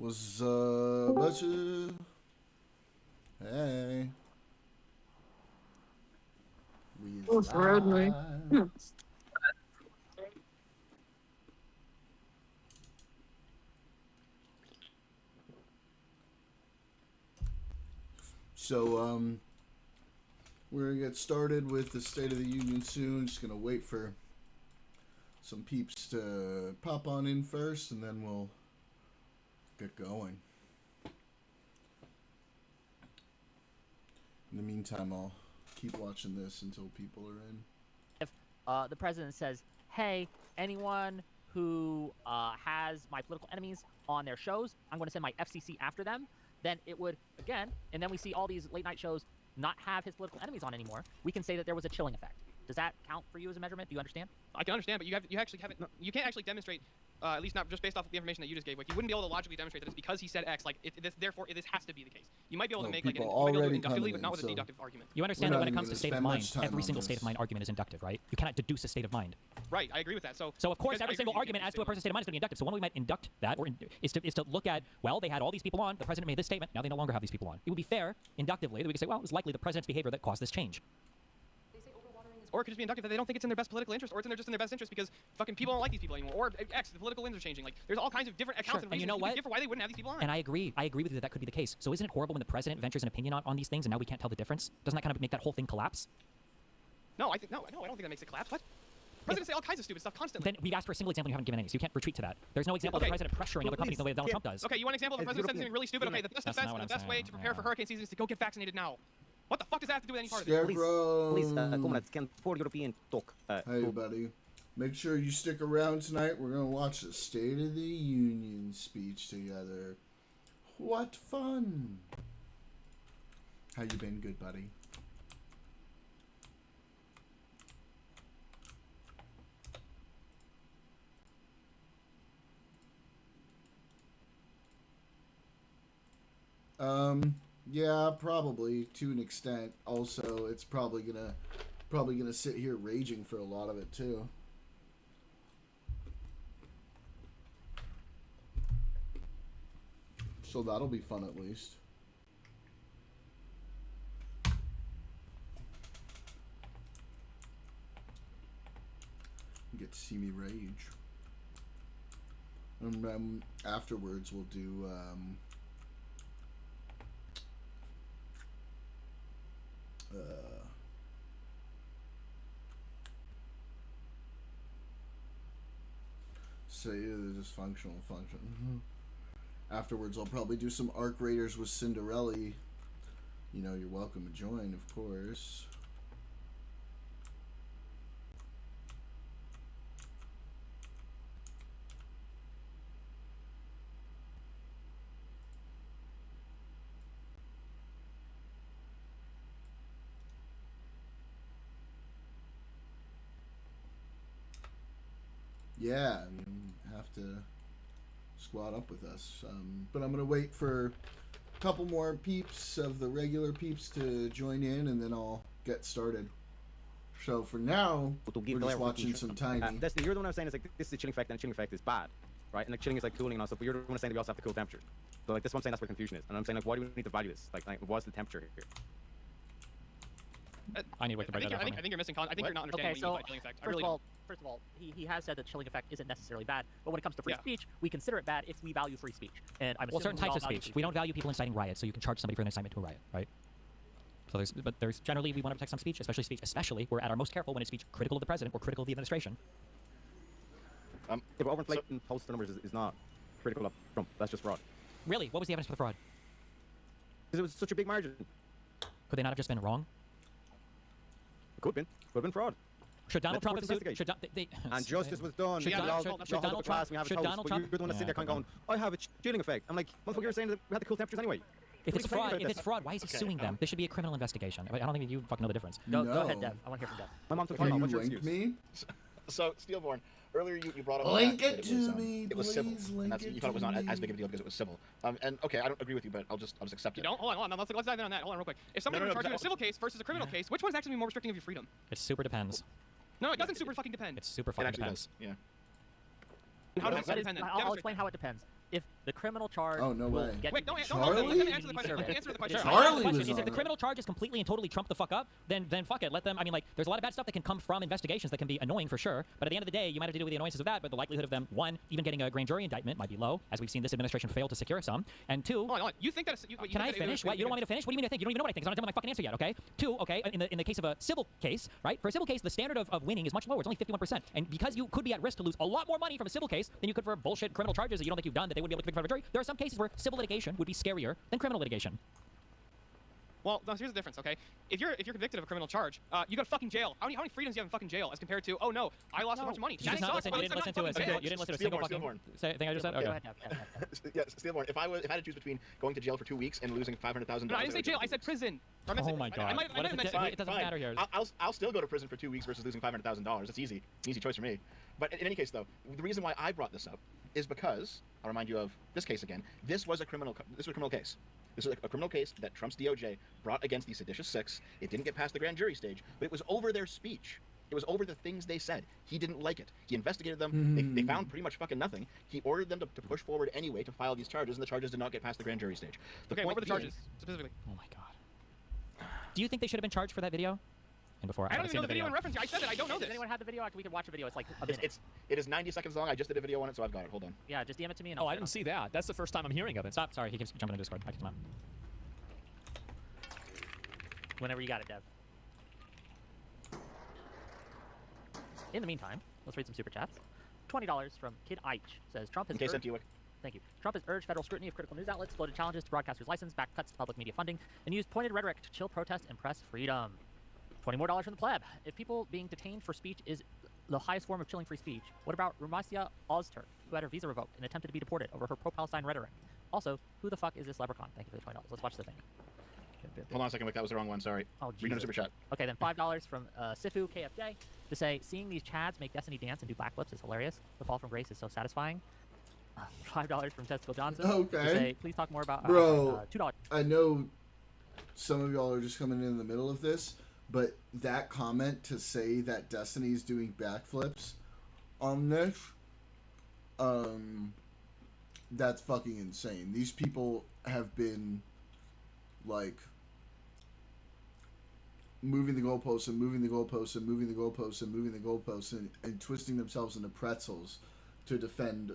Was bitches. Hey. We scared me. So, we're gonna get started with the State of the Union soon. Just gonna wait for some peeps to pop on in first, and then we'll get going. In the meantime, I'll keep watching this until people are in. If the president says, hey, anyone who has my political enemies on their shows, I'm going to send my FCC after them, then it would, again, and then we see all these late night shows not have his political enemies on anymore, we can say that there was a chilling effect. Does that count for you as a measurement? Do you understand? I can understand, but you actually haven't. You can't actually demonstrate, at least not just based off of the information that you just gave. Like, you wouldn't be able to logically demonstrate that it's because he said X. Like, therefore, this has to be the case. You might be able to make like inductively, but not with a deductive argument. You understand that when it comes to state of mind, every single state of mind argument is inductive, right? You cannot deduce a state of mind. Right, I agree with that. So of course, every single argument as to a person's state of mind is going to be inductive. So one way we might induct that, is to look at, well, they had all these people on. The president made this statement. Now they no longer have these people on. It would be fair, inductively, that we could say, well, it was likely the president's behavior that caused this change. Or it could just be inductive that they don't think it's in their best political interest, or it's just in their best interest because fucking people don't like these people anymore, or X, the political winds are changing. Like, there's all kinds of different accounts and reasons you can give for why they wouldn't have these people on. And I agree with you that could be the case. So isn't it horrible when the president ventures an opinion on these things and now we can't tell the difference? Doesn't that kind of make that whole thing collapse? No, I don't think that makes it collapse. What? Presidents say all kinds of stupid stuff constantly. Then we've asked for a single example, you haven't given any, so you can't retreat to that. There's no example of the president pressuring other companies the way that Donald Trump does. Okay, you want an example of the president saying something really stupid? Okay, the best defense and the best way to prepare for hurricane season is to go get vaccinated now. What the fuck does that have to do with any part of it? Please, comrades, can poor European talk? Hey, buddy. Make sure you stick around tonight. We're going to watch the State of the Union speech together. What fun. How you been, good buddy? Yeah, probably to an extent. Also, it's probably gonna sit here raging for a lot of it too. So that'll be fun at least. You get to see me rage. And afterwards we'll do say the dysfunctional function. Afterwards, I'll probably do some Arc Raiders with Cindurelly. You know, you're welcome to join, of course. Yeah, I mean, have to squad up with us. But I'm going to wait for a couple more peeps of the regular peeps to join in, and then I'll get started. So for now, we're just watching some Tiny. Destiny, you're the one saying is like, this is a chilling effect, and a chilling effect is bad, right? And like chilling is like cooling and all stuff, but you're the one saying that we also have to cool temperature. So like this one saying that's where confusion is. And I'm saying like, why do we need to value this? Like what's the temperature here? I need to wait to break that down. I think you're missing. I think you're not understanding what you mean by chilling effect. First of all, he has said that chilling effect isn't necessarily bad, but when it comes to free speech, we consider it bad if we value free speech. And I'm certain types of speech. We don't value people inciting riots, so you can charge somebody for an incitement to a riot, right? So there's generally we want to protect some speech, especially we're at our most careful when it's speech critical of the president or critical of the administration. Yeah, but overinflating post numbers is not critical of Trump. That's just fraud. Really? What was the evidence for the fraud? Because it was such a big margin. Could they not have just been wrong? It could have been fraud. Should Donald Trump have sued? And justice was done. Should Donald Trump? You're the one that's sitting there kind of going, I have a chilling effect. I'm like, motherfucker, you're saying that we had the cool temperatures anyway. If it's fraud, why is he suing them? This should be a criminal investigation. I don't think you fucking know the difference. Go ahead, Dev. I want to hear from Dev. My mom took time. What's your link excuse? me? So, Steelborn, earlier you brought up Link that it to me, it was civil. please. And that's, you thought it was not as big of a deal because it was civil. And okay, I don't agree with you, but I'll just accept it. You don't? Hold on. Let's dive in on that. Hold on, real quick. If somebody were charged in a civil case versus a criminal case, which one is actually more restricting of your freedom? It super depends. No, it doesn't super fucking depend. It super fucking depends. Yeah. And how does it depend? I'll explain how it depends. if the criminal charge Oh, no will way. get Wait, don't Charlie? let me answer the question. Let me answer the question. Sure. Charlie My was question is, on if the it. criminal charges completely and totally trump the fuck up, then fuck it. Let them. I mean, like, there's a lot of bad stuff that can come from investigations that can be annoying for sure. But at the end of the day, you might have to deal with the annoyances of that. But the likelihood of them, one, even getting a grand jury indictment might be low, as we've seen this administration fail to secure some. And two, Hold on. You think that? can I finish? What? You don't want me to finish? What do you mean I think? You don't even know what I think. 'Cause I'm not done with my fucking answer yet. Okay. Two. Okay. In the case of a civil case, right? For a civil case, the standard of winning is much lower. It's only 51%. And because you could be at risk to lose a lot more money from a civil case than you could for bullshit criminal charges that you don't think you've done that they wouldn't be able to convict in front of a jury, there are some cases where civil litigation would be scarier than criminal litigation. Well, no, here's the difference, okay? If you're convicted of a criminal charge, you go to fucking jail. How many freedoms do you have in fucking jail as compared to, oh no, I lost a bunch of money? You just not listen. You didn't listen to a single. You didn't listen to a single fucking thing I just said. Go Okay. ahead, Dev. Yeah, Steelborn. If I had to choose between going to jail for 2 weeks and losing $500,000, No, I didn't say jail. I said prison. Oh my god. What if it doesn't matter here? I'll still go to prison for 2 weeks versus losing $500,000. It's easy. An easy choice for me. But in any case, though, the reason why I brought this up is because I'll remind you of this case again. This was a criminal case. This is a criminal case that Trump's DOJ brought against the seditious six. It didn't get past the grand jury stage, but it was over their speech. It was over the things they said. He didn't like it. He investigated them. They found pretty much fucking nothing. He ordered them to push forward anyway to file these charges, and the charges did not get past the grand jury stage. Okay, what were the charges specifically? Oh my god. Do you think they should have been charged for that video? And before I don't even know the video in reference. I said it. I don't know Does this. anyone have the video? We could watch a video. It's like a minute. It is 90 seconds long. I just did a video on it, so I've got it. Hold on. Yeah, just DM it to me. And Oh, I didn't see that. That's the first time I'm hearing of it. Stop. Sorry, he keeps jumping in Discord. I kicked him out. Whenever you got it, Dev. In the meantime, let's read some super chats. $20 from Kid Eich says Trump has In case urged, empty. thank you. Trump has urged federal scrutiny of critical news outlets, floated challenges to broadcasters' license, backed cuts to public media funding, and used pointed rhetoric to chill protest and press freedom. $20 more from the pleb. If people being detained for speech is the highest form of chilling free speech, what about Rumasia Ozturk, who had her visa revoked and attempted to be deported over her pro-Palestine rhetoric? Also, who the fuck is this leprechaun? Thank you for the $20. Let's watch the thing. Hold on a second, Mike. That was the wrong one. Sorry. Oh, Read on Jesus. super chat. Okay, then $5 from Sifu KFJ to say, seeing these Chads make Destiny dance and do backflips is hilarious. The fall from grace is so satisfying. $5 from Testicle Johnson Okay. to say, please talk more about Bro, $2. I know some of y'all are just coming in the middle of this, but that comment to say that Destiny's doing backflips on this, that's fucking insane. These people have been, like, moving the goalposts and moving the goalposts and moving the goalposts and moving the goalposts and twisting themselves into pretzels to defend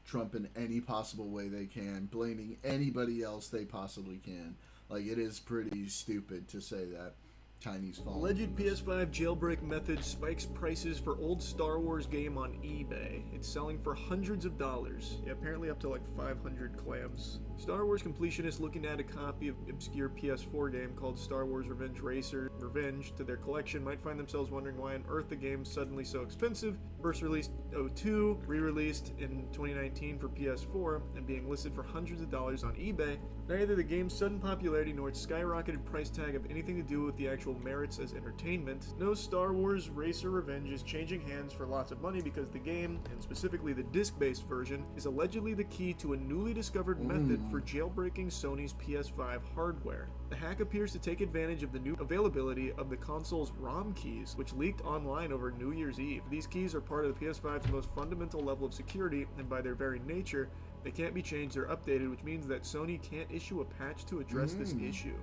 Trump in any possible way they can, blaming anybody else they possibly can. Like, it is pretty stupid to say that Chinese phone. Alleged PS5 jailbreak method spikes prices for old Star Wars game on eBay. It's selling for hundreds of dollars. Yeah, apparently up to like 500 clams. Star Wars completionists looking at a copy of obscure PS4 game called Star Wars Revenge Racer Revenge to their collection might find themselves wondering why on earth the game's suddenly so expensive. First released 02, re-released in 2019 for PS4, and being listed for hundreds of dollars on eBay. Neither the game's sudden popularity nor its skyrocketed price tag have anything to do with the actual merits as entertainment. No Star Wars Racer Revenge is changing hands for lots of money because the game, and specifically the disc-based version, is allegedly the key to a newly discovered method for jailbreaking Sony's PS5 hardware. The hack appears to take advantage of the new availability of the console's ROM keys, which leaked online over New Year's Eve. These keys are part of the PS5's most fundamental level of security, and by their very nature, they can't be changed or updated, which means that Sony can't issue a patch to address this issue.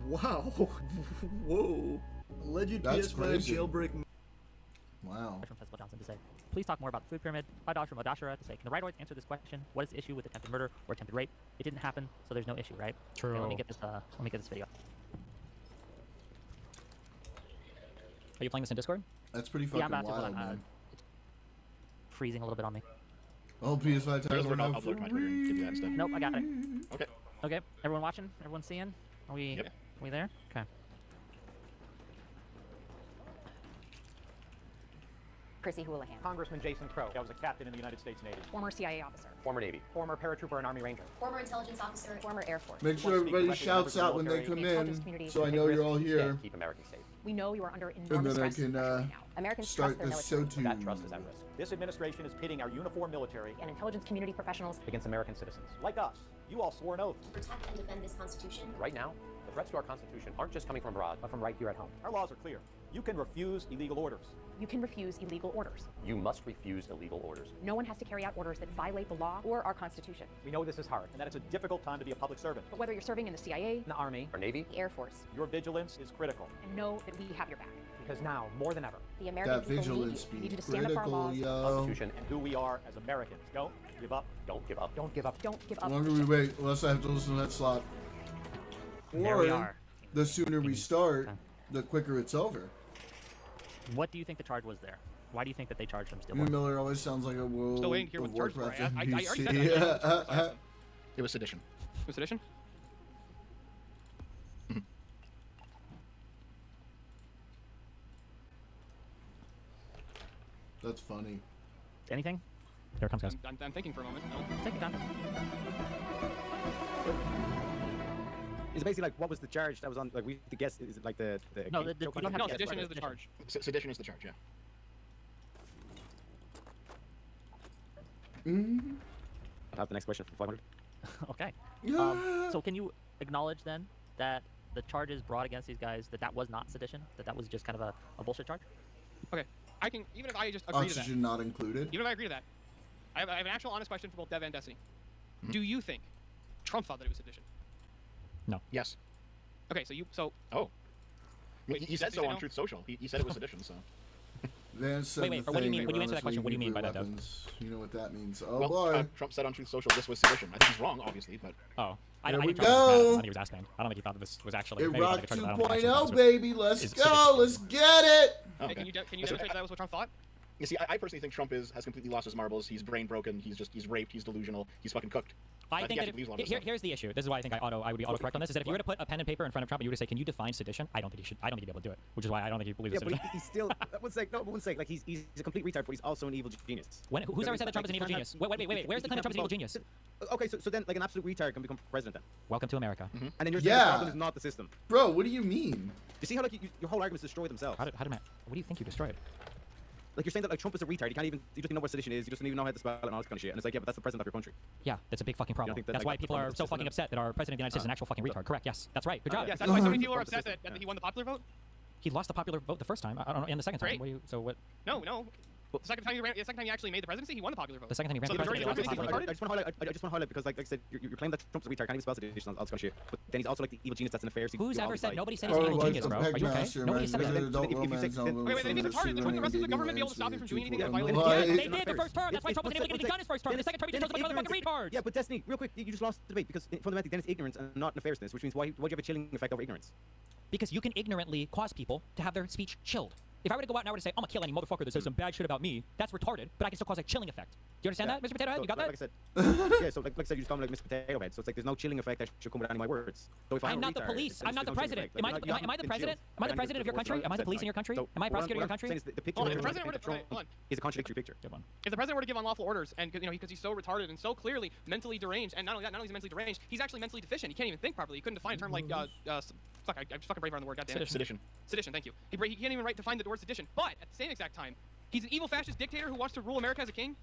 Wow. Whoa. Alleged That's PS5 crazy. jailbreak. Wow. From Testicle Johnson to say, please talk more about the food pyramid. $5 from Odashira to say, can the rightoids answer this question? What is the issue with attempted murder or attempted rape? It didn't happen, so there's no issue, right? True. Okay, let me get this video. Are you playing this in Discord? That's pretty fucking Yeah, I'm about wild, to, man. it's freezing a little bit on me. Oh, PS5 There's titles work. are I'll now upload my Twitter and give you that instead. Nope, I got it. Okay. Okay, everyone watching? Everyone seeing? Are we? Yep. Are we there? Okay. Chrissy Houlihan, Congressman Jason Crow. I was a captain in the United States Navy. former CIA officer, Former Navy. Former paratrooper and Army Ranger. former intelligence officer, former Air Force. Make sure everybody shouts out when they come in, so I know you're all here. Keep Americans safe. We know you are under And enormous then I stress and can pressure right now. Americans start trust their the military SOTU. That trust is at risk. This administration is pitting our uniformed military and intelligence community professionals. against American citizens. Like us. You all swore an oath. Protect and defend this Constitution. Right now, the threats to our Constitution aren't just coming from abroad, but from right here at home. Our laws are clear. You can refuse illegal orders. You can refuse illegal orders. You must refuse illegal orders. No one has to carry out orders that violate the law or our Constitution. We know this is hard, and that it's a difficult time to be a public servant. But whether you're serving in the CIA, In the Army, or Navy, the Air Force, your vigilance is critical. and know that we have your back. Because now, more than ever, The American That people vigilance need be you to stand up for our critical, laws. the yo. Constitution and who we are as Americans. Don't give up. Don't give up. Don't give up. Don't give The up. longer we wait, the less I have to listen to that slot. There we Or are. the sooner we Can- start, okay. the quicker it's over. What do you think the charge was there? Why do you think that they charged him still? New Miller always sounds like a World Still waiting to hear of what the charge was. Warcraft I already said NPC. that. It was sedition. Was sedition? That's funny. Anything? Here it comes, guys. I'm thinking for a moment. No. Take your time. It's basically like, what was the charge that was on? Like, we have to guess. Is it like the No, case- you choke don't have No, to guess. sedition Right, is the charge. Sedition is the charge, yeah. I'll have the next question for 500. Okay. Yeah. So can you acknowledge then that the charges brought against these guys, that was not sedition? That was just kind of a bullshit charge? Okay. I can, even if I just agree to that. Oxygen not included. Even if I agree to that, I have an actual honest question for both Dev and Destiny. Do you think Trump thought that it was sedition? Yes. Okay, so you, so, Oh. I mean, Wait, he did said you so say on no? Truth Social. He said it was sedition, so. Vance said Wait, the what do you thing mean- when you around answer that us question, what do you leaving mean by that, Dev? weapons. You know what that means. Oh well, boy. Trump said on Truth Social this was sedition. I think he's wrong, obviously, but Oh. I There think we Charles was mad. go. I think he was asking. I don't think he thought this was actually. maybe he Iraq thought the charge, but I don't think actually 2.0, thought it was- baby. Let's is go. sedition. Let's get it. okay. hey, can you So, demonstrate that was what Trump thought? You see, I personally think Trump has completely lost his marbles. He's brain broken. He's raped. He's delusional. He's fucking cooked. I think think he that actually believes a lot of here, stuff. here's the issue. This is why I think I would be autocorrect on this. Is that if you were to put a pen and paper in front of Trump and you were to say, "Can you define sedition?" I don't think he should. I don't think he'd be able to do it. Which is why I don't think he believes Yeah, it's but sedition. he's still. One sec. No, one sec. Like, he's a complete retard, but he's also an evil genius. Who's ever said that Trump is an evil genius? Wait. Where's the claim that Trump is an evil genius? Okay, so then, like, an absolute retard can become president then. Welcome to America. And then you're saying Yeah. the problem is not the system. Bro, what do you mean? You see how, like, your whole arguments destroy themselves. What do you think you destroyed? Like, you're saying that, like, Trump is a retard. He doesn't even know what sedition is. He doesn't even know how to spell it and all this kind of shit. And it's like, yeah, but that's the president of your country. Yeah, that's a big fucking problem. think that, That's like, why that's the people problem are with so the system fucking then? upset that our president of the United States is an actual fucking retard. Correct? Yes, that's right. Good job. Yes, that's why so many Uh-huh. people are Trump upset system, that he won the popular vote? He lost the popular vote the first time. I don't know, and the second time. Great. What do you, so what? No. The second time he actually made the presidency, he won the popular vote. The second time he ran So for the majority president, of he the lost the presidency popular was vote. retarded? I just want to highlight because, like I said, you're claiming that Trump's a retard, can't even spell sedition, all this kind of shit. But then he's also like the evil genius that's in affairs. Who's ever said? Nobody said he's Or an evil was genius, the bro. Are you okay? Pegmaster, Nobody man, said visited that. adult If you romance say- novels Wait, if from he's retarded, then wouldn't the rest of the government be able to stop him from doing anything that violated Yes, Yeah, they did the first term. That's why Trump wasn't able to get anything done his first term. The second term, he just chose a bunch of motherfucking retards. Yeah, but Destiny, real quick, you just lost the debate because fundamentally then it's ignorance and not nefariousness, which means why do you have a chilling effect over ignorance? Because you can ignorantly cause people to have their speech chilled. If I were to go out and I were to say, I'm gonna kill any motherfucker that says some bad shit about me, that's retarded, but I can still cause a chilling effect. Do you understand that, Mr. Potato Head? So, You got like that? I said, yeah, so like I said, you just call me like Mr. Potato Head. So it's like there's no chilling effect that should come with any of my words. So if I'm a not the retard, police. I'm not the there's no chilling president. effect. Am I the president? Am I the president of your country? Am I the police in your country? Am I a prosecutor in your country? The picture Hold on, if of the president were to, Trump hold on. is a contradictory picture. Good one. If the president were to give unlawful orders, and because he's so retarded and so clearly mentally deranged, and not only that, not only is he mentally deranged, he's actually mentally deficient. He can't even think properly. He couldn't define a term like fuck. I just fucking braver on the word. Goddamn it. Sedition. Sedition. Thank you. He can't even define the word sedition. But at the same exact time, he's an evil fascist dictator who wants to rule America as a king.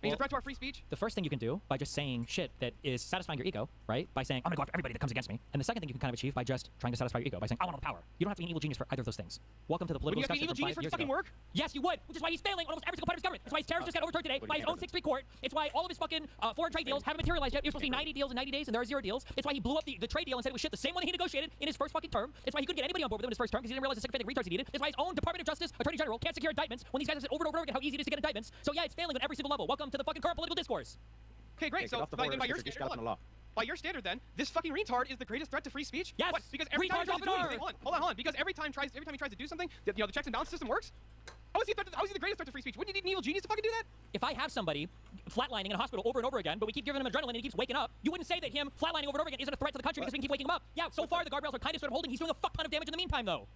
And he's a threat to our free speech. The first thing you can do by just saying shit that is satisfying your ego, right? By saying, I'm gonna go after everybody that comes against me. And the second thing you can kind of achieve by just trying to satisfy your ego, by saying, I want all the power. You don't have to be an evil genius for either of those things. Welcome to the Would political you have to be an evil discussion genius for it from to 5 fucking years ago. work? Yes, you would, which is why he's failing almost every single part of his government. It's why his terrorist just got overturned today, why his own 6-3 court. It's why all of his fucking foreign trade deals haven't materialized yet. You're supposed to be 90 deals in 90 days, and there are 0 deals. It's why he blew up the trade deal and said it was shit, the same one that he negotiated in his first fucking term. It's why he couldn't get anybody on board with him in his first term because he didn't realize the sycophantic retards he needed. It's why his own Department of Justice, Attorney General, can't secure indictments when these guys have said over and over again how easy it is to get indictments. So yeah, it's failing on every single level. Welcome to the fucking current political discourse. Okay, great. Yeah, So get off the by board, your it's a standard, skeleton law. by your standard, then this fucking retard is the greatest threat to free speech. Yes, What? Because every time he tries retards to do often anything, are. hold on. Because every time he tries to do something, the checks and balance system works. How is he the greatest threat to free speech? Wouldn't you need an evil genius to fucking do that? If I have somebody flatlining in a hospital over and over again, but we keep giving him adrenaline and he keeps waking up, you wouldn't say that him flatlining over and over again isn't a threat to the country because we can keep waking him up. Yeah, so far the guardrails are kind of sort of holding. He's doing a fuck ton of damage in the meantime, though.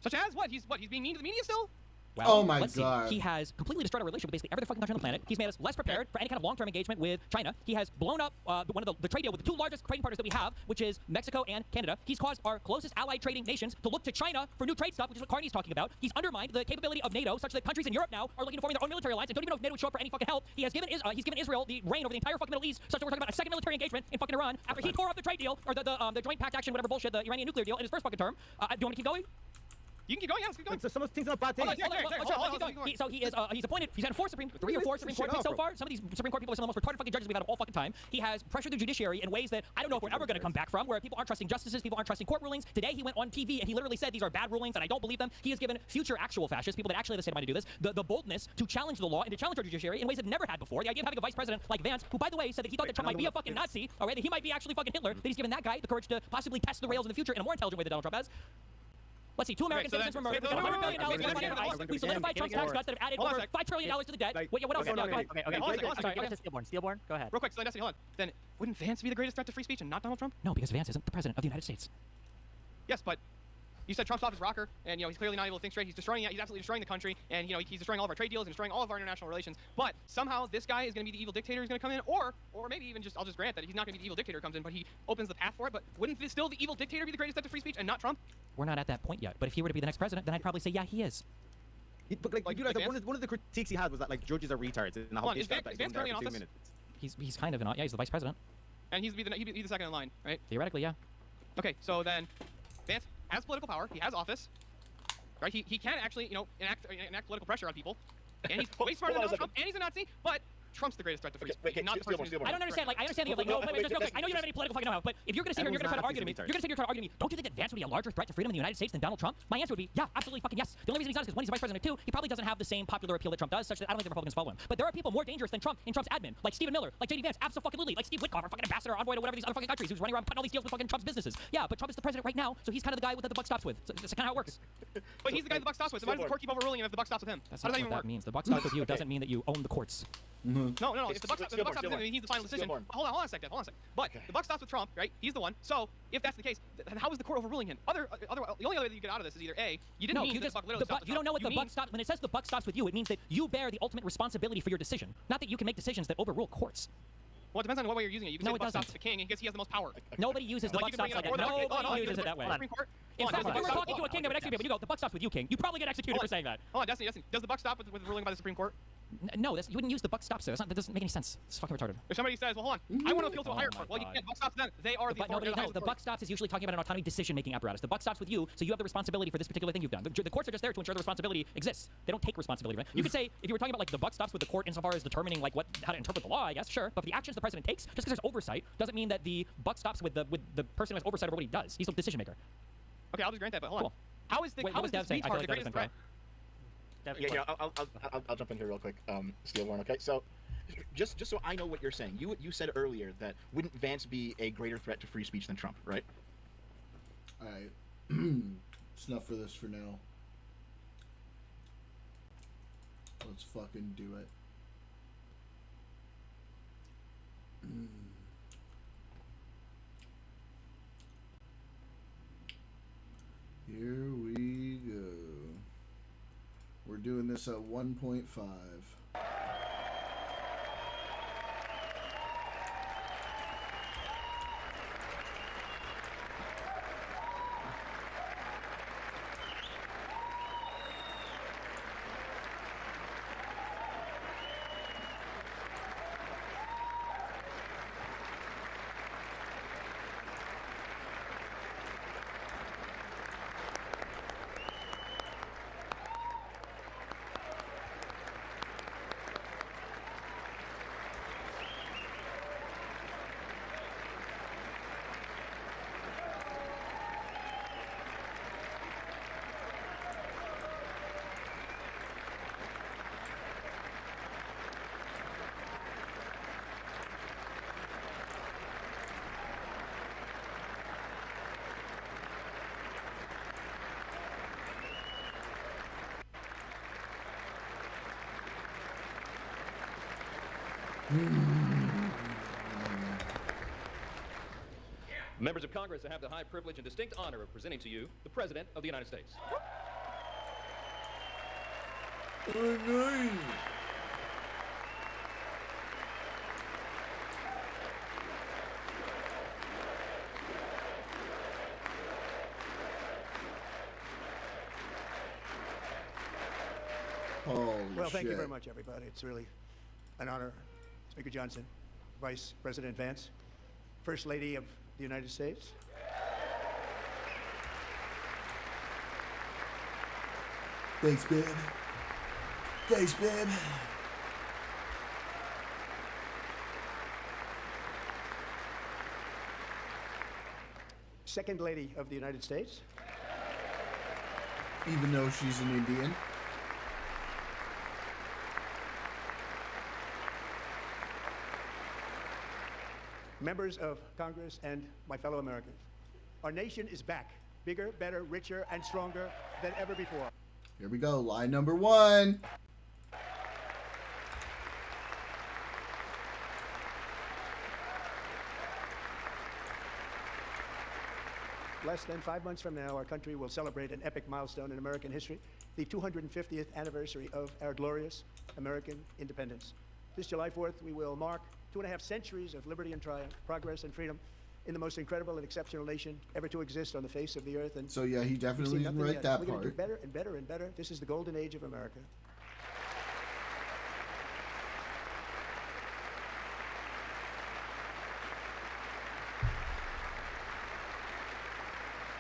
Such as what? He's being mean to the media still. Well, Oh my let's see. God. He has completely destroyed our relationship with basically every other fucking country on the planet. He's made us less prepared for any kind of long-term engagement with China. He has blown up one of the trade deal with the two largest trading partners that we have, which is Mexico and Canada. He's caused our closest allied trading nations to look to China for new trade stuff, which is what Carney's talking about. He's undermined the capability of NATO, such that countries in Europe now are looking to forming their own military alliance and don't even know if NATO would show up for any fucking help. He has given Israel the reign over the entire fucking Middle East, such that we're talking about a second military engagement in fucking Iran after he tore up the trade deal or the joint pact action, whatever bullshit, the Iranian nuclear deal in his first fucking term. Do you want me to keep going? You can keep going. Yeah, let's keep going. So some of things are not bad things. He's had 3 or 4 Supreme Court picks so far. Some of these Supreme Court people are some of the most retarded fucking judges we've had of all fucking time. He has pressured the judiciary in ways that I don't know if we're ever going to come back from, where people aren't trusting justices, people aren't trusting court rulings. Today he went on TV and he literally said these are bad rulings and I don't believe them. He has given future actual fascists, people that actually have the state of mind to do this, the boldness to challenge the law and to challenge our judiciary in ways that never had before. The idea of having a vice president like Vance, who by the way said that he thought that Trump might be a fucking Nazi, all right, that he might be actually fucking Hitler, that he's given that guy the courage to possibly test the rails in the future in a more intelligent way than Donald Trump has. Let's see, 2 American citizens were murdered. $100 billion in ICE. We solidified Trump's tax cuts that have added over $5 trillion to the debt. What else? Steelborn, go ahead. Real quick, so Destiny, hold on. Then wouldn't Vance be the greatest threat to free speech and not Donald Trump? No, because Vance isn't the president of the United States. Yes, but you said Trump's off his rocker, and he's clearly not able to think straight. He's absolutely destroying the country, and he's destroying all of our trade deals and destroying all of our international relations. But somehow this guy is going to be the evil dictator who's going to come in, or maybe even I'll just grant that he's not going to be the evil dictator who comes in, but he opens the path for it. But wouldn't still the evil dictator be the greatest threat to free speech and not Trump? We're not at that point yet. But if he were to be the next president, then I'd probably say, yeah, he is. But you realize that one of the critiques he had was that judges are retards. And the whole is Vance currently in office? He's kind of he's the vice president. And he'd be the second in line, right? Theoretically, yeah. Okay, so then Vance has political power. He has office, right? He can actually enact political pressure on people, and he's way smarter than Donald Trump, and he's a Nazi, but Trump's the greatest threat to free speech, not the person. I don't understand. I understand the no, just real quick. I know you don't have any political fucking know, but if you're going to sit here and you're going to try to argue to me, don't you think that Vance would be a larger threat to freedom in the United States than Donald Trump? My answer would be, yeah, absolutely fucking yes. The only reason he's not is because when he's vice president too, he probably doesn't have the same popular appeal that Trump does, such that I don't think the Republicans follow him. But there are people more dangerous than Trump in Trump's admin, like Stephen Miller, like JD Vance, absolutely, like Steve Witkoff, fucking ambassador, envoy to whatever these other fucking countries, who's running around cutting all these deals with fucking Trump's businesses. Yeah, but Trump is the president right now, so he's kind of the guy that the buck stops with. So that's kind of how it works. But he's the guy the buck stops with. So why does the court keep overruling him if the buck stops with him? That's not what that means. The buck stops with you doesn't mean that you own the courts. No. If the buck stops with him, he's the final decision. Hold on a sec, Dev. But the buck stops with Trump, right? He's the one. So if that's the case, then how is the court overruling him? The only other way that you get out of this is either A, you didn't mean the buck literally stops with you don't know what the buck stops. When it says the buck stops with you, it means that you bear the ultimate responsibility for your decision, not that you can make decisions that overrule courts. Well, it depends on what way you're using it. You can say the buck stops with the king, and he has the most power. Nobody uses the buck stops like that. Nobody uses it that way. In fact, if we were talking to a king that would execute, but you go, the buck stops with you, king. You probably get executed for saying that. Hold on, Destiny. Does the buck stop with ruling by the Supreme Court? No, you wouldn't use the buck stops there. That doesn't make any sense. It's fucking retarded. If somebody says, well, hold on, I want to appeal to a higher court. Well, you can't. Buck stops then. They are the authority. No, the buck stops is usually talking about an autonomy decision-making apparatus. The buck stops with you, so you have the responsibility for this particular thing you've done. The courts are just there to ensure the responsibility exists. They don't take responsibility for it. You could say, if you were talking about like the buck stops with the court insofar as determining like how to interpret the law, I guess, sure. But for the actions the president takes, just because there's oversight, doesn't mean that the buck stops with the person who has oversight over what he does. He's the decision maker. Okay, I'll just grant that, but hold on. How is the retard the greatest threat? Yeah, I'll jump in here real quick, Steelborn. Okay, so just so I know what you're saying, you said earlier that wouldn't Vance be a greater threat to free speech than Trump, right? All right, it's enough for this for now. Let's fucking do it. Here we go. We're doing this at 1.5. Members of Congress, I have the high privilege and distinct honor of presenting to you the President of the United States. Oh, nice. Holy Well, thank you shit. very much, everybody. It's really an honor. Speaker Johnson, Vice President Vance, First Lady of the United States. Thanks, babe. Thanks, babe. Second Lady of the United States. Even though she's an Indian. Members of Congress and my fellow Americans. Our nation is back, bigger, better, richer, and stronger than ever before. Here we go. Line number 1. Less than 5 months from now, our country will celebrate an epic milestone in American history, the 250th anniversary of our glorious American independence. This July 4th, we will mark 2.5 centuries of liberty and triumph, progress and freedom in the most incredible and exceptional nation ever to exist on the face of the earth. And so yeah, he definitely didn't write that We're going to do part. better and better and better. This is the golden age of America.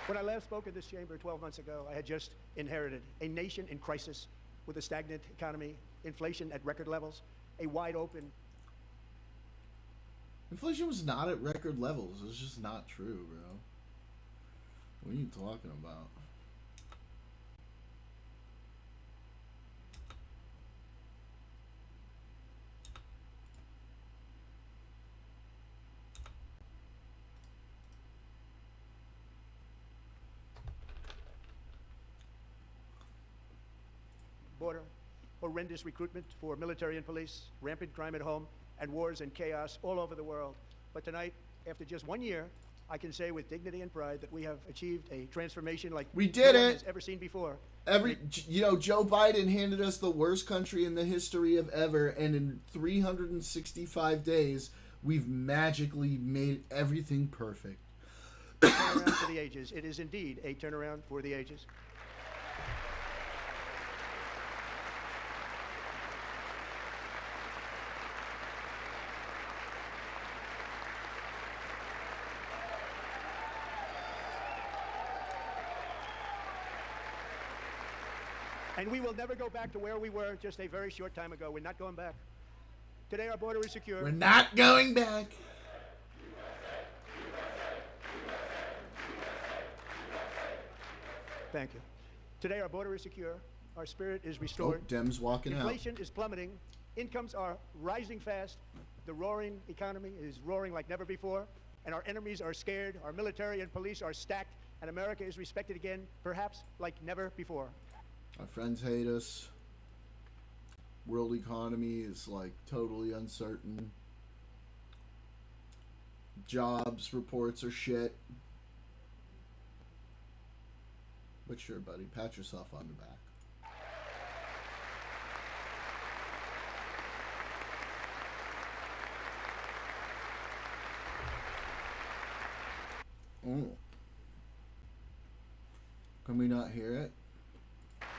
When I last spoke in this chamber 12 months ago, I had just inherited a nation in crisis with a stagnant economy, inflation at record levels, a wide open... Inflation was not at record levels. It's just not true, bro. What are you talking about? Border, horrendous recruitment for military and police, rampant crime at home, and wars and chaos all over the world. But tonight, after just 1 year, I can say with dignity and pride that we have achieved a transformation like we did no one it has ever seen before. Joe Biden handed us the worst country in the history of ever, and in 365 days, we've magically made everything perfect. Turnaround for the ages. It is indeed a turnaround for the ages. And we will never go back to where we were just a very short time ago. We're not going back. Today our border is secure. We're not going back. Thank you. Today our border is secure. Our spirit is restored. Oh, Dems walking out. Inflation is plummeting. Incomes are rising fast. The roaring economy is roaring like never before. And our enemies are scared. Our military and police are stacked. And America is respected again, perhaps like never before. Our friends hate us. World economy is like totally uncertain. Jobs reports are shit. But sure, buddy, pat yourself on the back. Can we not hear it?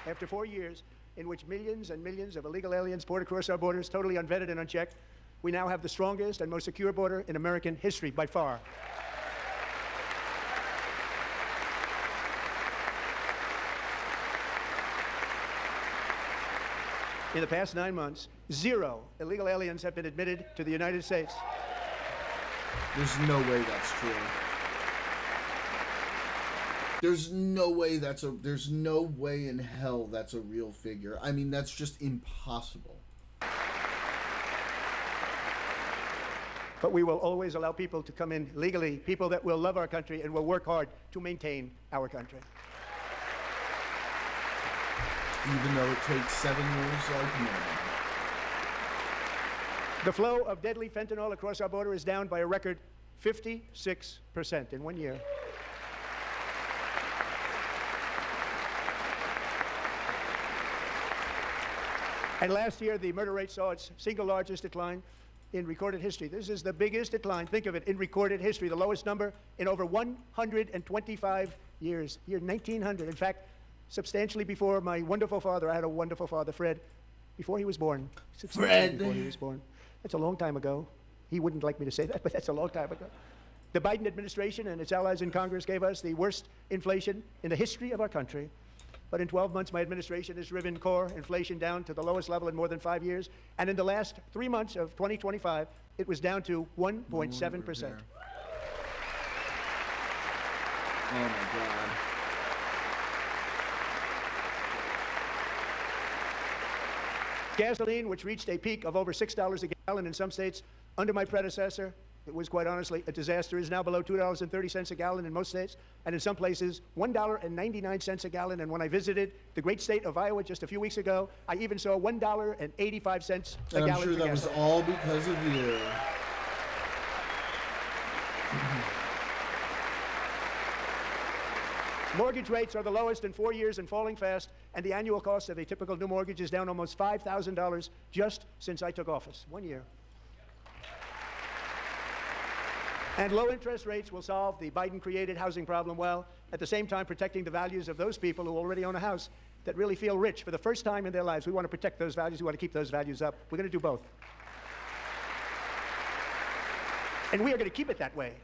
After 4 years in which millions and millions of illegal aliens poured across our borders, totally unvetted and unchecked, we now have the strongest and most secure border in American history by far. In the past 9 months, 0 illegal aliens have been admitted to the United States. There's no way that's true. There's no way in hell that's a real figure. I mean, that's just impossible. But we will always allow people to come in legally, people that will love our country and will work hard to maintain our country. Even though it takes 7 years like minimum. The flow of deadly fentanyl across our border is down by a record 56% in 1 year. And last year, the murder rate saw its single largest decline in recorded history. This is the biggest decline, think of it, in recorded history, the lowest number in over 125 years, year 1900. In fact, substantially before my wonderful father, I had a wonderful father, Fred, before he was born. Fred. Before he was born. That's a long time ago. He wouldn't like me to say that, but that's a long time ago. The Biden administration and its allies in Congress gave us the worst inflation in the history of our country. But in 12 months, my administration has driven core inflation down to the lowest level in more than 5 years. And in the last 3 months of 2025, it was down to 1.7%. Oh my God. Gasoline, which reached a peak of over $6 a gallon in some states under my predecessor, it was quite honestly a disaster, is now below $2.30 a gallon in most states, and in some places, $1.99 a gallon. And when I visited the great state of Iowa just a few weeks ago, I even saw $1.85 a gallon. I'm sure that was all because of you. Mortgage rates are the lowest in 4 years and falling fast, and the annual cost of a typical new mortgage is down almost $5,000 just since I took office. 1 year. And low interest rates will solve the Biden-created housing problem well, at the same time protecting the values of those people who already own a house that really feel rich for the first time in their lives. We want to protect those values. We want to keep those values up. We're going to do both. And we are going to keep it that way.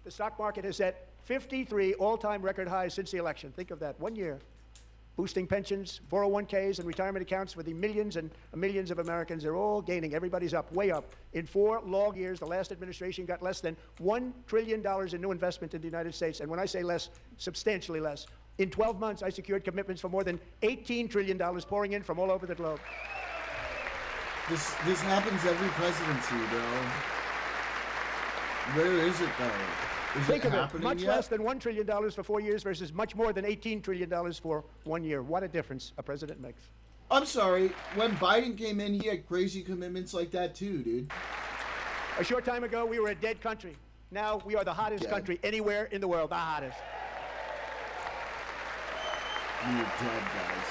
The stock market has set 53 all-time record highs since the election. Think of that, 1 year. Boosting pensions, 401ks, and retirement accounts for the millions and millions of Americans. They're all gaining. Everybody's up, way up. In 4 long years, the last administration got less than $1 trillion in new investment in the United States. And when I say less, substantially less. In 12 months, I secured commitments for more than $18 trillion pouring in from all over the globe. This happens every presidency, bro. Where is it, though? Is Think it of it, happening much yet? less than $1 trillion for 4 years versus much more than $18 trillion for 1 year. What a difference a president makes. I'm sorry. When Biden came in, he had crazy commitments like that too, dude. A short time ago, we were a dead country. Now we are the hottest country anywhere in the world, the hottest. You're dead, guys.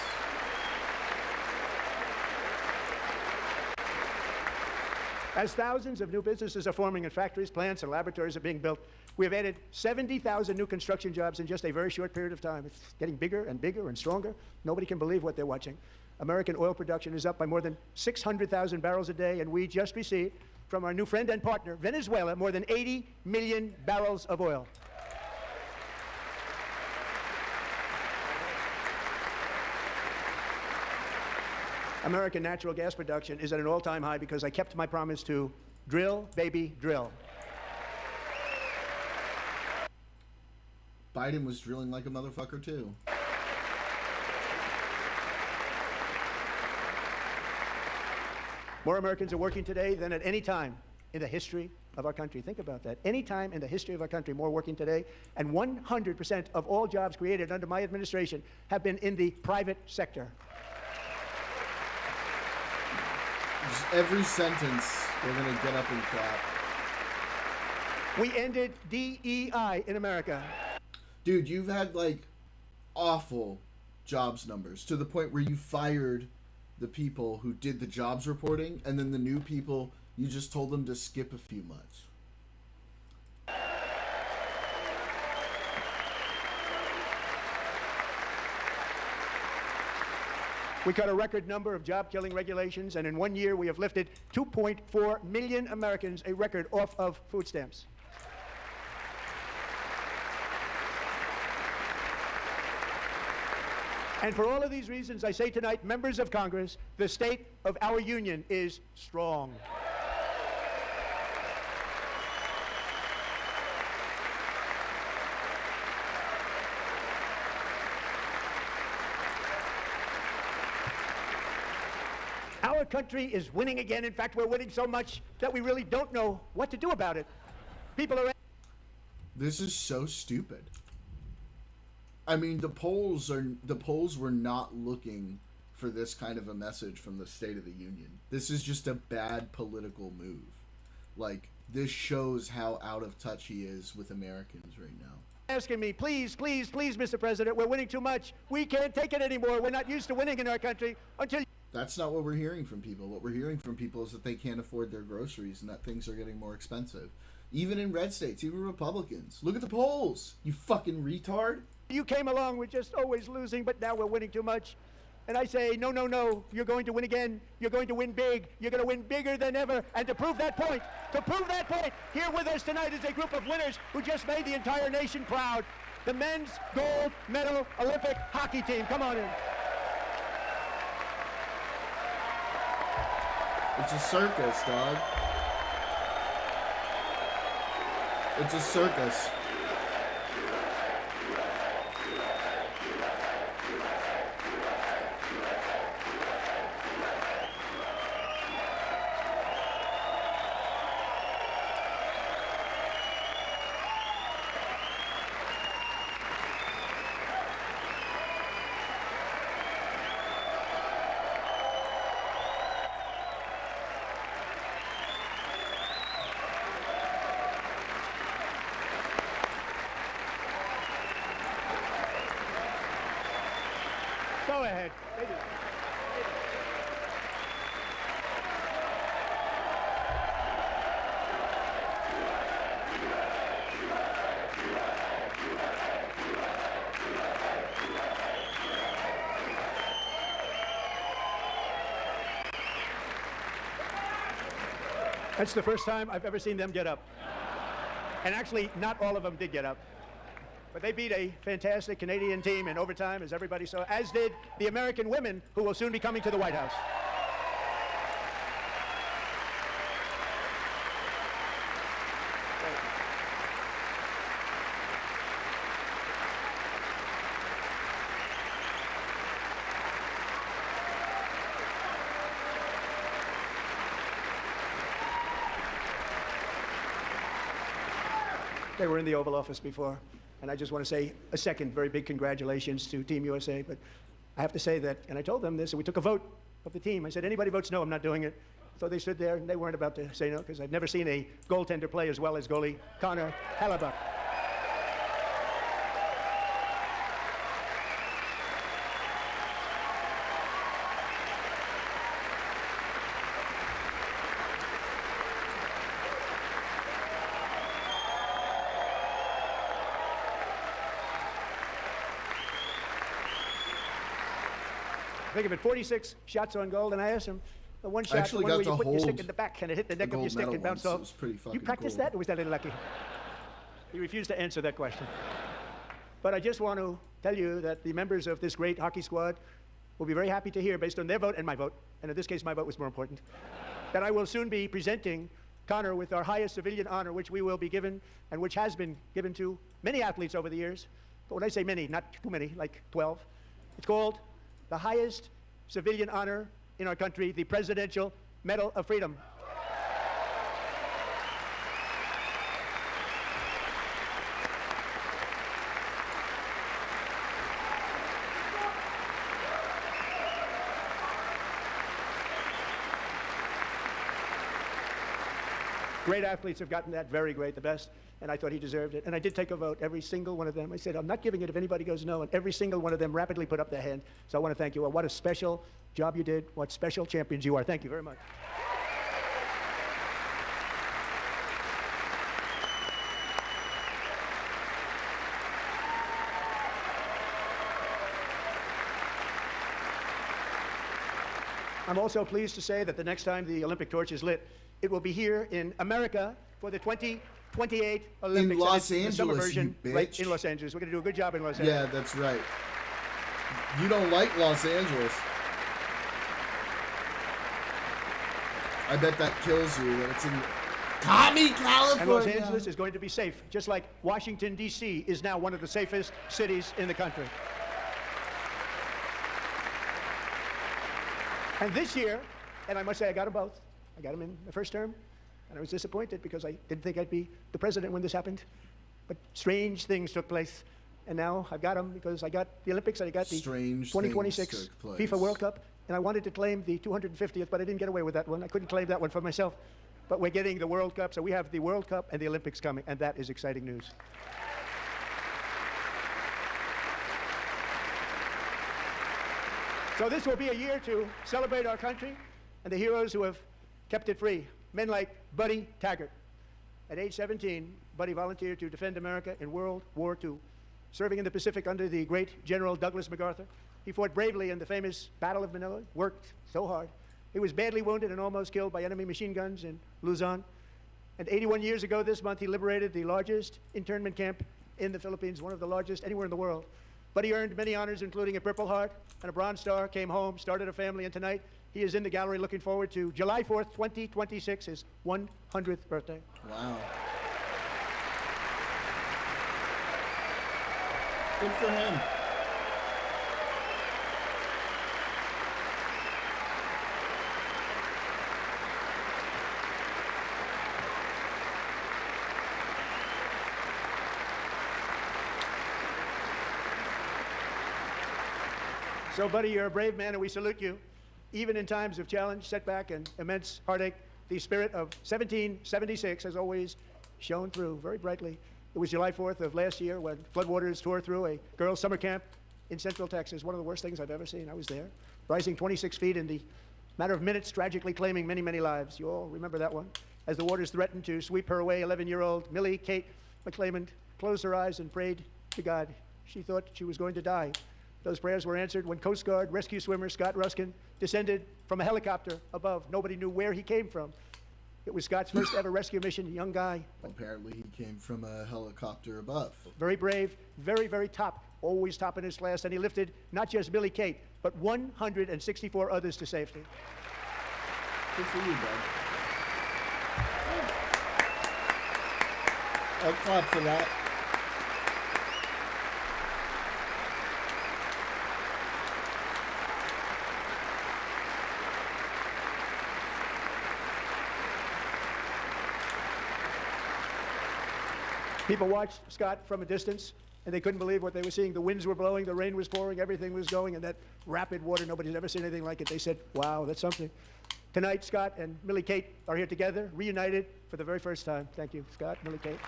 As thousands of new businesses are forming in factories, plants, and laboratories are being built, we have added 70,000 new construction jobs in just a very short period of time. It's getting bigger and bigger and stronger. Nobody can believe what they're watching. American oil production is up by more than 600,000 barrels a day, and we just received from our new friend and partner, Venezuela, more than 80 million barrels of oil. American natural gas production is at an all-time high because I kept my promise to drill, baby, drill. Biden was drilling like a motherfucker too. More Americans are working today than at any time in the history of our country. Think about that. Any time in the history of our country, more working today. And 100% of all jobs created under my administration have been in the private sector. Just every sentence, they're gonna get up and clap. We ended DEI in America. Dude, you've had like awful jobs numbers to the point where you fired the people who did the jobs reporting, and then the new people, you just told them to skip a few months. We cut a record number of job-killing regulations, and in 1 year we have lifted 2.4 million Americans, a record, off of food stamps. And for all of these reasons, I say tonight, members of Congress, the state of our union is strong. Our country is winning again. In fact, we're winning so much that we really don't know what to do about it. People are... This is so stupid. I mean, the polls were not looking for this kind of a message from the State of the Union. This is just a bad political move. Like, this shows how out of touch he is with Americans right now. Asking me, please, please, please, Mr. President, we're winning too much. We can't take it anymore. We're not used to winning in our country until... That's not what we're hearing from people. What we're hearing from people is that they can't afford their groceries and that things are getting more expensive. Even in red states, even Republicans. Look at the polls, you fucking retard. You came along with just always losing, but now we're winning too much. And I say, no, no, no, you're going to win again. You're going to win big. You're going to win bigger than ever. And to prove that point, here with us tonight is a group of winners who just made the entire nation proud. The men's gold medal Olympic hockey team. Come on in. It's a circus, dog. It's a circus. Go ahead. That's the first time I've ever seen them get up. And actually, not all of them did get up. But they beat a fantastic Canadian team in overtime, as everybody saw, as did the American women, who will soon be coming to the White House. They were in the Oval Office before. And I just want to say a second very big congratulations to Team USA. But I have to say that, and I told them this, and we took a vote of the team. I said, anybody votes no, I'm not doing it. So they stood there, and they weren't about to say no, because I've never seen a goaltender play as well as goalie Connor Hellebuck. Think of it, 46 shots on goal, and I asked him, the one shot, the one where you put your stick in the back and it hit the neck of your stick and bounced off. You practiced that, or was that a little lucky? He refused to answer that question. But I just want to tell you that the members of this great hockey squad will be very happy to hear, based on their vote and my vote, and in this case my vote was more important, that I will soon be presenting Connor with our highest civilian honor, which we will be given, and which has been given to many athletes over the years. But when I say many, not too many, like 12. It's called the highest civilian honor in our country, the Presidential Medal of Freedom. Great athletes have gotten that, very great, the best, and I thought he deserved it. And I did take a vote, every single one of them. I said, I'm not giving it if anybody goes no, and every single one of them rapidly put up their hand. So I want to thank you. Well, what a special job you did. What special champions you are. Thank you very much. I'm also pleased to say that the next time the Olympic torch is lit, it will be here in America for the 2028 Olympics. In Los the summer Angeles, version, you bitch. right in Los Angeles. We're going to do a good job in Los Angeles. Yeah, that's right. You don't like Los Angeles. I bet that kills you, that it's in Tommy, California. And Los Angeles is going to be safe, just like Washington, D.C. is now one of the safest cities in the country. And this year, and I must say I got them both. I got them in the first term, and I was disappointed because I didn't think I'd be the president when this happened. But strange things took place, and now I've got them because I got the Olympics and I got the Strange 2026 things took place. FIFA World Cup, and I wanted to claim the 250th, but I didn't get away with that one. I couldn't claim that one for myself. But we're getting the World Cup, so we have the World Cup and the Olympics coming, and that is exciting news. So this will be a year to celebrate our country and the heroes who have kept it free. Men like Buddy Taggart. At age 17, Buddy volunteered to defend America in World War II, serving in the Pacific under the great General Douglas MacArthur. He fought bravely in the famous Battle of Manila, worked so hard. He was badly wounded and almost killed by enemy machine guns in Luzon. And 81 years ago this month, he liberated the largest internment camp in the Philippines, one of the largest anywhere in the world. But he earned many honors, including a Purple Heart and a Bronze Star, came home, started a family, and tonight he is in the gallery looking forward to July 4th, 2026, his 100th birthday. Wow. Good for him. So, Buddy, you're a brave man, and we salute you. Even in times of challenge, setback, and immense heartache, the spirit of 1776 has always shone through very brightly. It was July 4th of last year when floodwaters tore through a girls' summer camp in Central Texas. One of the worst things I've ever seen. I was there, rising 26 feet in the matter of minutes, tragically claiming many, many lives. You all remember that one? As the waters threatened to sweep her away, 11-year-old Millie Kate McClament closed her eyes and prayed to God. She thought she was going to die. Those prayers were answered when Coast Guard rescue swimmer Scott Ruskin descended from a helicopter above. Nobody knew where he came from. It was Scott's first ever rescue mission, a young guy. Apparently he came from a helicopter above. Very brave, very, very top, always top in his class, and he lifted not just Millie Kate, but 164 others to safety. Good for you, bud. I'll clap for that. People watched Scott from a distance, and they couldn't believe what they were seeing. The winds were blowing, the rain was pouring, everything was going, and that rapid water, nobody's ever seen anything like it. They said, wow, that's something. Tonight, Scott and Millie Kate are here together, reunited for the very first time. Thank you, Scott, Millie Kate.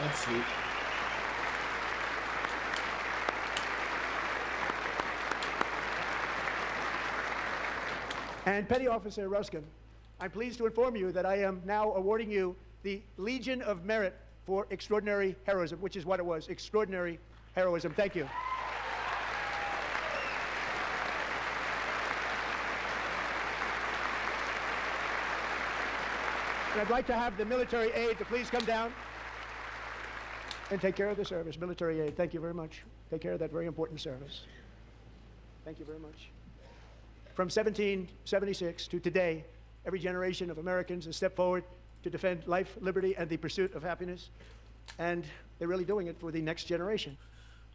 That's sweet. And Petty Officer Ruskin, I'm pleased to inform you that I am now awarding you the Legion of Merit for extraordinary heroism, which is what it was, extraordinary heroism. Thank you. And I'd like to have the military aide to please come down and take care of the service. Military aide, thank you very much. Take care of that very important service. Thank you very much. From 1776 to today, every generation of Americans has stepped forward to defend life, liberty, and the pursuit of happiness. And they're really doing it for the next generation.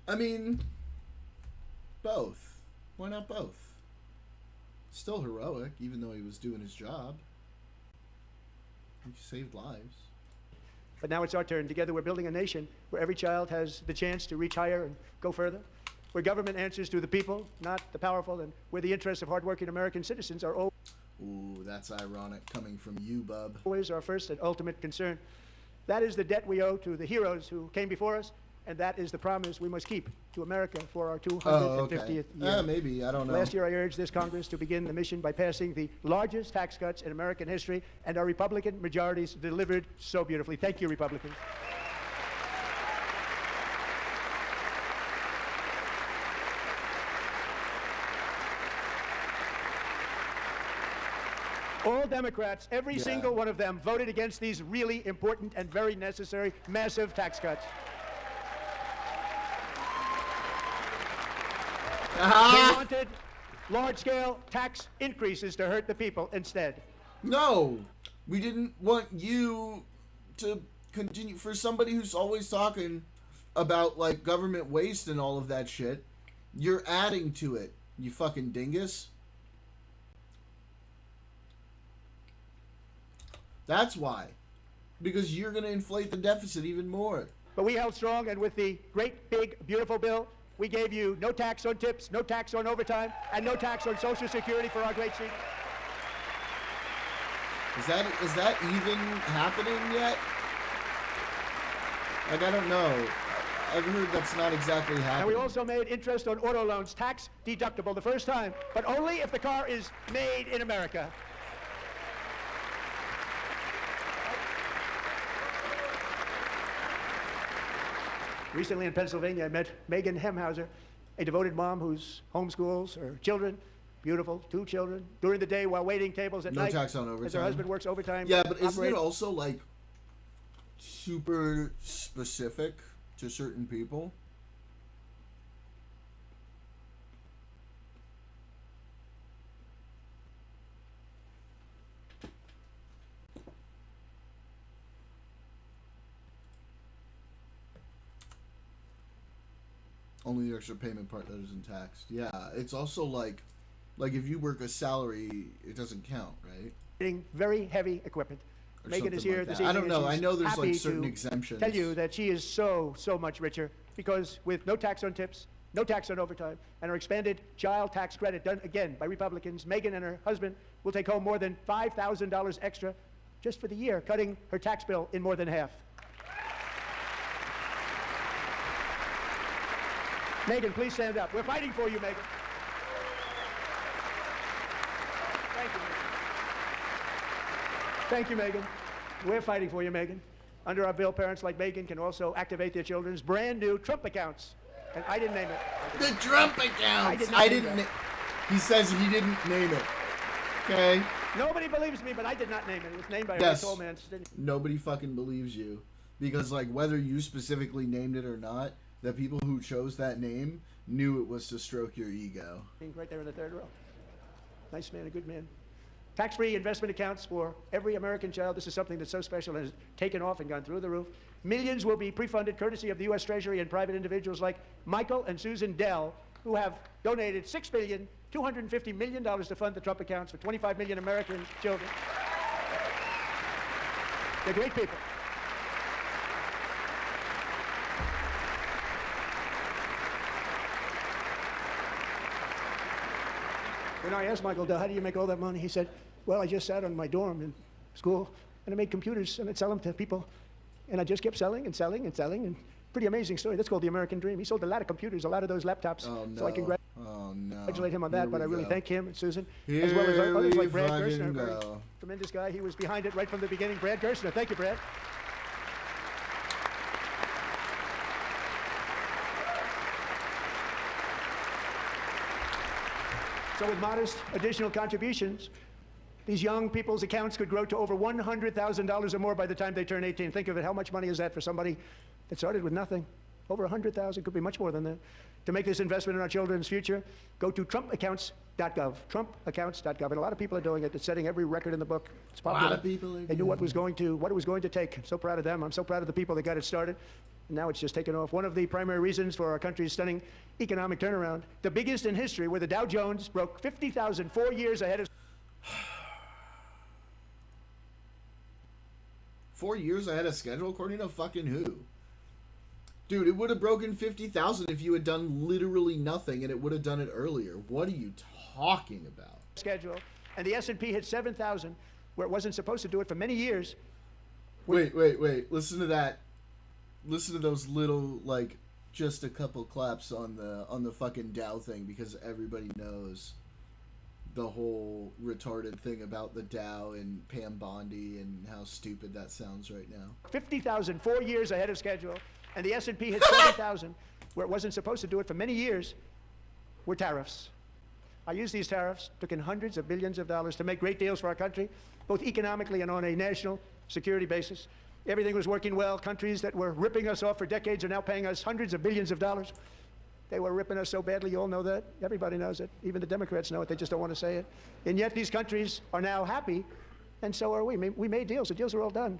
I mean, both. Why not both? Still heroic, even though he was doing his job. He saved lives. But now it's our turn. Together we're building a nation where every child has the chance to reach higher and go further, where government answers to the people, not the powerful, and where the interests of hardworking American citizens are Ooh, that's ironic coming from you, bub. always our first and ultimate concern. That is the debt we owe to the heroes who came before us, and that is the promise we must keep to America for our 250th year. Maybe, I don't know. Last year, I urged this Congress to begin the mission by passing the largest tax cuts in American history, and our Republican majorities delivered so beautifully. Thank you, Republicans. All Democrats, every single one of them, voted against these really important and very necessary massive tax cuts. They wanted large-scale tax increases to hurt the people instead. No, we didn't want you to continue. For somebody who's always talking about, like, government waste and all of that shit, you're adding to it, you fucking dingus. That's why. Because you're going to inflate the deficit even more. But we held strong, and with the great, big, beautiful bill, we gave you no tax on tips, no tax on overtime, and no tax on Social Security for our great seniors. Is that even happening yet? Like, I don't know. I've heard that's not exactly And happening. we also made interest on auto loans tax deductible the first time, but only if the car is made in America. Recently in Pennsylvania, I met Megan Hemhauser, a devoted mom who's homeschools her children. Beautiful, 2 children. During the day while waiting tables at No night. tax on overtime. As her husband works overtime. Yeah, but isn't it operate- also like super specific to certain people? Only the extra payment part that isn't taxed. Yeah, it's also like if you work a salary, it doesn't count, right? Getting very heavy equipment. Or Megan is something here like this that. I evening. don't know. and I she's know there's happy like certain to exemptions. Tell you that she is so much richer because with no tax on tips, no tax on overtime, and her expanded child tax credit done again by Republicans, Megan and her husband will take home more than $5,000 extra just for the year, cutting her tax bill in more than half. Megan, please stand up. We're fighting for you, Megan. Thank you, Megan. Thank you, Megan. We're fighting for you, Megan. Under our bill, parents like Megan can also activate their children's brand new Trump accounts. And I didn't name it. The Trump accounts. I didn't. name that. He says he didn't name it. Okay. Nobody believes me, but I did not name it. It was named by a Yes. tall man. Nobody fucking believes you, because like whether you specifically named it or not, the people who chose that name knew it was to stroke your ego. Right there in the third row. Nice man, a good man. Tax-free investment accounts for every American child. This is something that's so special and has taken off and gone through the roof. Millions will be pre-funded courtesy of the U.S. Treasury and private individuals like Michael and Susan Dell, who have donated $6,250 million to fund the Trump accounts for 25 million American children. They're great people. When I asked Michael Dell, how do you make all that money? He said, well, I just sat on my dorm in school, and I made computers, and I'd sell them to people. And I just kept selling and selling and selling. And pretty amazing story. That's called the American Dream. He sold a lot of computers, a lot of those laptops. Oh no. So I Oh no. congratulate him on Here that, but we I really go. thank him and Susan, Here as well as others like Brad we Gerstner, a very go. tremendous guy. He was behind it right from the beginning. Brad Gerstner. Thank you, Brad. So with modest additional contributions, these young people's accounts could grow to over $100,000 or more by the time they turn 18. Think of it, how much money is that for somebody that started with nothing? Over 100,000, could be much more than that. To make this investment in our children's future, go to trumpaccounts.gov, trumpaccounts.gov. And a lot of people are doing it. It's setting every record in the book. It's popular. A lot of people are They knew what it was going to take. I'm so proud of them. I'm so proud of the people that got it started. And now it's just taken off. One of the primary reasons for our country's stunning economic turnaround, the biggest in history, where the Dow Jones broke 50,000 4 years ahead of 4 years ahead of schedule, according to fucking who? Dude, it would have broken 50,000 if you had done literally nothing, and it would have done it earlier. What are you talking about? schedule. And the S&P hit 7,000, where it wasn't supposed to do it for many years. Wait. Listen to that. Listen to those little, like, just a couple claps on the fucking Dow thing, because everybody knows the whole retarded thing about the Dow and Pam Bondi and how stupid that sounds right now. 50,000 4 years ahead of schedule. And the S&P hit 7,000, where it wasn't supposed to do it for many years, were tariffs. I used these tariffs, took in hundreds of billions of dollars to make great deals for our country, both economically and on a national security basis. Everything was working well. Countries that were ripping us off for decades are now paying us hundreds of billions of dollars. They were ripping us so badly, you all know that. Everybody knows it. Even the Democrats know it. They just don't want to say it. And yet these countries are now happy, and so are we. We made deals. The deals are all done.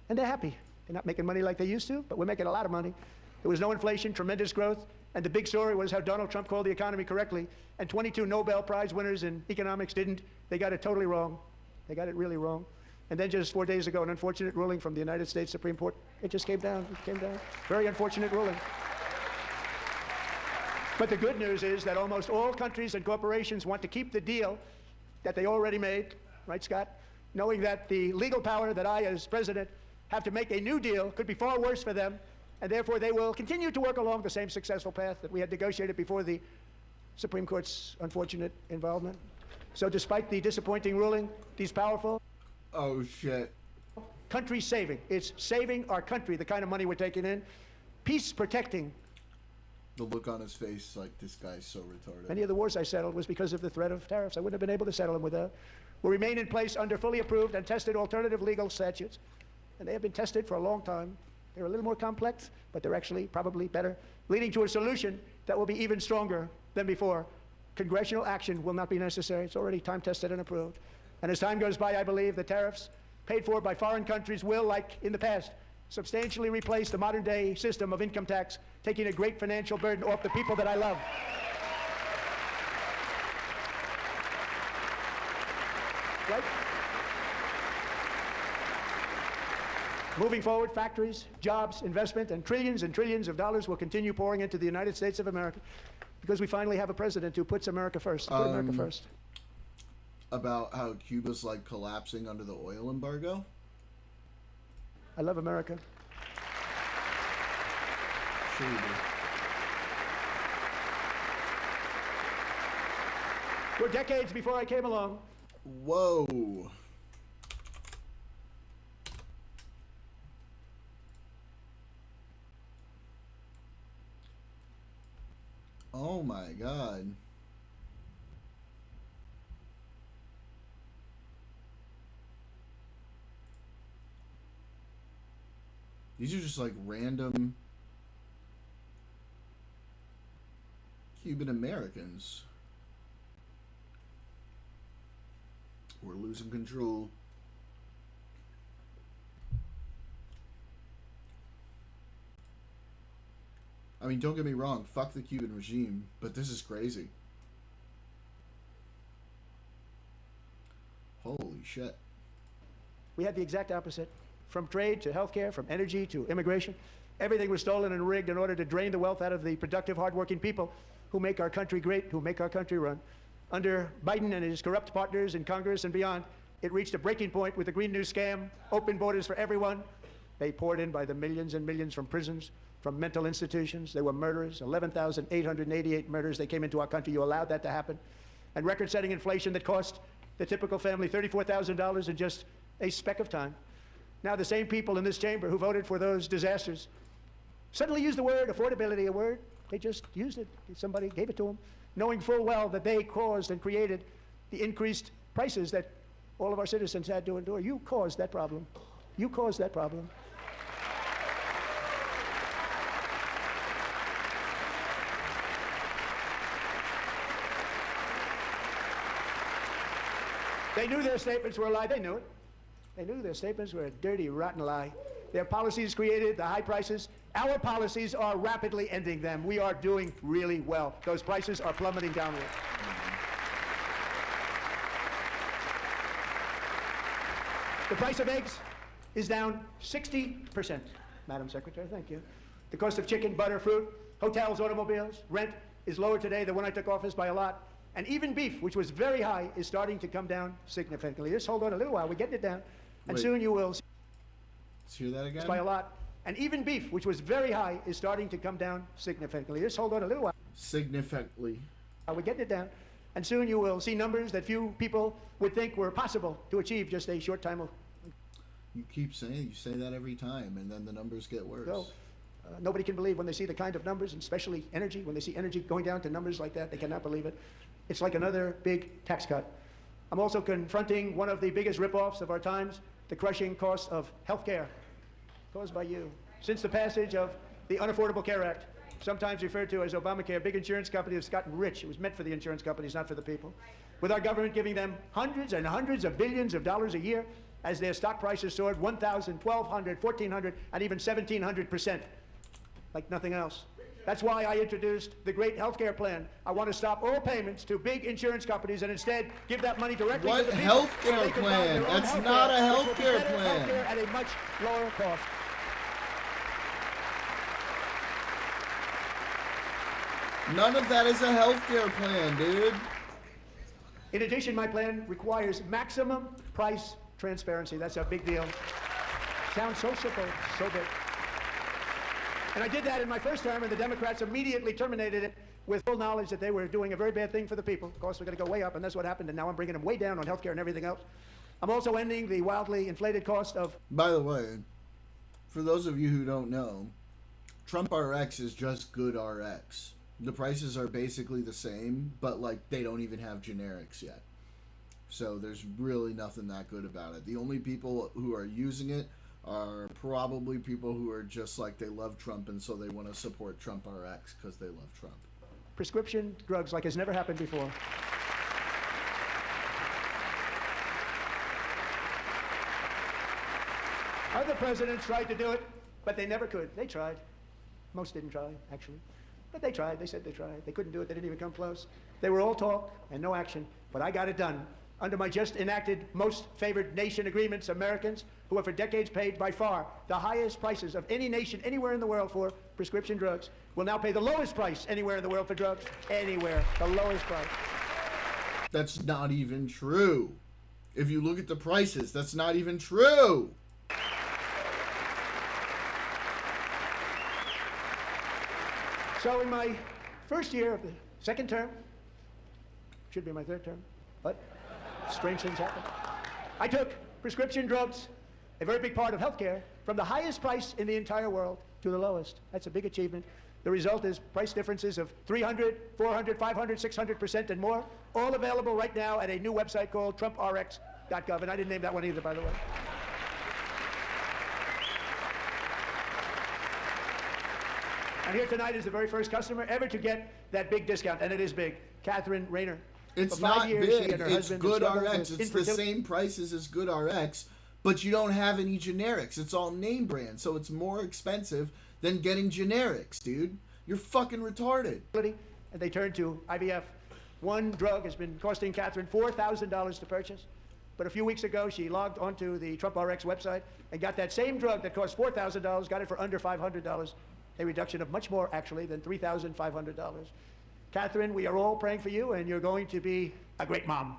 And they're happy. They're not making money like they used to, but we're making a lot of money. There was no inflation, tremendous growth, and the big story was how Donald Trump called the economy correctly, and 22 Nobel Prize winners in economics didn't. They got it totally wrong. They got it really wrong. And then just 4 days ago, an unfortunate ruling from the United States Supreme Court. It just came down. It came down. Very unfortunate ruling. But the good news is that almost all countries and corporations want to keep the deal that they already made, right, Scott? Knowing that the legal power that I, as president, have to make a new deal could be far worse for them and therefore they will continue to work along the same successful path that we had negotiated before the Supreme Court's unfortunate involvement. So despite the disappointing ruling, these powerful... Oh, shit. Country saving. It's saving our country, the kind of money we're taking in. Peace protecting. The look on his face, like, this guy's so retarded. Many of the wars I settled was because of the threat of tariffs. I wouldn't have been able to settle them without. Will remain in place under fully approved and tested alternative legal statutes. And they have been tested for a long time. They're a little more complex, but they're actually probably better, leading to a solution that will be even stronger than before. Congressional action will not be necessary. It's already time-tested and approved. And as time goes by, I believe the tariffs paid for by foreign countries will, like in the past, substantially replace the modern-day system of income tax, taking a great financial burden off the people that I love. Right? Moving forward, factories, jobs, investment, and trillions of dollars will continue pouring into the United States of America because we finally have a president who puts America first. Put America first. About how Cuba's, like, collapsing under the oil embargo? I love America. Sure you do. For decades before I came along. Whoa. Oh my God. These are just like random Cuban Americans. We're losing control. I mean, don't get me wrong, fuck the Cuban regime, but this is crazy. Holy shit. We had the exact opposite. From trade to healthcare, from energy to immigration, everything was stolen and rigged in order to drain the wealth out of the productive, hardworking people who make our country great, who make our country run. Under Biden and his corrupt partners in Congress and beyond, it reached a breaking point with the Green New Scam, open borders for everyone. They poured in by the millions and millions from prisons, from mental institutions. They were murderers, 11,888 murders. They came into our country. You allowed that to happen. And record-setting inflation that cost the typical family $34,000 in just a speck of time. Now the same people in this chamber who voted for those disasters suddenly used the word affordability, a word. They just used it. Somebody gave it to them, knowing full well that they caused and created the increased prices that all of our citizens had to endure. You caused that problem. You caused that problem. They knew their statements were a lie. They knew it. They knew their statements were a dirty, rotten lie. Their policies created the high prices. Our policies are rapidly ending them. We are doing really well. Those prices are plummeting downward. The price of eggs is down 60%, Madam Secretary, thank you. The cost of chicken, butter, fruit, hotels, automobiles, rent is lower today than when I took office by a lot. And even beef, which was very high, is starting to come down significantly. Just hold on a little while. We're getting it down. And soon you will see. Let's hear that again. By a lot. And even beef, which was very high, is starting to come down significantly. Just hold on a little while. Significantly. We're getting it down. And soon you will see numbers that few people would think were possible to achieve just a short time. You keep saying, you say that every time, and then the numbers get worse. So, nobody can believe when they see the kind of numbers, and especially energy. When they see energy going down to numbers like that, they cannot believe it. It's like another big tax cut. I'm also confronting one of the biggest ripoffs of our times, the crushing cost of health care caused by you. Since the passage of the Unaffordable Care Act, sometimes referred to as Obamacare, big insurance companies have gotten rich. It was meant for the insurance companies, not for the people. With our government giving them hundreds and hundreds of billions of dollars a year as their stock prices soared 1,000, 1,200, 1,400, and even 1,700%, like nothing else. That's why I introduced the great health care plan. I want to stop all payments to big insurance companies and instead give that money directly to the people. What health care plan? That's not a health care plan. Health care at a much lower cost. None of that is a health care plan, dude. In addition, my plan requires maximum price transparency. That's a big deal. Sounds so simple, so big. And I did that in my first term, and the Democrats immediately terminated it with full knowledge that they were doing a very bad thing for the people. Of course, we're going to go way up, and that's what happened, and now I'm bringing them way down on healthcare and everything else. I'm also ending the wildly inflated cost of... By the way, for those of you who don't know, Trump RX is just good RX. The prices are basically the same, but like they don't even have generics yet. So there's really nothing that good about it. The only people who are using it are probably people who are just like they love Trump and so they want to support Trump RX because they love Trump. Prescription drugs like has never happened before. Other presidents tried to do it, but they never could. They tried. Most didn't try, actually. But they tried. They said they tried. They couldn't do it. They didn't even come close. They were all talk and no action. But I got it done. Under my just enacted most favored nation agreements, Americans who have for decades paid by far the highest prices of any nation anywhere in the world for prescription drugs will now pay the lowest price anywhere in the world for drugs. Anywhere. The lowest price. That's not even true. If you look at the prices, that's not even true. So in my first year of the second term, should be my third term, but strange things happen. I took prescription drugs, a very big part of healthcare, from the highest price in the entire world to the lowest. That's a big achievement. The result is price differences of 300, 400, 500, 600% and more, all available right now at a new website called TrumpRx.gov. And I didn't name that one either, by the way. And here tonight is the very first customer ever to get that big discount, and it is big. Catherine Rayner. It's For 5 not years, big. she and her It's husband good have struggled RX. with It's the infertility. same prices as good RX, but you don't have any generics. It's all name brand, so it's more expensive than getting generics, dude. You're fucking retarded. And they turned to IVF. One drug has been costing Catherine $4,000 to purchase. But a few weeks ago, she logged onto the Trump RX website and got that same drug that cost $4,000, got it for under $500. A reduction of much more, actually, than $3,500. Catherine, we are all praying for you, and you're going to be a great mom.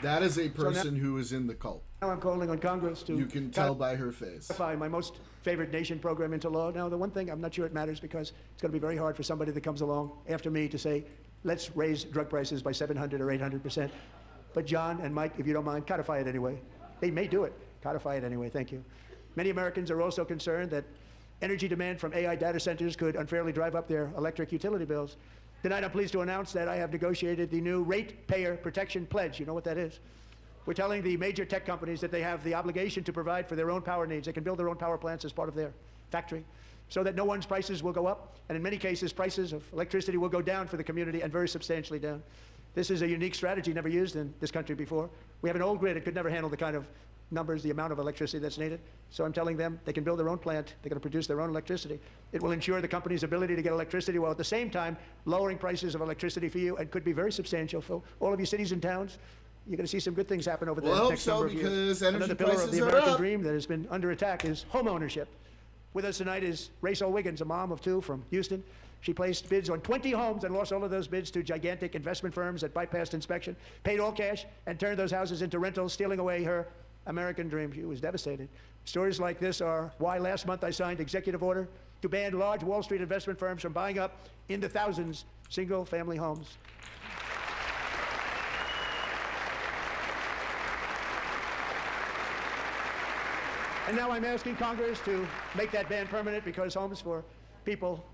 That is a person who is in the cult. Now I'm calling on Congress to... You can tell by her face. ...codify my most favored nation program into law. Now, the one thing, I'm not sure it matters because it's going to be very hard for somebody that comes along after me to say, let's raise drug prices by 700 or 800%. But John and Mike, if you don't mind, codify it anyway. They may do it. Codify it anyway. Thank you. Many Americans are also concerned that energy demand from AI data centers could unfairly drive up their electric utility bills. Tonight, I'm pleased to announce that I have negotiated the new Ratepayer Protection Pledge. You know what that is? We're telling the major tech companies that they have the obligation to provide for their own power needs. They can build their own power plants as part of their factory so that no one's prices will go up. And in many cases, prices of electricity will go down for the community and very substantially down. This is a unique strategy never used in this country before. We have an old grid. It could never handle the kind of numbers, the amount of electricity that's needed. So I'm telling them they can build their own plant. They're going to produce their own electricity. It will ensure the company's ability to get electricity while at the same time lowering prices of electricity for you and could be very substantial for all of you cities and towns. You're going to see some good things happen over the next number of years. Because energy Another pillar of prices the are American up. dream that has been under attack is home ownership. With us tonight is Rachel Wiggins, a mom of 2 from Houston. She placed bids on 20 homes and lost all of those bids to gigantic investment firms that bypassed inspection, paid all cash, and turned those houses into rentals, stealing away her American dream. She was devastated. Stories like this are why last month I signed executive order to ban large Wall Street investment firms from buying up in the thousands single-family homes. And now I'm asking Congress to make that ban permanent because homes for people,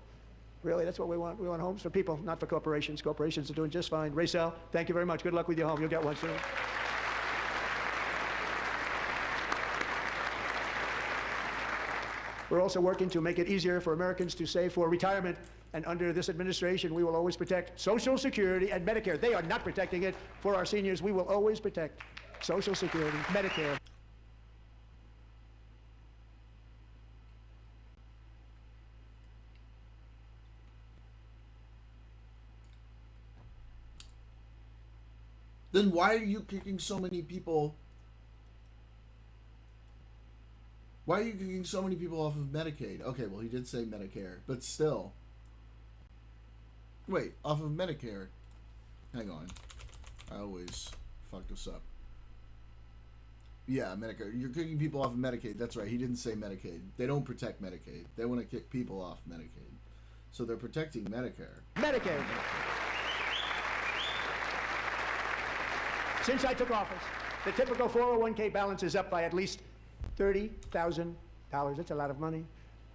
really, that's what we want. We want homes for people, not for corporations. Corporations are doing just fine. Racel, thank you very much. Good luck with your home. You'll get one soon. We're also working to make it easier for Americans to save for retirement. And under this administration, we will always protect Social Security and Medicare. They are not protecting it for our seniors. We will always protect Social Security, Medicare. Then why are you kicking so many people? Why are you kicking so many people off of Medicaid? Okay, well, he did say Medicare, but still. Wait, off of Medicare. Hang on. I always fuck this up. Yeah, Medicare. You're kicking people off of Medicaid. That's right. He didn't say Medicaid. They don't protect Medicaid. They want to kick people off Medicaid. So they're protecting Medicare. Medicare. Since I took office, the typical 401k balance is up by at least $30,000. That's a lot of money.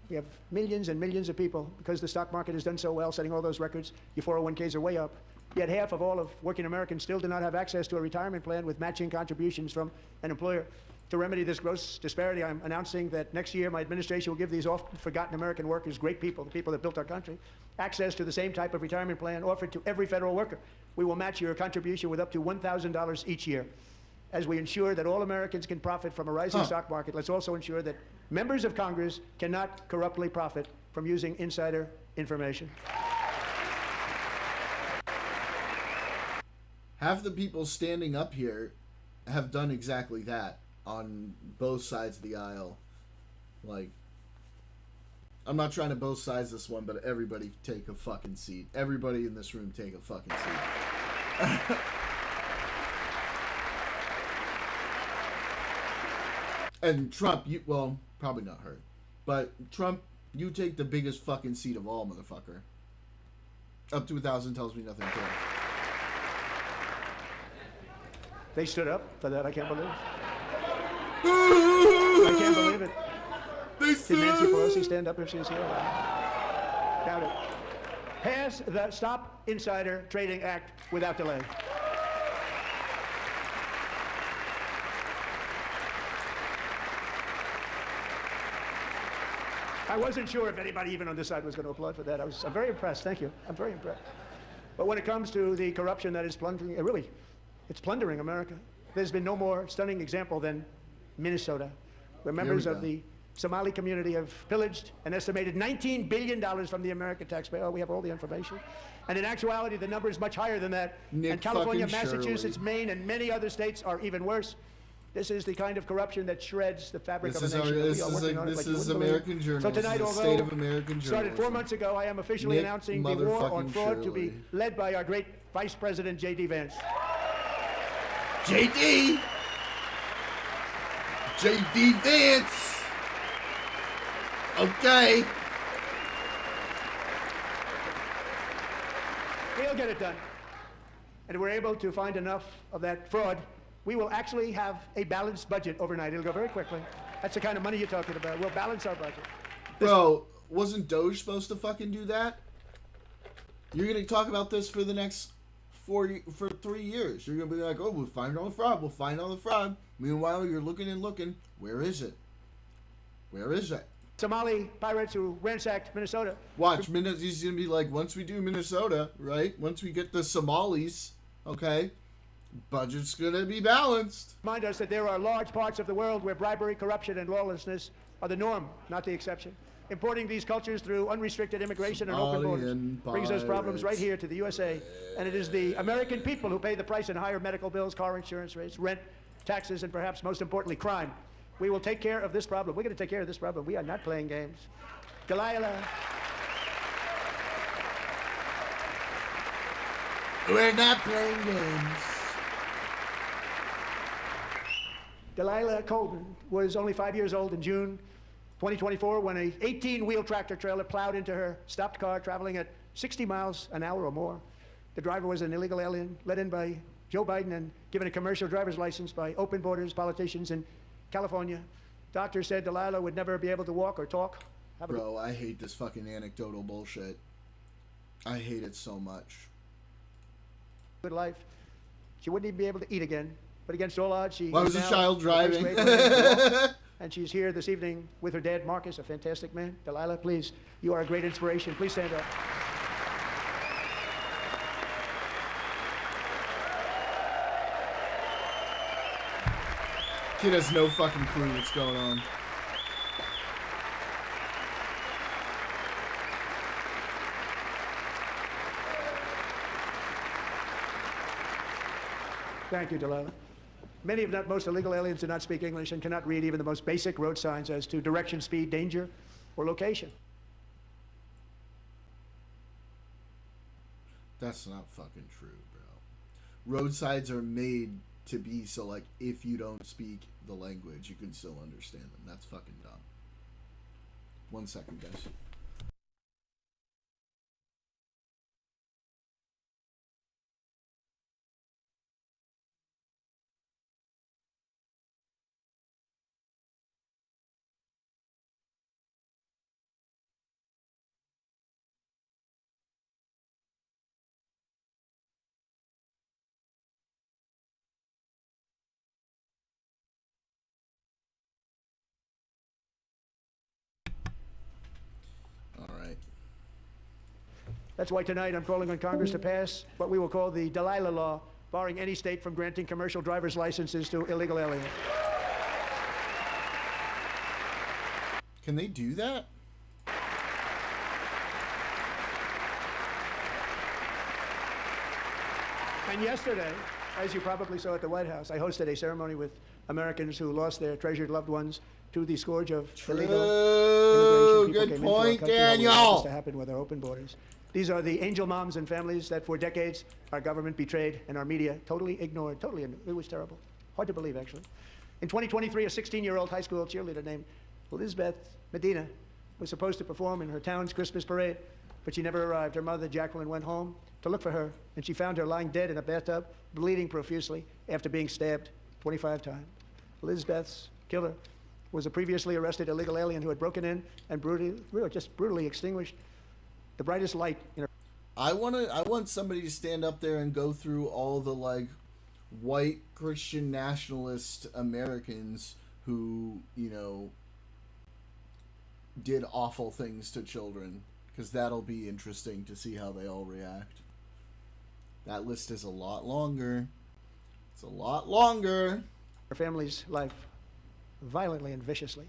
We have millions and millions of people, because the stock market has done so well, setting all those records, your 401ks are way up. Yet half of all of working Americans still do not have access to a retirement plan with matching contributions from an employer. To remedy this gross disparity, I'm announcing that next year my administration will give these often forgotten American workers, great people, the people that built our country, access to the same type of retirement plan offered to every federal worker. We will match your contribution with up to $1,000 each year. As we ensure that all Americans can profit from a rising stock market, let's also ensure that members of Congress cannot corruptly profit from using insider information. Half the people standing up here have done exactly that on both sides of the aisle. Like, I'm not trying to both sides this one, but everybody take a fucking seat. Everybody in this room take a fucking seat. And Trump, you, well, probably not her, but Trump, you take the biggest fucking seat of all, motherfucker. Up to 1,000 tells me nothing. They stood up for that. I can't believe it. I can't believe it. Did Nancy Pelosi stand up if she was here? Doubt it. Pass the Stop Insider Trading Act without delay. I wasn't sure if anybody even on this side was going to applaud for that. I'm very impressed. Thank you. I'm very impressed. But when it comes to the corruption that is plundering, it's plundering America. There's been no more stunning example than Minnesota, where members of the Somali community have pillaged an estimated $19 billion from the American taxpayer. Oh, we have all the information. And in actuality, the number is much higher than that. And California, Massachusetts, Maine, and many other states are even worse. This is the kind of corruption that shreds the fabric of a nation. This is American journalism. So tonight, although state of American started 4 months ago, I am officially announcing the war on fraud to be led by our great Vice President J.D. Vance. J.D. Vance. Okay. We'll get it done. And if we're able to find enough of that fraud, we will actually have a balanced budget overnight. It'll go very quickly. That's the kind of money you're talking about. We'll balance our budget. Bro, wasn't Doge supposed to fucking do that? You're going to talk about this for the next 3 years. You're going to be like, oh, we'll find all the fraud. We'll find all the fraud. Meanwhile, you're looking and looking. Where is it? Where is it? Somali pirates who ransacked Minnesota. Watch, he's going to be like, once we do Minnesota, right? Once we get the Somalis, okay? Budget's going to be balanced. Remind us that there are large parts of the world where bribery, corruption, and lawlessness are the norm, not the exception. Importing these cultures through unrestricted immigration and open borders brings those problems right here to the USA. And it is the American people who pay the price in higher medical bills, car insurance rates, rent, taxes, and perhaps most importantly, crime. We will take care of this problem. We're going to take care of this problem. We are not playing games. Delilah. We're not playing games. Delilah Colvin was only 5 years old in June 2024 when a 18-wheel tractor trailer plowed into her stopped car traveling at 60 miles an hour or more. The driver was an illegal alien let in by Joe Biden and given a commercial driver's license by open borders politicians in California. Doctors said Delilah would never be able to walk or talk. Bro, I hate this fucking anecdotal bullshit. I hate it so much. Good life. She wouldn't even be able to eat again. But against all odds, she Why was the child driving? And she's here this evening with her dad, Marcus, a fantastic man. Delilah, please, you are a great inspiration. Please stand up. Kid has no fucking clue what's going on. Thank you, Delilah. Many, if not most, illegal aliens do not speak English and cannot read even the most basic road signs as to direction, speed, danger, or location. That's not fucking true, bro. Roadsides are made to be so, like, if you don't speak the language, you can still understand them. That's fucking dumb. 1 second, guys. All right. That's why tonight I'm calling on Congress to pass what we will call the Delilah Law, barring any state from granting commercial driver's licenses to illegal aliens. Can they do that? And yesterday, as you probably saw at the White House, I hosted a ceremony with Americans who lost their treasured loved ones to the scourge of illegal immigration. People Good came into our point, country. How we want Daniel. this to happen with our open borders. These are the angel moms and families that for decades our government betrayed and our media totally ignored. It was terrible. Hard to believe, actually. In 2023, a 16-year-old high school cheerleader named Elizabeth Medina was supposed to perform in her town's Christmas parade, but she never arrived. Her mother, Jacqueline, went home to look for her, and she found her lying dead in a bathtub, bleeding profusely after being stabbed 25 times. Elizabeth's killer was a previously arrested illegal alien who had broken in and brutally extinguished the brightest light in her. I want somebody to stand up there and go through all the, like, white Christian nationalist Americans who, you know, did awful things to children, because that'll be interesting to see how they all react. That list is a lot longer. It's a lot longer. Her family's life, violently and viciously.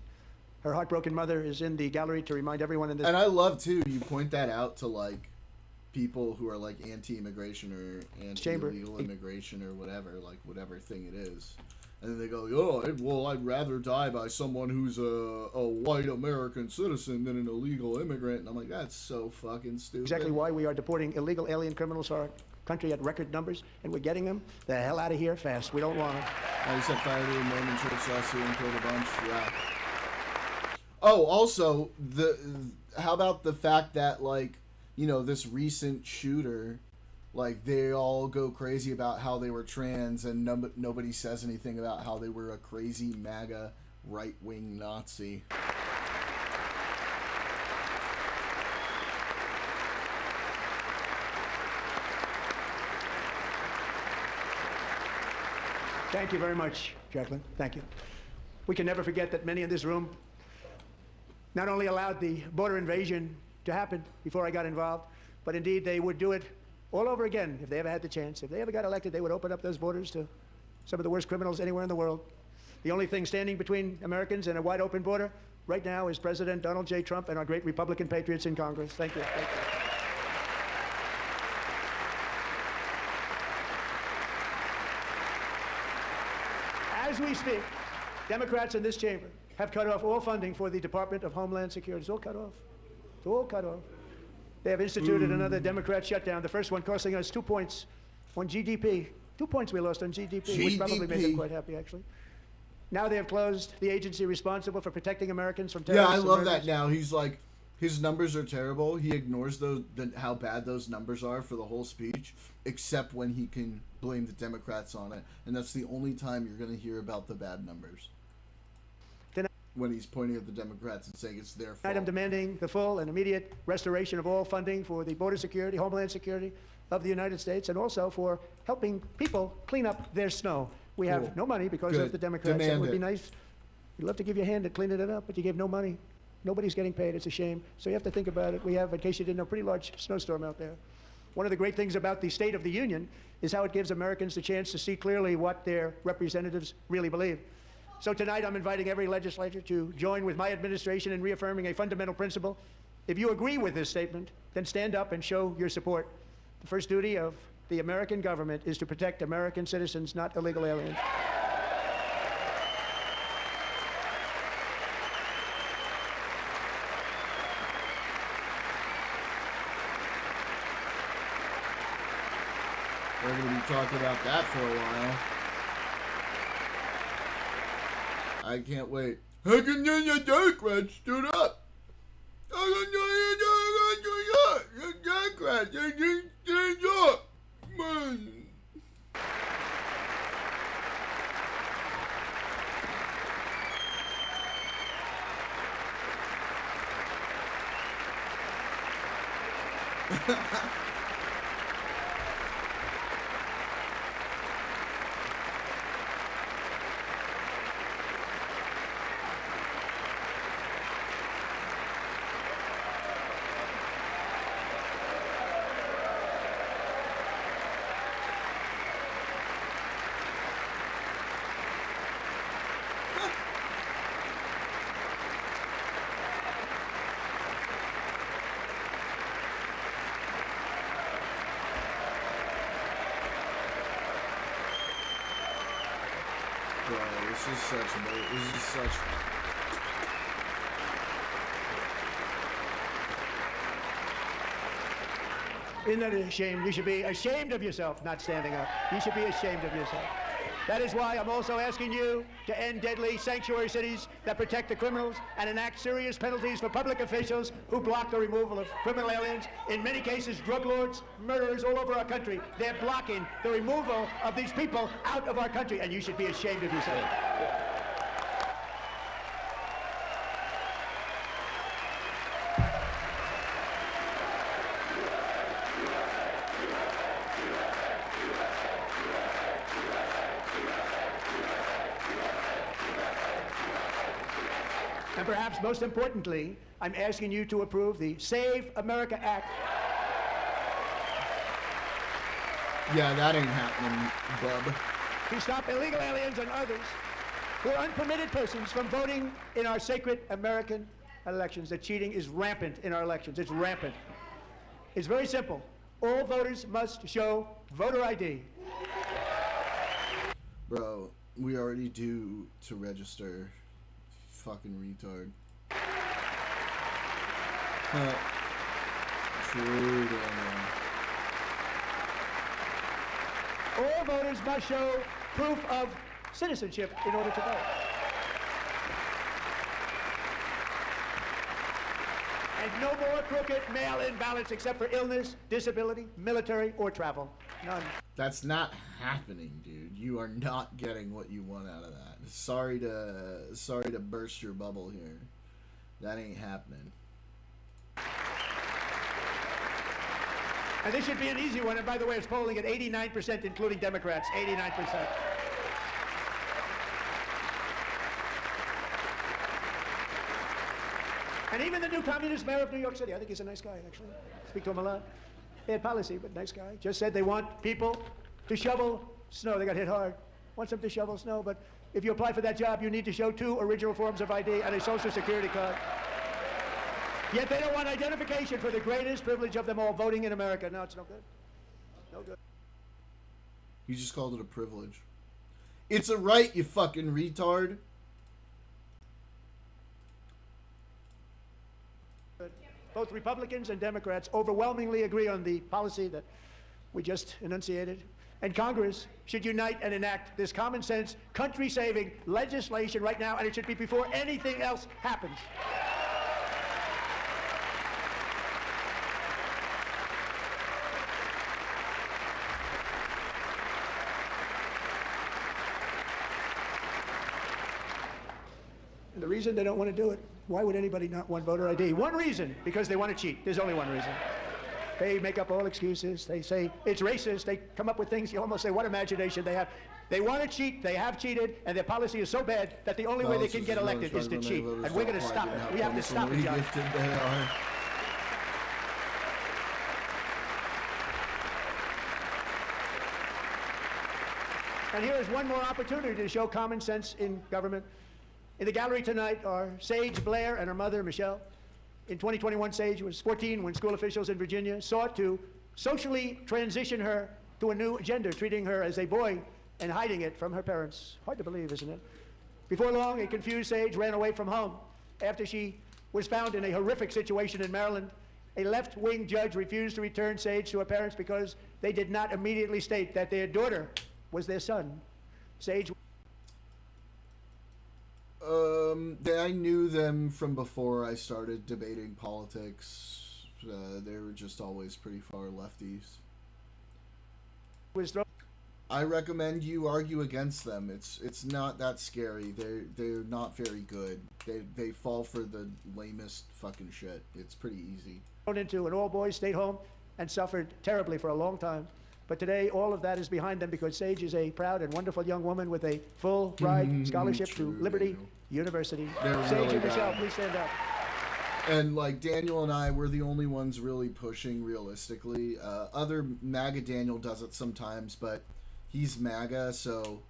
Her heartbroken mother is in the gallery to remind everyone in this. And I love, too, you point that out to, like, people who are, like, anti-immigration or anti-illegal immigration or whatever, like, whatever thing it is. And then they go, oh, I'd rather die by someone who's a white American citizen than an illegal immigrant. And I'm like, that's so fucking stupid. Exactly why we are deporting illegal alien criminals to our country at record numbers, and we're getting them the hell out of here fast. We don't want them. I set fire to a Mormon church last year and killed a bunch. Yeah. Oh, also, how about the fact that, like, you know, this recent shooter, like, they all go crazy about how they were trans, and nobody says anything about how they were a crazy MAGA right-wing Nazi. Thank you very much, Jacqueline. Thank you. We can never forget that many in this room not only allowed the border invasion to happen before I got involved, but indeed they would do it all over again if they ever had the chance. If they ever got elected, they would open up those borders to some of the worst criminals anywhere in the world. The only thing standing between Americans and a wide open border right now is President Donald J. Trump and our great Republican patriots in Congress. Thank you. Thank you. As we speak, Democrats in this chamber have cut off all funding for the Department of Homeland Security. It's all cut off. It's all cut off. They have instituted another Democrat shutdown, the first one costing us 2 points on GDP. 2 points we lost on GDP, which probably made them quite happy, actually. Now they have closed the agency responsible for protecting Americans from terrorists. Yeah, I love that now. He's like, his numbers are terrible. He ignores how bad those numbers are for the whole speech, except when he can blame the Democrats on it. And that's the only time you're going to hear about the bad numbers. When he's pointing at the Democrats and saying it's their fault. I'm demanding the full and immediate restoration of all funding for the border security, homeland security of the United States, and also for helping people clean up their snow. We have no money because of the Democrats. That would be nice. We'd love to give you a hand at cleaning it up, but you gave no money. Nobody's getting paid. It's a shame. So you have to think about it. We have, in case you didn't know, a pretty large snowstorm out there. One of the great things about the State of the Union is how it gives Americans the chance to see clearly what their representatives really believe. So tonight I'm inviting every legislator to join with my administration in reaffirming a fundamental principle. If you agree with this statement, then stand up and show your support. The first duty of the American government is to protect American citizens, not illegal aliens. We're going to be talking about that for a while. I can't wait. How can the Democrats stood up? How can the Democrats they didn't stand up? Man. Bro, this is such. Isn't that a shame? You should be ashamed of yourself not standing up. You should be ashamed of yourself. That is why I'm also asking you to end deadly sanctuary cities that protect the criminals and enact serious penalties for public officials who block the removal of criminal aliens. In many cases, drug lords, murderers all over our country. They're blocking the removal of these people out of our country, and you should be ashamed of yourself. And perhaps most importantly, I'm asking you to approve the Save America Act. Yeah, that ain't happening, bub. To stop illegal aliens and others who are unpermitted persons from voting in our sacred American elections. The cheating is rampant in our elections. It's rampant. It's very simple. All voters must show voter ID. Bro, we already do to register. Fucking retard. True, Daniel. All voters must show proof of citizenship in order to vote. And no more crooked mail-in ballots except for illness, disability, military, or travel. None. That's not happening, dude. You are not getting what you want out of that. Sorry to burst your bubble here. That ain't happening. And this should be an easy one. And by the way, it's polling at 89%, including Democrats. 89%. And even the new communist mayor of New York City, I think he's a nice guy, actually. Speak to him a lot. Bad policy, but nice guy. Just said they want people to shovel snow. They got hit hard. Wants them to shovel snow, but if you apply for that job, you need to show 2 original forms of ID and a Social Security card. Yet they don't want identification for the greatest privilege of them all, voting in America. No, it's no good. No good. You just called it a privilege. It's a right, you fucking retard. Both Republicans and Democrats overwhelmingly agree on the policy that we just enunciated. And Congress should unite and enact this common sense, country-saving legislation right now, and it should be before anything else happens. And the reason they don't want to do it, why would anybody not want voter ID? One reason, because they want to cheat. There's only one reason. They make up all excuses. They say it's racist. They come up with things. You almost say, what imagination they have. They want to cheat. They have cheated. And their policy is so bad that the only way they can get elected is to cheat. And we're going to stop it. We have to stop it, John. And here is one more opportunity to show common sense in government. In the gallery tonight are Sage Blair and her mother, Michelle. In 2021, Sage was 14 when school officials in Virginia sought to socially transition her to a new gender, treating her as a boy and hiding it from her parents. Hard to believe, isn't it? Before long, a confused Sage ran away from home after she was found in a horrific situation in Maryland A left-wing judge refused to return Sage to her parents because they did not immediately state that their daughter was their son. Sage. I knew them from before I started debating politics. They were just always pretty far lefties. I recommend you argue against them. It's not that scary. They're not very good. They fall for the lamest fucking shit. It's pretty easy. Thrown into an all-boys state home and suffered terribly for a long time. But today, all of that is behind them because Sage is a proud and wonderful young woman with a full ride scholarship to Liberty University. Sage really and Michelle, bad. please stand up. And like Daniel and I, we're the only ones really pushing realistically. Other MAGA Daniel does it sometimes, but he's MAGA, so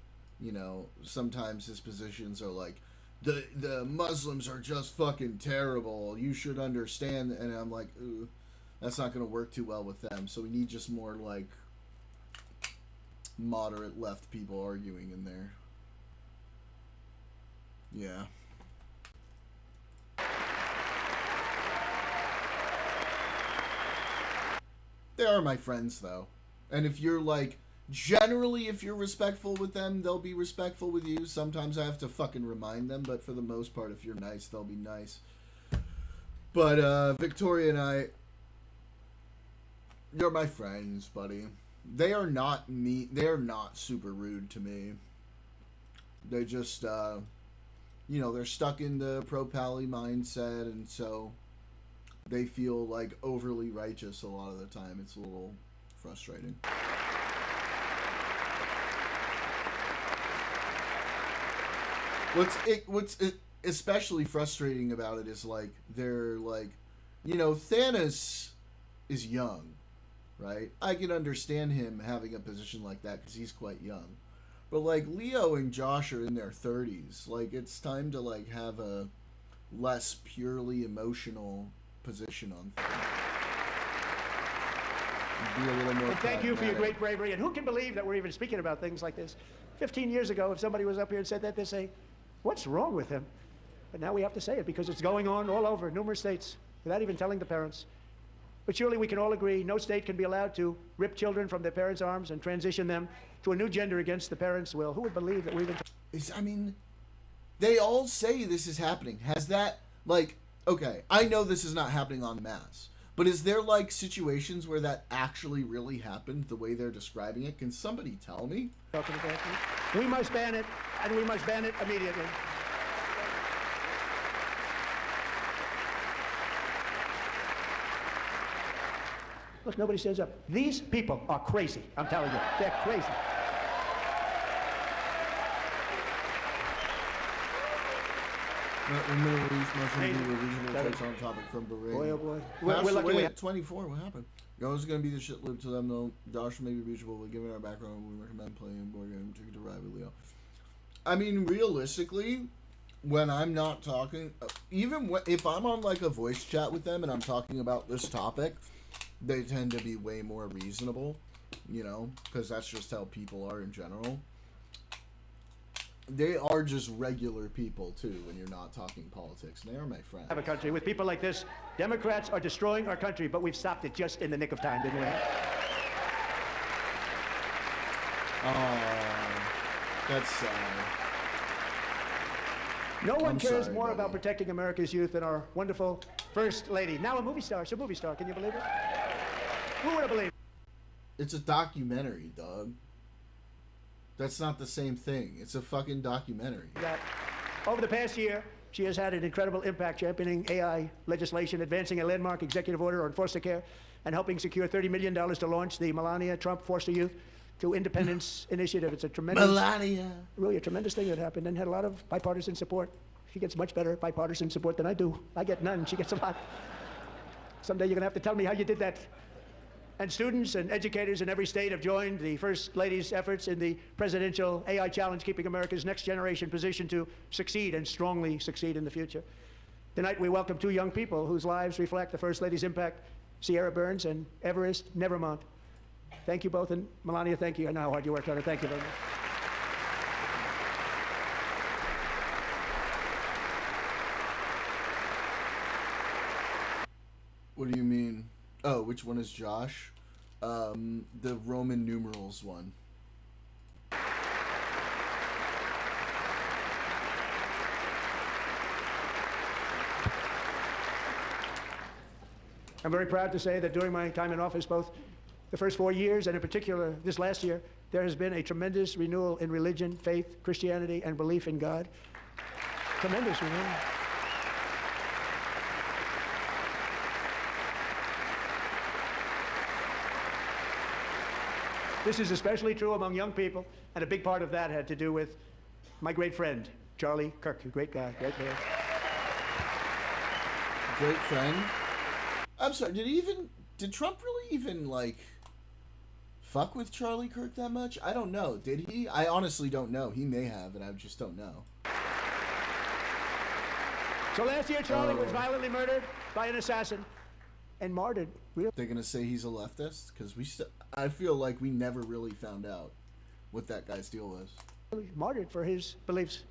you know sometimes his positions are like the Muslims are just fucking terrible. You should understand, and I'm like, ooh, that's not going to work too well with them. So we need just more like moderate left people arguing in there. Yeah. They are my friends, though. And if you're, like, generally, if you're respectful with them, they'll be respectful with you. Sometimes I have to fucking remind them, but for the most part, if you're nice, they'll be nice. But, Victoria and I, you're my friends, buddy. They are not they're not super rude to me. They just, you know, they're stuck in the pro-pally mindset, and so they feel like overly righteous a lot of the time. It's a little frustrating. What's especially frustrating about it is like they're like, you know, Thanos is young, right? I can understand him having a position like that because he's quite young. But like Leo and Josh are in their 30s. Like it's time to like have a less purely emotional position on things. Be a little more And thank you for your pragmatic. great bravery. And who can believe that we're even speaking about things like this? 15 years ago, if somebody was up here and said that, they'd say, what's wrong with him? But now we have to say it because it's going on all over, numerous states, without even telling the parents. But surely we can all agree no state can be allowed to rip children from their parents' arms and transition them to a new gender against the parents' will. Who would believe that we've been... I mean, they all say this is happening. Has that, like, okay, I know this is not happening en masse, but is there, like, situations where that actually really happened the way they're describing it? Can somebody tell me? We must ban it, and we must ban it immediately. Look, nobody stands up. These people are crazy. I'm telling you, they're crazy. The Middle East must be a regional takes on topic from Bahrain. Boy, oh boy. We're We're lucky we away have... at 24. What happened? Yo, it's going to be the shit loop to them, though. Josh may be reachable, but given our background, we recommend playing a board game to ride with Leo. I mean, realistically, when I'm not talking, even if I'm on like a voice chat with them and I'm talking about this topic, they tend to be way more reasonable, you know, because that's just how people are in general. They are just regular people, too, when you're not talking politics. They are my friends. Have a country with people like this. Democrats are destroying our country, but we've stopped it just in the nick of time, didn't we? That's sad. No one I'm cares sorry, more buddy. about protecting America's youth than our wonderful First Lady. Now a movie star. She's a movie star. Can you believe it? Who would have believed? It's a documentary, dog. That's not the same thing. It's a fucking documentary. That over the past year, she has had an incredible impact championing AI legislation, advancing a landmark executive order on foster care, and helping secure $30 million to launch the Melania Trump Foster Youth to Independence Initiative. It's a tremendous, really a tremendous thing that happened, and had a lot of bipartisan support. She gets much better bipartisan support than I do. I get none. She gets a lot. Someday you're gonna have to tell me how you did that. And students and educators in every state have joined the First Lady's efforts in the presidential AI challenge, keeping America's next generation positioned to succeed and strongly succeed in the future. Tonight we welcome two young people whose lives reflect the First Lady's impact, Sierra Burns and Everest Nevermont. Thank you both, and Melania, thank you. I know how hard you worked on it. Thank you very much. What do you mean? Oh, which one is Josh? The Roman numerals one. I'm very proud to say that during my time in office, both the first 4 years and in particular this last year, there has been a tremendous renewal in religion, faith, Christianity, and belief in God. Tremendous renewal. This is especially true among young people, and a big part of that had to do with my great friend, Charlie Kirk, a great guy, great man. Great friend? I'm sorry, did Trump really even, like, fuck with Charlie Kirk that much? I don't know. Did he? I honestly don't know. He may have, and I just don't know. So last year, Charlie was violently murdered by an assassin and martyred. They're gonna say he's a leftist? Because I feel like we never really found out what that guy's deal was. Martyred for his beliefs.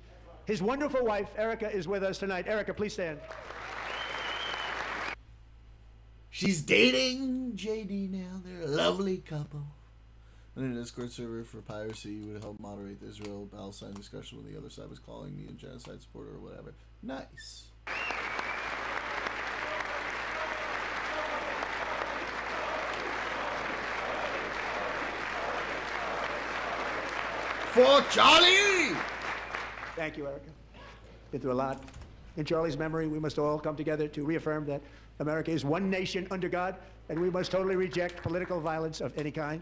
His wonderful wife, Erica, is with us tonight. Erica, please stand. She's dating JD now. They're a lovely couple. On a Discord server for piracy, you would help moderate the Israel-Palestine discussion when the other side was calling me a genocide supporter or whatever. Nice. For Charlie! Thank you, Erica. Been through a lot. In Charlie's memory, we must all come together to reaffirm that America is one nation under God, and we must totally reject political violence of any kind.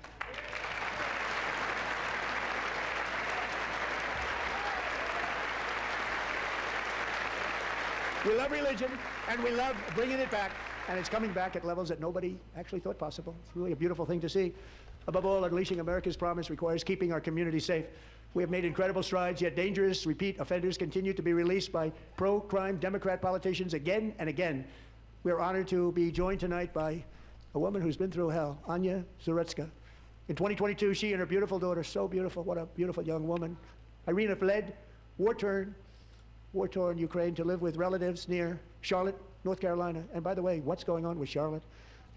We love religion, and we love bringing it back, and it's coming back at levels that nobody actually thought possible. It's really a beautiful thing to see. Above all, unleashing America's promise requires keeping our community safe. We have made incredible strides, yet dangerous repeat offenders continue to be released by pro-crime Democrat politicians again and again. We are honored to be joined tonight by a woman who's been through hell, Anya Zaretska. In 2022, she and her beautiful daughter, so beautiful, what a beautiful young woman, Irina, fled war-torn Ukraine to live with relatives near Charlotte, North Carolina. And by the way, what's going on with Charlotte?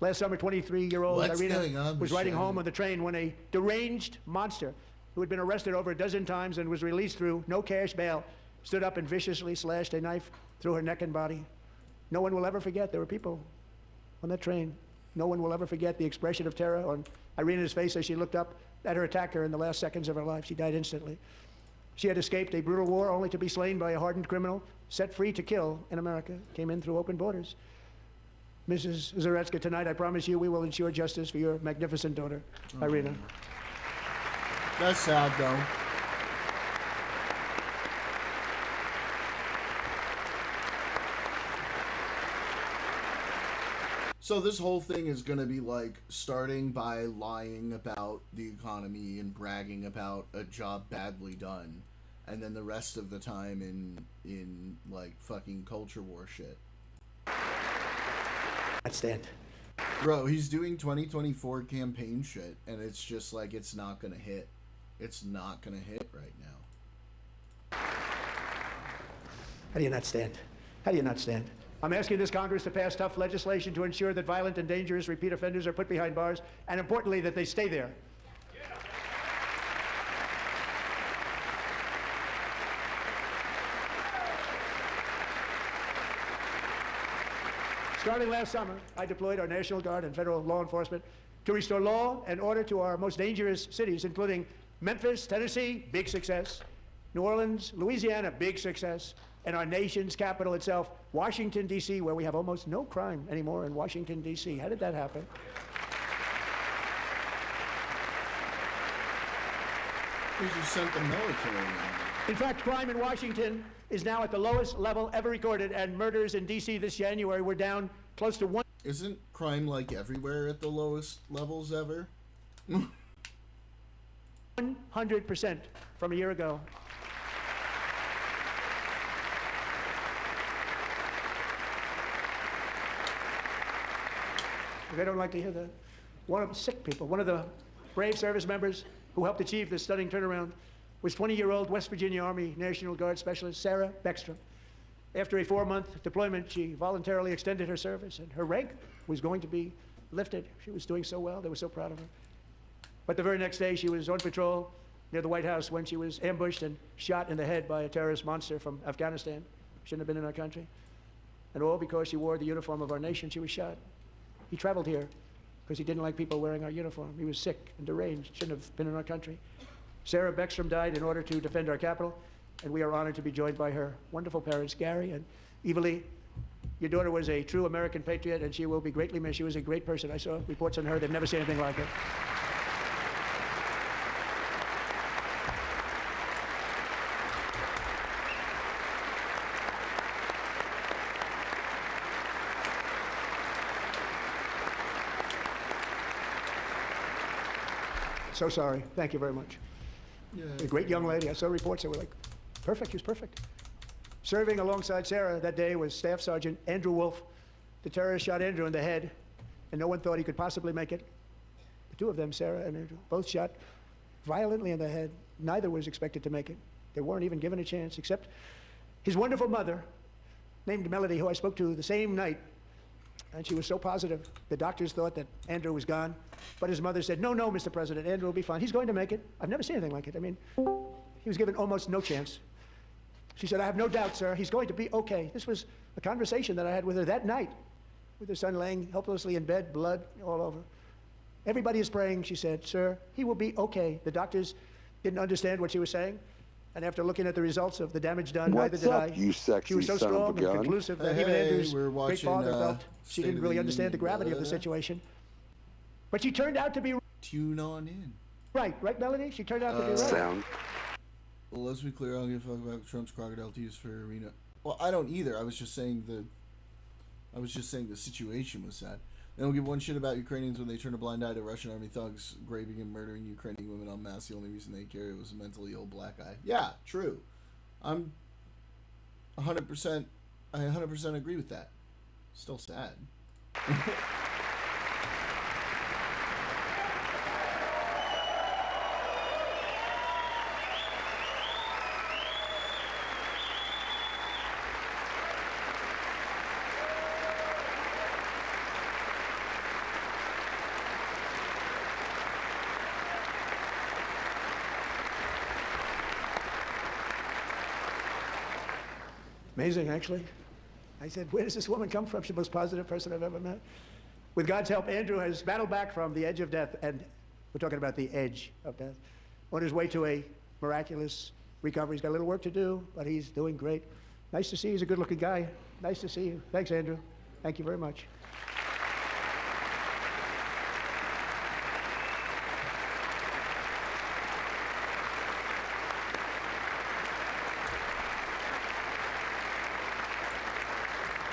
Last summer, 23-year-old Irina was riding home on the train when a deranged monster who had been arrested over a dozen times and was released through no cash bail stood up and viciously slashed a knife through her neck and body. No one will ever forget. There were people on that train. No one will ever forget the expression of terror on Irina's face as she looked up at her attacker in the last seconds of her life. She died instantly. She had escaped a brutal war only to be slain by a hardened criminal, set free to kill in America, came in through open borders. Mrs. Zaretska, tonight I promise you we will ensure justice for your magnificent daughter, Irina. That's sad, though. So this whole thing is going to be like starting by lying about the economy and bragging about a job badly done, and then the rest of the time in like fucking culture war shit. I'd stand. Bro, he's doing 2024 campaign shit, and it's just like it's not gonna hit. It's not gonna hit right now. How do you not stand? How do you not stand? I'm asking this Congress to pass tough legislation to ensure that violent and dangerous repeat offenders are put behind bars, and importantly, that they stay there. Starting last summer, I deployed our National Guard and federal law enforcement to restore law and order to our most dangerous cities, including Memphis, Tennessee, big success, New Orleans, Louisiana, big success, and our nation's capital itself, Washington, D.C., where we have almost no crime anymore in Washington, D.C. How did that happen? Because you sent the military in. In fact, crime in Washington is now at the lowest level ever recorded, and murders in D.C. this January were down close to 1. Isn't crime like everywhere at the lowest levels ever? 100% from a year ago. They don't like to hear that. One of the sick people, one of the brave service members who helped achieve this stunning turnaround was 20-year-old West Virginia Army National Guard Specialist Sarah Beckstrom. After a 4-month deployment, she voluntarily extended her service, and her rank was going to be lifted. She was doing so well. They were so proud of her. But the very next day, she was on patrol near the White House when she was ambushed and shot in the head by a terrorist monster from Afghanistan. Shouldn't have been in our country. And all because she wore the uniform of our nation, she was shot. He traveled here because he didn't like people wearing our uniform. He was sick and deranged, shouldn't have been in our country. Sarah Beckstrom died in order to defend our capital, and we are honored to be joined by her wonderful parents, Gary and Eva Lee. Your daughter was a true American patriot, and she will be greatly missed. She was a great person. I saw reports on her. They've never seen anything like her. So sorry. Thank you very much. Yeah. A great young lady. I saw reports that were like, perfect. She was perfect. Serving alongside Sarah that day was Staff Sergeant Andrew Wolf. The terrorist shot Andrew in the head, and no one thought he could possibly make it. The two of them, Sarah and Andrew, both shot violently in the head. Neither was expected to make it. They weren't even given a chance, except his wonderful mother, named Melody, who I spoke to the same night. And she was so positive. The doctors thought that Andrew was gone. But his mother said, no, no, Mr. President, Andrew will be fine. He's going to make it. I've never seen anything like it. I mean, he was given almost no chance. She said, I have no doubt, sir, he's going to be okay. This was a conversation that I had with her that night, with her son laying helplessly in bed, blood all over. Everybody is praying, she said, sir, he will be okay. The doctors didn't understand what she was saying. And after looking at the results of the damage done, neither did I. You sexy she was so son of a strong and gun. conclusive that even Andrew's great father felt she didn't really understand the gravity of the situation. But she turned out to be Tune on in. right, Melody? She turned out to be right. Sound. Well, let's be clear. I don't give a fuck about Trump's crocodile tears for arena. Well, I don't either. I was just saying the situation was sad. They don't give one shit about Ukrainians when they turn a blind eye to Russian army thugs raping and murdering Ukrainian women en masse. The only reason they care was a mentally ill black guy. Yeah, true. I'm 100%. I 100% agree with that. Still sad. Amazing, actually. I said, where does this woman come from? She's the most positive person I've ever met. With God's help, Andrew has battled back from the edge of death, and we're talking about the edge of death, on his way to a miraculous recovery. He's got a little work to do, but he's doing great. Nice to see you. He's a good-looking guy. Nice to see you. Thanks, Andrew. Thank you very much.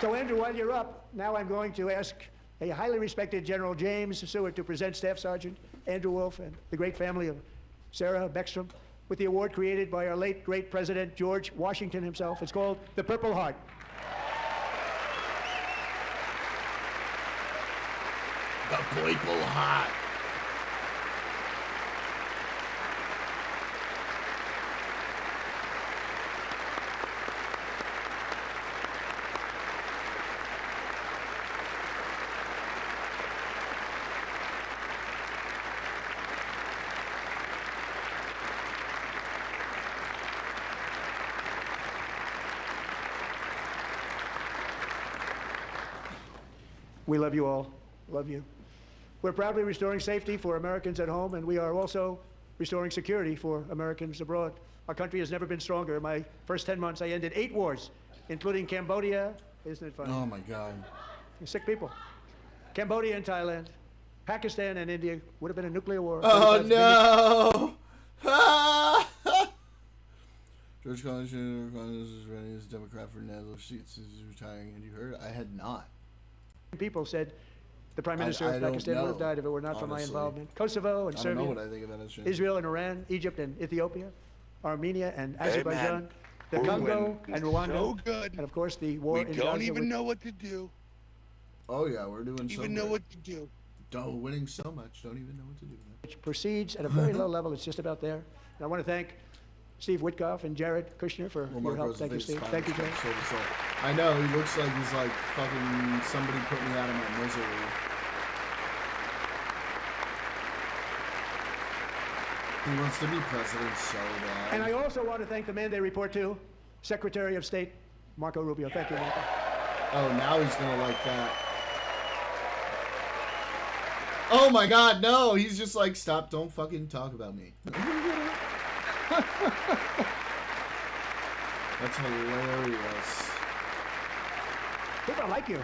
So, Andrew, while you're up, now I'm going to ask a highly respected General James Seward to present Staff Sergeant Andrew Wolf and the great family of Sarah Beckstrom with the award created by our late, great President George Washington himself. It's called the Purple Heart. The Purple Heart. We love you all. Love you. We're proudly restoring safety for Americans at home, and we are also restoring security for Americans abroad. Our country has never been stronger. In my first 10 months, I ended 8 wars, including Cambodia. Isn't it funny? Oh, my God. Sick people. Cambodia and Thailand. Pakistan and India would have been a nuclear war. Oh, no! George Collins is running as Democrat for national seats. Is retiring. Had you heard? I had not. People said the Prime Minister I of don't Pakistan know, would have died if it were not for my honestly. involvement. Kosovo and I don't know Serbia, what I think about it. Israel and Iran, Egypt and Ethiopia, Armenia and Azerbaijan, the We're Congo winning and Rwanda, so good. and of course the war We in don't Gaza. even know what to do. Oh, yeah, we're doing so Even know good. what to do. Winning so much. Don't even know what to do. Which proceeds at a very low level. It's just about there. And I want to thank Steve Witkoff and Jared Kushner for your help. Thank you, Steve. Thank you, Jared. I know, he looks like he's like fucking somebody put me out of my misery. He wants to be president so bad. And I also want to thank the man they report to, Secretary of State Marco Rubio. Thank you, Marco. Oh, now he's gonna like that. Oh my God, no! He's just like, stop! Don't fucking talk about me. That's hilarious. People like you.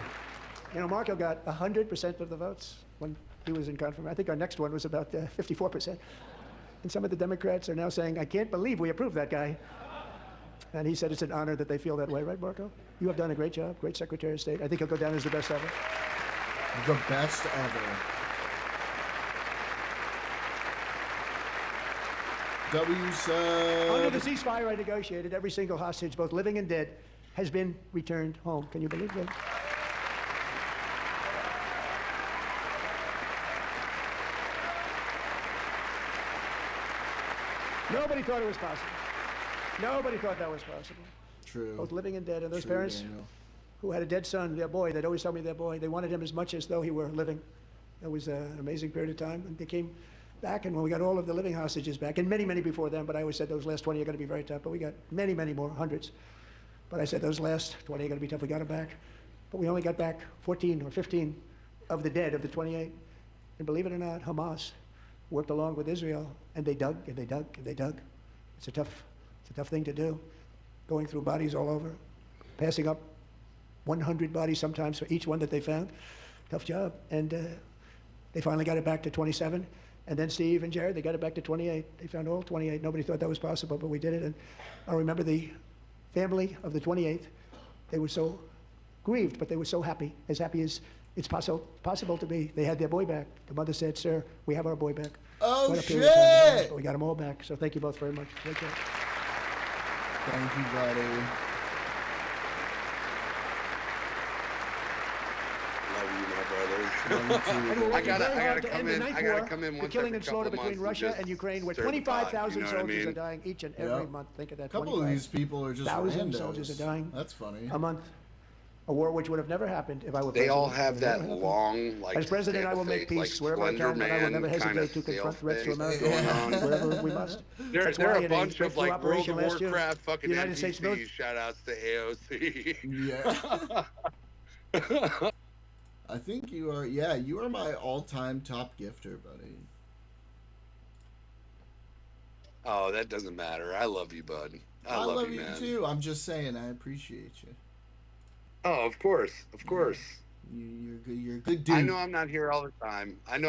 You know, Marco got 100% of the votes when he was in confirmation. I think our next one was about 54%. And some of the Democrats are now saying, I can't believe we approved that guy. And he said it's an honor that they feel that way, right, Marco? You have done a great job, great Secretary of State. I think he'll go down as the best ever. The best ever. W said... Under the ceasefire I negotiated, every single hostage, both living and dead, has been returned home. Can you believe that? Nobody thought it was possible. Nobody thought that was possible. True. Both living and dead. And those True, parents Daniel. who had a dead son, their boy, they'd always tell me their boy, they wanted him as much as though he were living. That was an amazing period of time. And they came back, and when we got all of the living hostages back, and many, many before them, but I always said those last 20 are going to be very tough, but we got many, many more, hundreds. But I said those last 20 are going to be tough. We got them back. But we only got back 14 or 15 of the dead, of the 28. And believe it or not, Hamas worked along with Israel, and they dug, and they dug, and they dug. It's a tough thing to do, going through bodies all over, passing up 100 bodies sometimes for each one that they found. Tough job. And they finally got it back to 27. And then Steve and Jared, they got it back to 28. They found all 28. Nobody thought that was possible, but we did it. And I remember the family of the 28th. They were so grieved, but they were so happy as it's possible to be. They had their boy back. The mother said, "Sir, we have our boy back." Oh, What a period of time, shit! but we got them all back. So thank you both very much. Take care. Thank you, buddy. I gotta come in the once killing every and slaughter couple of between months Russia and and Ukraine, where stir the pot, 25,000 you know what I soldiers mean? are dying each and every month. Think of that. A couple of these people are just 25,000 randos. soldiers are dying That's funny. a month. A war which would have never happened if I were They president. all It have would have that never happened. long, like, As president, I will make stable peace face, wherever I Slender can, but I will never Man hesitate kinda to confront stale threats to face America going on. wherever we must. There That's are why a in a bunch of breakthrough like World operation of last year, Warcraft fucking the United States NPCs. Shout outs to AOC. Yeah. I think you are. Yeah, you are my all-time top gifter, buddy. Oh, that doesn't matter. I love you, bud. I love you, man. too. I'm just saying, I appreciate you. Oh, of course, of course. You're good. You're a good dude. I know I'm not here all the time. I've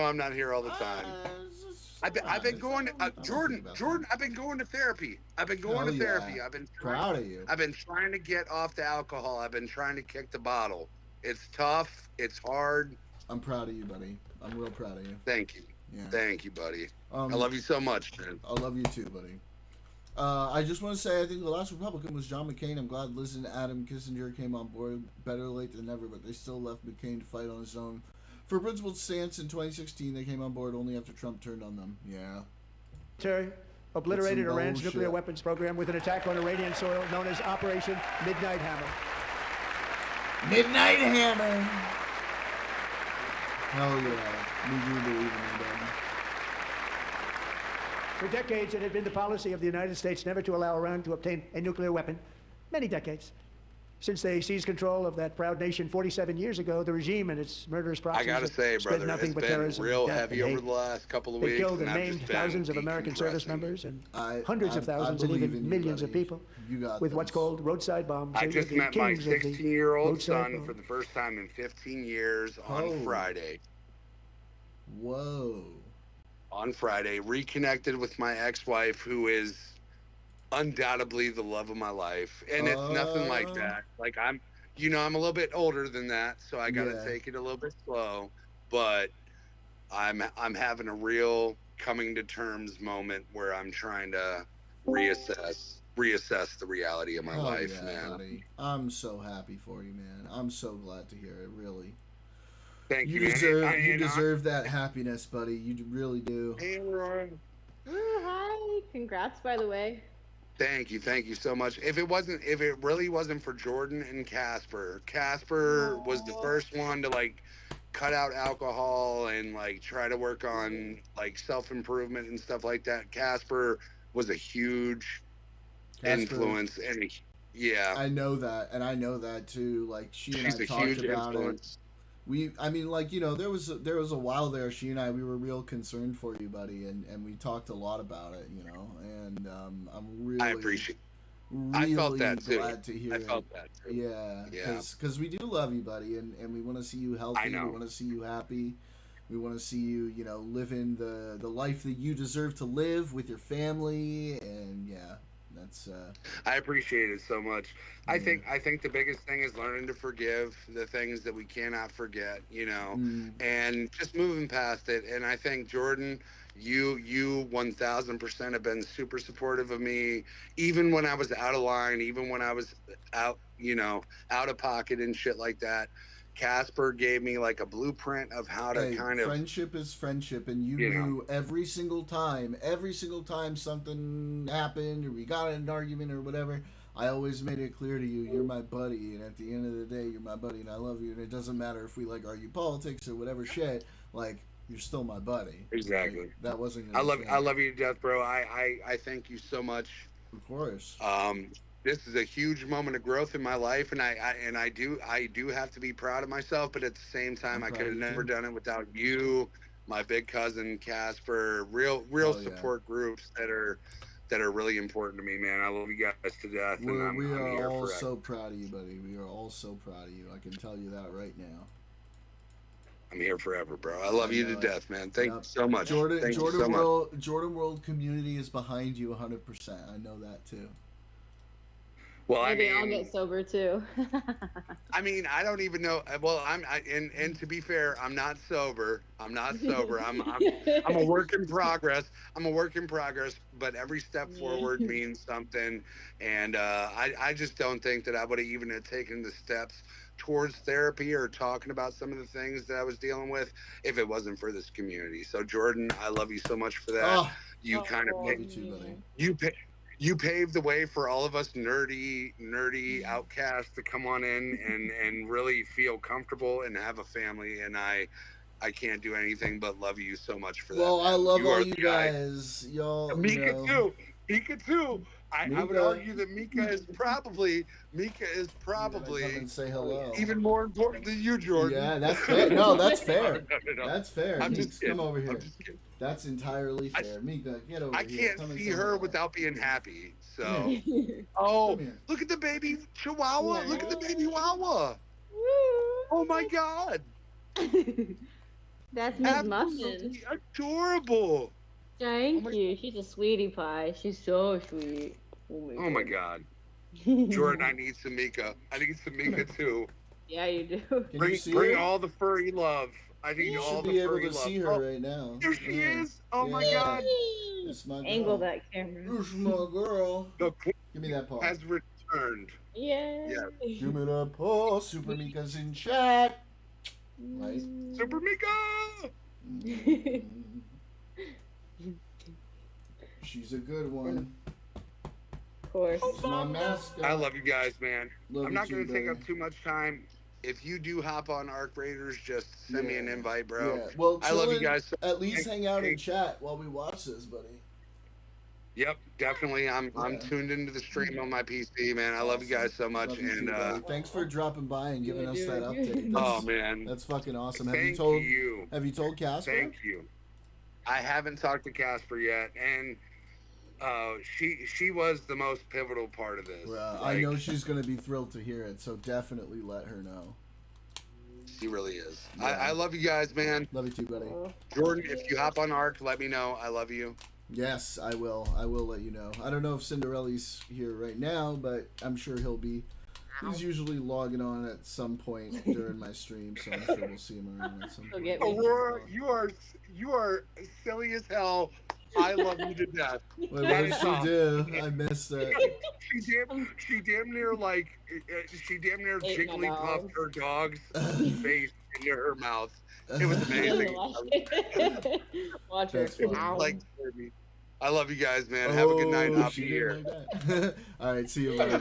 been going to Jordan. I've been going to therapy. I've been going to therapy. Yeah. I've been Proud of you. I've been trying to get off the alcohol. I've been trying to kick the bottle. It's tough. It's hard. I'm proud of you, buddy. I'm real proud of you. Thank you. Yeah. Thank you, buddy. I Um, love you so much, man. I love you too, buddy. I just want to say I think the last Republican was John McCain. I'm glad Liz and Adam Kissinger came on board. Better late than never, but they still left McCain to fight on his own. For a principled stance in 2016, they came on board only after Trump turned on them. Yeah. Terry obliterated That's some Iran's bullshit. nuclear weapons program with an attack on Iranian soil known as Operation Midnight Hammer. Midnight Hammer. Hell yeah. We do believe in you, buddy. For decades, it had been the policy of the United States never to allow Iran to obtain a nuclear weapon. Many decades. Since they seized control of that proud nation 47 years ago, the regime and its murderous I proxies gotta have say, spread brother, nothing it's but been terrorism, real death, heavy and over hate. the last couple of They weeks. killed and I've maimed just been thousands of American service decompressing. members and I hundreds of thousands and believe even in you, millions of buddy. people You got with what's this. called roadside bombs. I They just were the met my kings of the 16-year-old roadside son bomb. for the first time in 15 years on Oh. Friday. Whoa. On Friday, reconnected with my ex-wife, who is undoubtedly the love of my life, and it's nothing like that. Like I'm a little bit older than that, so I gotta Yeah. take it a little bit slow. But I'm having a real coming to terms moment where I'm trying to reassess the reality of my Hell life, yeah, man. buddy. I'm so happy for you, man. I'm so glad to hear it. Really. Thank you. You deserve that happiness, buddy. You really do. Hey, Roy. Hi. Congrats, by the way. Thank you so much. If it really wasn't for Jordan and Casper was the first one to like cut out alcohol and like try to work on like self-improvement and stuff like that. Casper was a huge influence, and yeah, I know that, and I know that too. Like she and she's I a talked huge about influence. it. I mean, like, there was a while there. She and I, we were real concerned for you, buddy, and we talked a lot about it, And I'm really, I appreciate. really I felt that too. glad to hear I it. felt that too. Yeah, because we do love you, buddy, and we want to see you healthy. I know. We want to see you happy. We want to see you, living the life that you deserve to live with your family, and yeah, that's. I appreciate it so much. I think the biggest thing is learning to forgive the things that we cannot forget, and just moving past it. And I think Jordan, you 1000% have been super supportive of me, even when I was out of line, even when I was out, out of pocket and shit like that. Casper gave me like a blueprint of how to kind of. Friendship is friendship, and you knew every single time something happened or we got in an argument or whatever. I always made it clear to you, you're my buddy, and at the end of the day, you're my buddy, and I love you. And it doesn't matter if we like argue politics or whatever shit. Like, you're still my buddy. Exactly. Like, that wasn't. I love you to death, bro. I thank you so much. Of course. This is a huge moment of growth in my life, and I do have to be proud of myself, but at the same time, I could have never done it without you, my big cousin Casper, real support groups that are really important to me, man. I love you guys to death. We are all so proud of you, buddy. We are all so proud of you. I can tell you that right now. I'm here forever, bro. I love you to death, man. Thank you so much. Jordan World community is behind you 100%. I know that too. Well, maybe I'll get sober too. I mean, I don't even know. Well, and to be fair, I'm not sober. I'm a work in progress. But every step forward means something. And I just don't think that I would have even taken the steps towards therapy or talking about some of the things that I was dealing with if it wasn't for this community. So Jordan, I love you so much for that. You paved the way for all of us nerdy outcasts to come on in and really feel comfortable and have a family. And I can't do anything but love you so much for that. Well, I love all you guys. Y'all. Mika too. I would argue that Mika is probably and say hello. Even more important than you, Jordan. Yeah, that's fair. No, that's fair. No. That's fair. I'm just kidding. Come over here. That's entirely fair. Mika, get over here. I can't see her without being happy. So, look at the baby Chihuahua. Look at the baby Wawa. Oh my God. That's Miss Muffin. Adorable. Thank you. She's a sweetie pie. She's so sweet. Oh my God. Jordan, I need some Mika. I need some Mika too. Yeah, you do. Bring all the furry love. I need all the furry love. You should be able to see her right now. There she is. Oh my God. It's my girl. Angle that camera. It's my girl. The Give me that paw. has returned. Yeah. Give me that paw. Super Mika's in chat. Right? Super Mika. She's a good one. Of course. She's my mascot. I love you guys, man. I'm not going to take buddy. up too much time. If you do hop on Arc Raiders, just send me an invite, bro. Yeah. Well, I love you guys. So at least hang out and chat while we watch this, buddy. Yep, definitely. I'm tuned into the stream on my PC, man. I love you guys so much. Love you too, thanks for dropping by and giving us that update. Oh man, that's fucking awesome. Have you told Casper? Thank you. I haven't talked to Casper yet, and she was the most pivotal part of this. I know she's gonna be thrilled to hear it, so definitely let her know. She really is. Yeah. I love you guys, man. Love you too, buddy. Jordan, if you hop on Arc, let me know. I love you. Yes, I will. I will let you know. I don't know if Cindurelly's here right now, but I'm sure he'll be. He's usually logging on at some point during my stream, so I'm sure we'll see him around at some point. Aurora, you are silly as hell. I love you to death. Wait, what did she do? I missed it. She damn near jigglypuffed her dog's face into her mouth. It was amazing. Watch her. I love you guys, man. Have a good night. I'll be here. Like All right, see you later.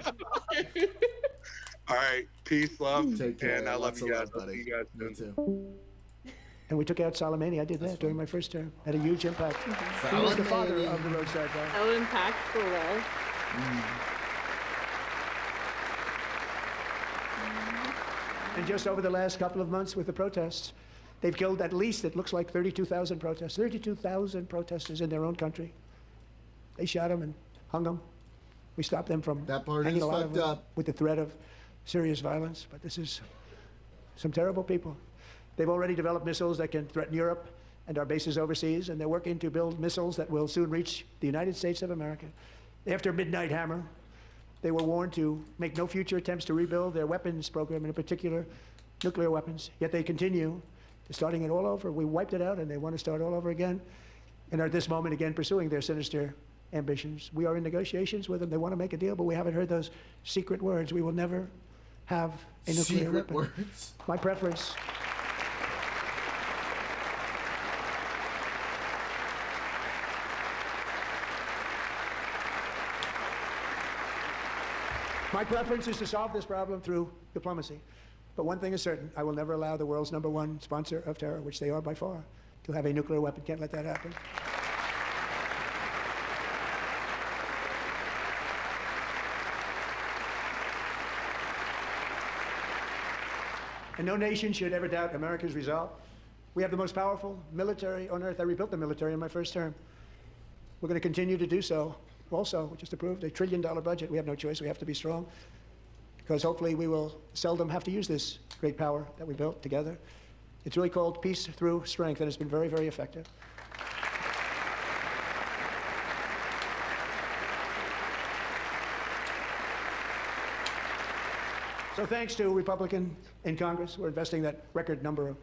All right, peace, love, Take care. and I love you guys. Buddy. See you guys soon. Me too. And we took out Soleimani. I did that during my first term. Had a huge impact. He was the father of the roadside bomb. How impactful, though. And just over the last couple of months with the protests, they've killed at least, it looks like 32,000 protesters. 32,000 protesters in their own country. They shot them and hung them. We stopped them from hanging a lot of them with the threat of serious violence. But this is some terrible people. They've already developed missiles that can threaten Europe and our bases overseas, and they're working to build missiles that will soon reach the United States of America. After Midnight Hammer, they were warned to make no future attempts to rebuild their weapons program, in particular nuclear weapons. Yet they continue, starting it all over. We wiped it out, and they want to start all over again, and are at this moment again pursuing their sinister ambitions. We are in negotiations with them. They want to make a deal, but we haven't heard those secret words. We will never have a nuclear weapon. Words? My preference. My preference is to solve this problem through diplomacy. But one thing is certain, I will never allow the world's #1 sponsor of terror, which they are by far, to have a nuclear weapon. Can't let that happen. And no nation should ever doubt America's resolve. We have the most powerful military on earth. I rebuilt the military in my first term. We're going to continue to do so. Also, we just approved a $1 trillion budget. We have no choice. We have to be strong, because hopefully we will seldom have to use this great power that we built together. It's really called peace through strength, and it's been very, very effective. So thanks to Republicans in Congress, we're investing that record number of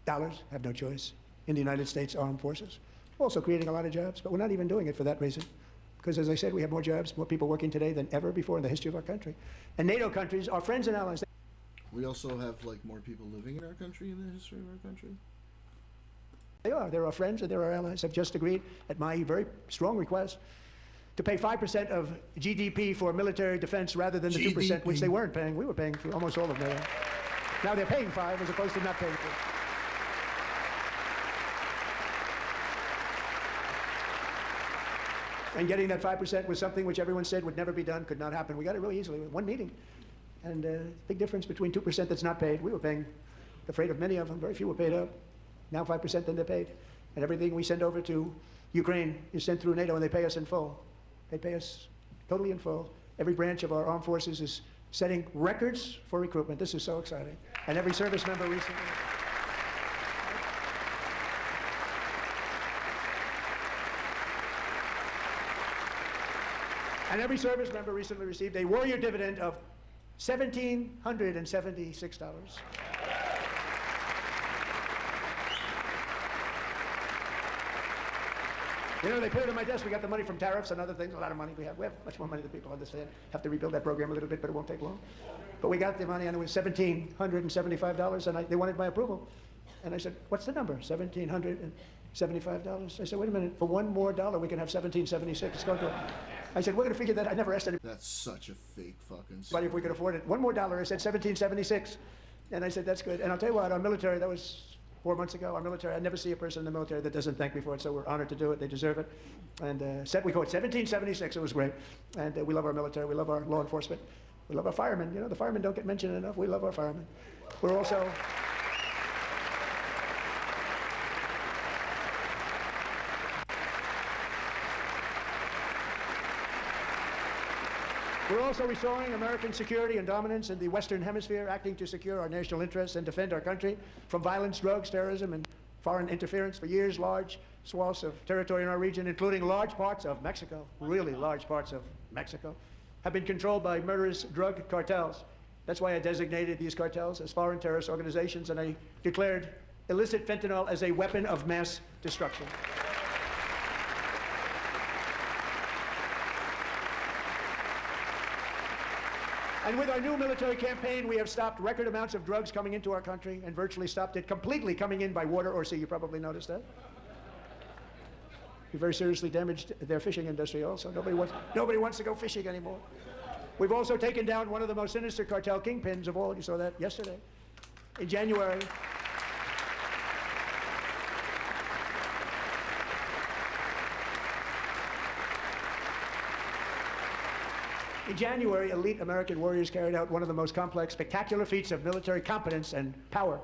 dollars, have no choice, in the United States Armed Forces. Also creating a lot of jobs, but we're not even doing it for that reason. Because as I said, we have more jobs, more people working today than ever before in the history of our country. And NATO countries, our friends and allies. We also have like more people living in our country in the history of our country. They are. They're our friends and they're our allies. Have just agreed, at my very strong request, to pay 5% of GDP for military defense rather than the 2%, which they weren't paying. We were paying for almost all of NATO. Now they're paying 5 as opposed to not paying 4. And getting that 5% was something which everyone said would never be done, could not happen. We got it really easily with one meeting. And big difference between 2% that's not paid. We were paying the freight of many of them. Very few were paid up. Now 5% then they're paid. And everything we send over to Ukraine is sent through NATO, and they pay us in full. They pay us totally in full. Every branch of our armed forces is setting records for recruitment. This is so exciting. And every service member recently. And every service member recently received a warrior dividend of $1,776. You know, they put it on my desk. We got the money from tariffs and other things, a lot of money we have. We have much more money than people understand. Have to rebuild that program a little bit, but it won't take long. But we got the money, and it was $1,775, and they wanted my approval. And I said, what's the number? $1,775. I said, wait a minute, for $1 more, we can have $1,776. Let's go to it. I said, we're going to figure that. I never asked anybody. That's such a fake fucking. But if we could afford it, $1 more. I said $1,776, and I said that's good. And I'll tell you what, our military. That was 4 months ago. Our military. I never see a person in the military that doesn't thank me for it. So we're honored to do it. They deserve it. And we call it 1776. It was great. And we love our military. We love our law enforcement. We love our firemen. You know, the firemen don't get mentioned enough. We love our firemen. We're also. We're also restoring American security and dominance in the Western Hemisphere, acting to secure our national interests and defend our country from violence, drugs, terrorism, and foreign interference. For years, large swaths of territory in our region, including large parts of Mexico, really large parts of Mexico, have been controlled by murderous drug cartels. That's why I designated these cartels as foreign terrorist organizations, and I declared illicit fentanyl as a weapon of mass destruction. And with our new military campaign, we have stopped record amounts of drugs coming into our country and virtually stopped it completely coming in by water or sea. You probably noticed that. We very seriously damaged their fishing industry also. Nobody wants to go fishing anymore. We've also taken down one of the most sinister cartel kingpins of all. You saw that yesterday. In January. In January, elite American warriors carried out one of the most complex, spectacular feats of military competence and power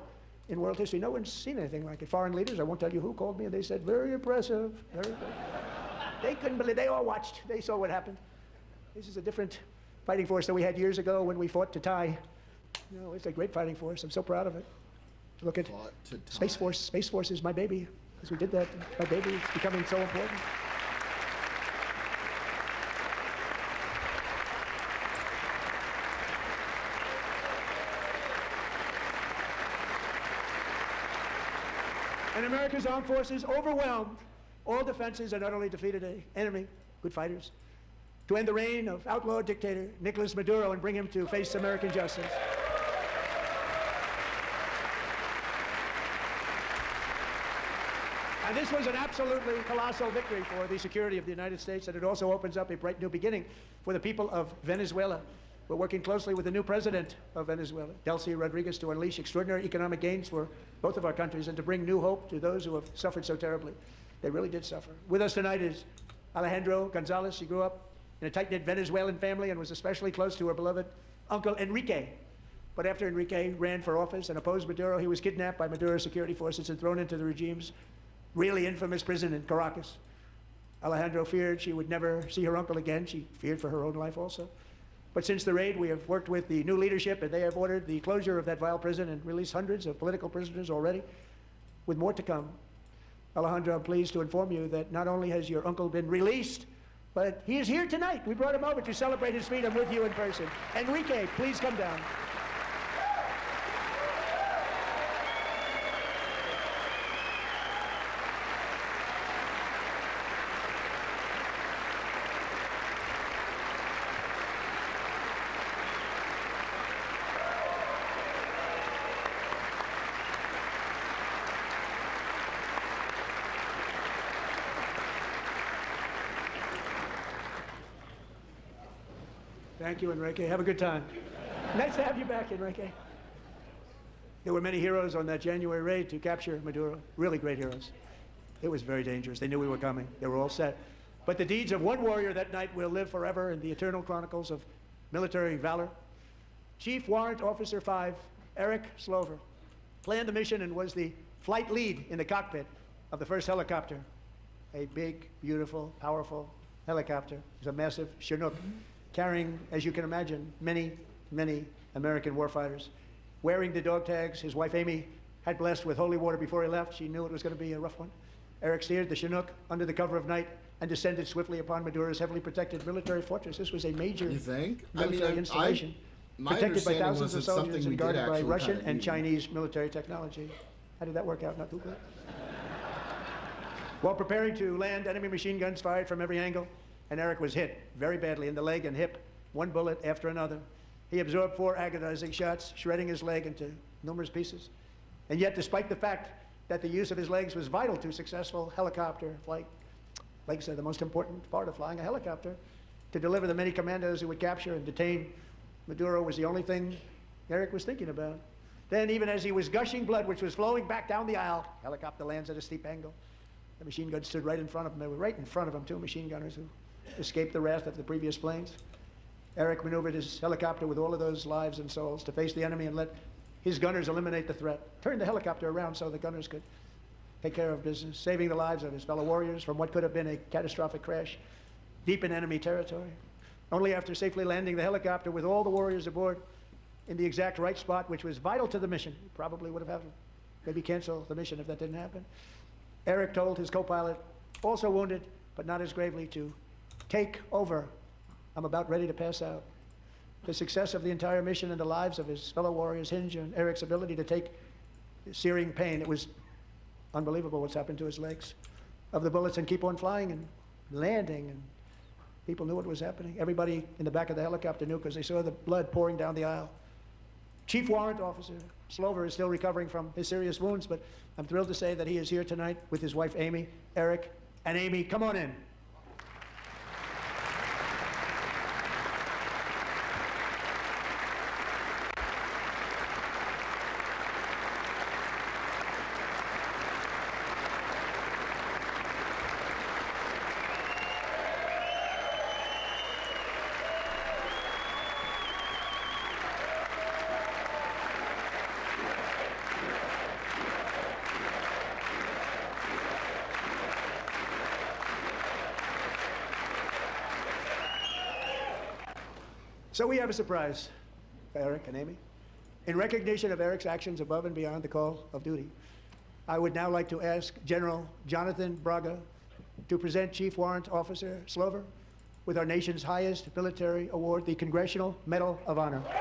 in world history. No one's seen anything like it. Foreign leaders, I won't tell you who, called me and they said, very impressive, very impressive. They couldn't believe, they all watched, they saw what happened. This is a different fighting force than we had years ago when we fought to tie. You know, it's a great fighting force. I'm so proud of it. Look at Space Force. Space Force is my baby. Because we did that, my baby is becoming so important. And America's armed forces overwhelmed all defenses and utterly defeated an enemy, good fighters, to end the reign of outlaw dictator Nicolas Maduro and bring him to face American justice. And this was an absolutely colossal victory for the security of the United States, and it also opens up a bright new beginning for the people of Venezuela. We're working closely with the new president of Venezuela, Delcy Rodriguez, to unleash extraordinary economic gains for both of our countries and to bring new hope to those who have suffered so terribly. They really did suffer. With us tonight is Alejandro Gonzalez. She grew up in a tight-knit Venezuelan family and was especially close to her beloved uncle Enrique. But after Enrique ran for office and opposed Maduro, he was kidnapped by Maduro's security forces and thrown into the regime's really infamous prison in Caracas. Alejandro feared she would never see her uncle again. She feared for her own life also. But since the raid, we have worked with the new leadership, and they have ordered the closure of that vile prison and released hundreds of political prisoners already, with more to come. Alejandro, I'm pleased to inform you that not only has your uncle been released, but he is here tonight. We brought him over to celebrate his freedom with you in person. Enrique, please come down. Thank you, Enrique. Have a good time. Nice to have you back, Enrique. There were many heroes on that January raid to capture Maduro. Really great heroes. It was very dangerous. They knew we were coming. They were all set. But the deeds of one warrior that night will live forever in the eternal chronicles of military valor. Chief Warrant Officer 5, Eric Slover, planned the mission and was the flight lead in the cockpit of the first helicopter. A big, beautiful, powerful helicopter. It was a massive Chinook, carrying, as you can imagine, many, many American warfighters. Wearing the dog tags his wife Amy had blessed with holy water before he left. She knew it was going to be a rough one. Eric steered the Chinook under the cover of night and descended swiftly upon Maduro's heavily protected military fortress. This was a major military installation, protected by thousands of soldiers and guarded by Russian and Chinese military technology. How did that work out? Not too good. While preparing to land, enemy machine guns fired from every angle, and Eric was hit very badly in the leg and hip, one bullet after another. He absorbed 4 agonizing shots, shredding his leg into numerous pieces. And yet, despite the fact that the use of his legs was vital to successful helicopter flight, legs are the most important part of flying a helicopter, to deliver the many commandos who would capture and detain Maduro was the only thing Eric was thinking about. Then, even as he was gushing blood, which was flowing back down the aisle, helicopter lands at a steep angle. The machine gun stood right in front of him. They were right in front of him, 2 machine gunners who escaped the wrath of the previous planes. Eric maneuvered his helicopter with all of those lives and souls to face the enemy and let his gunners eliminate the threat. Turned the helicopter around so the gunners could take care of business, saving the lives of his fellow warriors from what could have been a catastrophic crash deep in enemy territory. Only after safely landing the helicopter with all the warriors aboard in the exact right spot, which was vital to the mission, probably would have had to maybe cancel the mission if that didn't happen. Eric told his co-pilot, also wounded, but not as gravely, to take over. I'm about ready to pass out. The success of the entire mission and the lives of his fellow warriors hinge on Eric's ability to take searing pain. It was unbelievable what's happened to his legs of the bullets and keep on flying and landing. And people knew what was happening. Everybody in the back of the helicopter knew because they saw the blood pouring down the aisle. Chief Warrant Officer Slover is still recovering from his serious wounds, but I'm thrilled to say that he is here tonight with his wife Amy. Eric and Amy, come on in. So we have a surprise for Eric and Amy. In recognition of Eric's actions above and beyond the call of duty, I would now like to ask General Jonathan Braga to present Chief Warrant Officer Slover with our nation's highest military award, the Congressional Medal of Honor. Yay.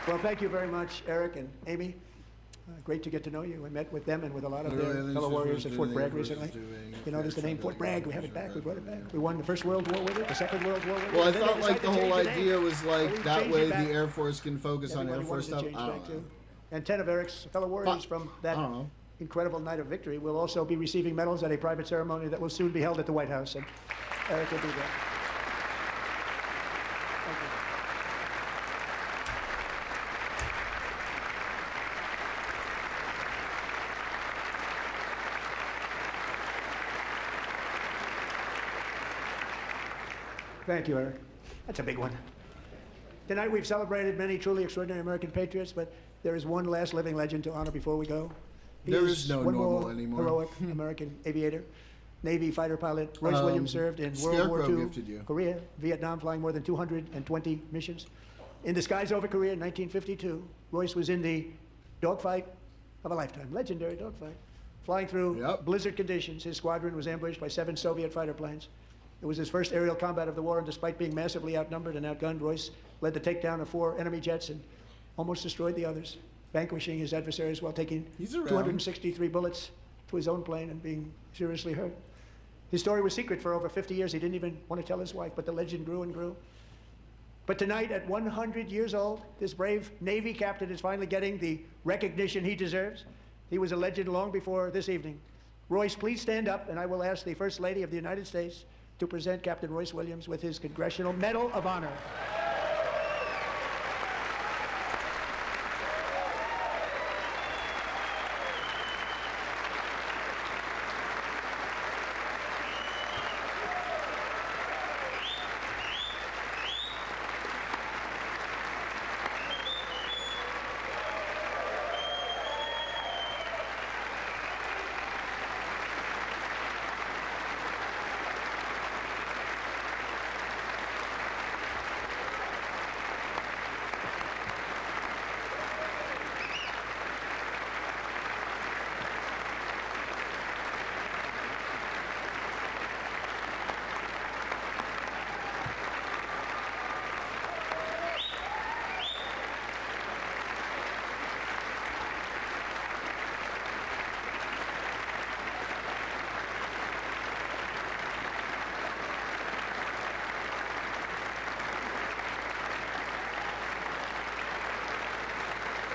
Well, thank you very much, Eric and Amy. Great to get to know you. I met with them and with a lot of their fellow warriors at Fort Bragg recently. You notice the name Fort Bragg. We have it back. We brought it back. We won the First World War with it, the Second World War with it. Well, I and then thought they like the decided to whole change the idea name. was So like we that changed way it back. the Air Force can focus on Air Everybody Force stuff. wanted to I change don't back know. too. And 10 of Eric's fellow warriors from that incredible night of victory will also be receiving medals at a private ceremony that will soon be held at the White House. And Eric will be there. Thank you. Thank you, Eric. That's a big one. Tonight we've celebrated many truly extraordinary American patriots, but there is one last living legend to honor before we go. He There is no one normal more anymore. heroic American aviator. Navy fighter pilot Royce Williams served in World War Scarecrow II, gifted you. Korea, Vietnam, flying more than 220 missions. In the skies over Korea in 1952, Royce was in the dogfight of a lifetime, legendary dogfight. Flying through blizzard conditions, his squadron was ambushed by 7 Soviet fighter planes. It was his first aerial combat of the war, and despite being massively outnumbered and outgunned, Royce led the takedown of 4 enemy jets and almost destroyed the others, vanquishing his adversaries while taking 263 bullets to his own plane and being seriously hurt. His story was secret for over 50 years. He didn't even want to tell his wife, but the legend grew and grew. But tonight, at 100 years old, this brave Navy captain is finally getting the recognition he deserves. He was a legend long before this evening. Royce, please stand up, and I will ask the First Lady of the United States to present Captain Royce Williams with his Congressional Medal of Honor.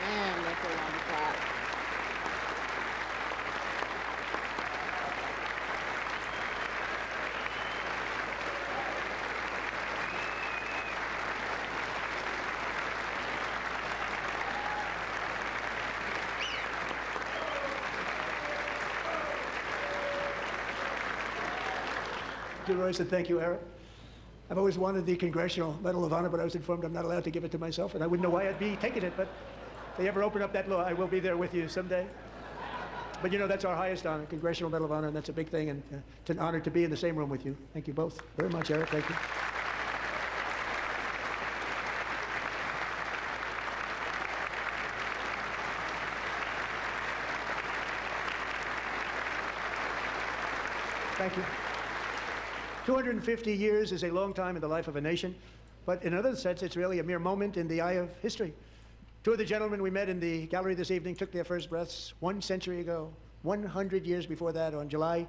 Man, that's a long clap. Thank you, Royce, and thank you, Eric. I've always wanted the Congressional Medal of Honor, but I was informed I'm not allowed to give it to myself, and I wouldn't know why I'd be taking it, but if they ever open up that law, I will be there with you someday. But you know, that's our highest honor, Congressional Medal of Honor, and that's a big thing, and it's an honor to be in the same room with you. Thank you both very much, Eric. Thank you. Thank you. 250 years is a long time in the life of a nation, but in another sense, it's really a mere moment in the eye of history. 2 of the gentlemen we met in the gallery this evening took their first breaths 1 century ago, 100 years before that, on July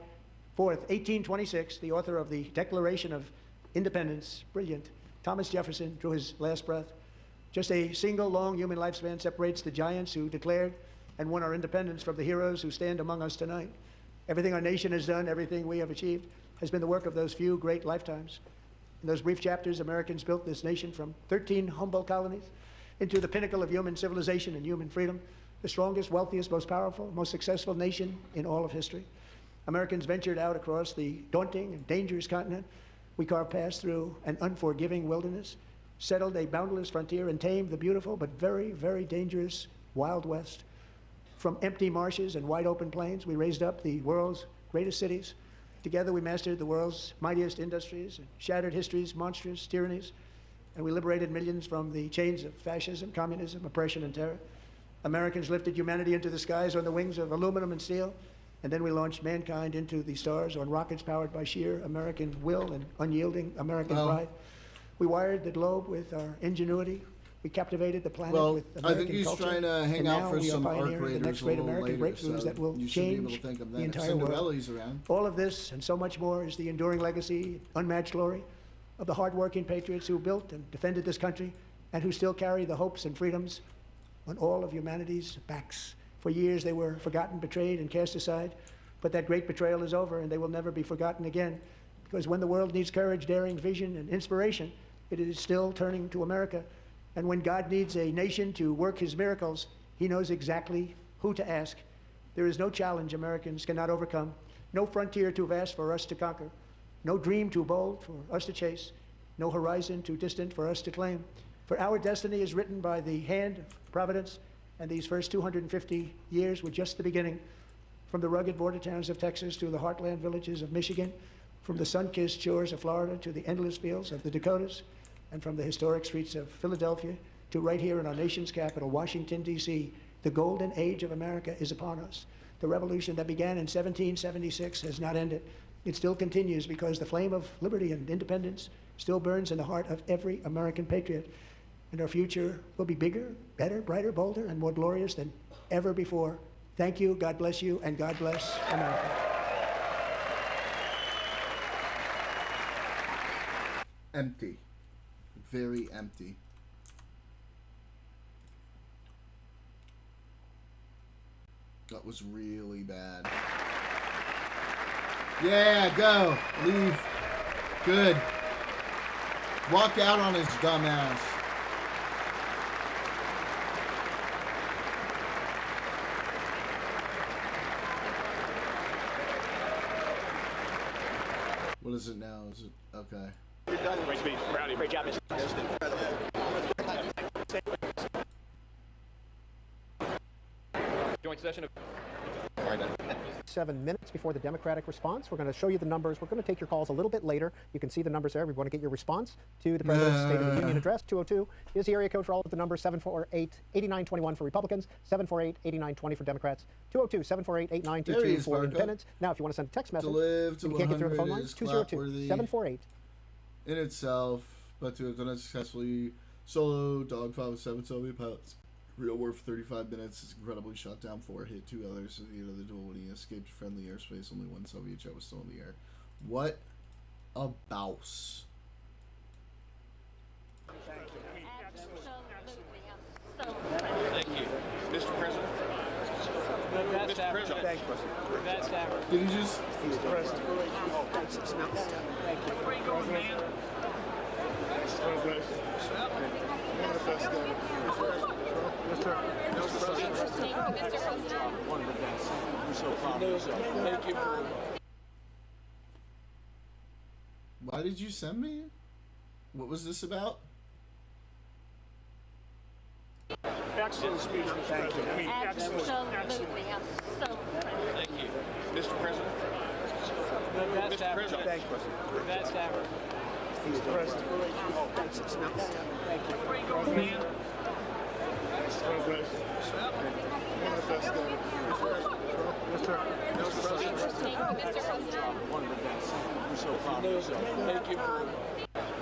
4th, 1826, the author of the Declaration of independence, brilliant. Thomas Jefferson drew his last breath. Just a single long human lifespan separates the giants who declared and won our independence from the heroes who stand among us tonight. Everything our nation has done, everything we have achieved, has been the work of those few great lifetimes. In those brief chapters, Americans built this nation from 13 humble colonies into the pinnacle of human civilization and human freedom, the strongest, wealthiest, most powerful, most successful nation in all of history. Americans ventured out across the daunting and dangerous continent. We carved paths through an unforgiving wilderness, settled a boundless frontier, and tamed the beautiful but very, very dangerous Wild West. From empty marshes and wide open plains, we raised up the world's greatest cities. Together we mastered the world's mightiest industries, and shattered history's monstrous tyrannies, and we liberated millions from the chains of fascism, communism, oppression, and terror. Americans lifted humanity into the skies on the wings of aluminum and steel, and then we launched mankind into the stars on rockets powered by sheer American will and unyielding American pride. We wired the globe with our ingenuity. We captivated the planet with American I think he's culture. trying to hang and out now for we some are arc pioneering the raiders next a great little American later, breakthroughs so that will you should be able change to think of the that. If entire world. Cindurelly's around. All of this and so much more is the enduring legacy, unmatched glory of the hardworking patriots who built and defended this country and who still carry the hopes and freedoms on all of humanity's backs. For years they were forgotten, betrayed, and cast aside, but that great betrayal is over and they will never be forgotten again, because when the world needs courage, daring, vision, and inspiration, it is still turning to America. And when God needs a nation to work his miracles, he knows exactly who to ask. There is no challenge Americans cannot overcome, no frontier too vast for us to conquer, no dream too bold for us to chase, no horizon too distant for us to claim. For our destiny is written by the hand of Providence, and these first 250 years were just the beginning. From the rugged border towns of Texas to the heartland villages of Michigan, from the sun-kissed shores of Florida to the endless fields of the Dakotas, and from the historic streets of Philadelphia to right here in our nation's capital, Washington, D.C., the golden age of America is upon us. The revolution that began in 1776 has not ended. It still continues because the flame of liberty and independence still burns in the heart of every American patriot. And our future will be bigger, better, brighter, bolder, and more glorious than ever before. Thank you, God bless you, and God bless America. Empty. Very empty. That was really bad. Yeah, go. Leave. Good. Walk out on his dumb ass. What is it now? Is it okay? You're done. Great speech. Brownie. Great job. Joint session of... 7 minutes before the Democratic response. We're going to show you the numbers. We're going to take your calls a little bit later. You can see the numbers there. We want to get your response to the President's State of the Union address. 202 is the area code for all of the numbers. 748-8921 for Republicans. 748-8920 for Democrats. 202-748-8922 for Independents. Now, if you want to send a text message, and you can't get through the phone lines, 202-748. In itself, but to have done it successfully, solo dogfight with 7 Soviet pilots. Real war for 35 minutes. Is incredibly shot down 4, hit 2 others at the end of the duel when he escaped friendly airspace. Only 1 Soviet jet was still in the air. What a bouse. Thank you. Mr. President. Mr. President. Thank you. Best ever. Did he just... He's the President. Oh, thanks. Thank you. Where are you going, man? One of the best One of the best. I'm so proud of yourself. Thank you for... Why did you send me? What was this about? excellent speech. Thank you. I mean, excellent. Absolutely. I'm so proud. Thank you. Mr. President. Best ever. Thank you. Best ever. He's the President. Oh, thanks. Thank you. Where are you going, man? One of the best One of the best. I'm so proud of yourself. Thank you for...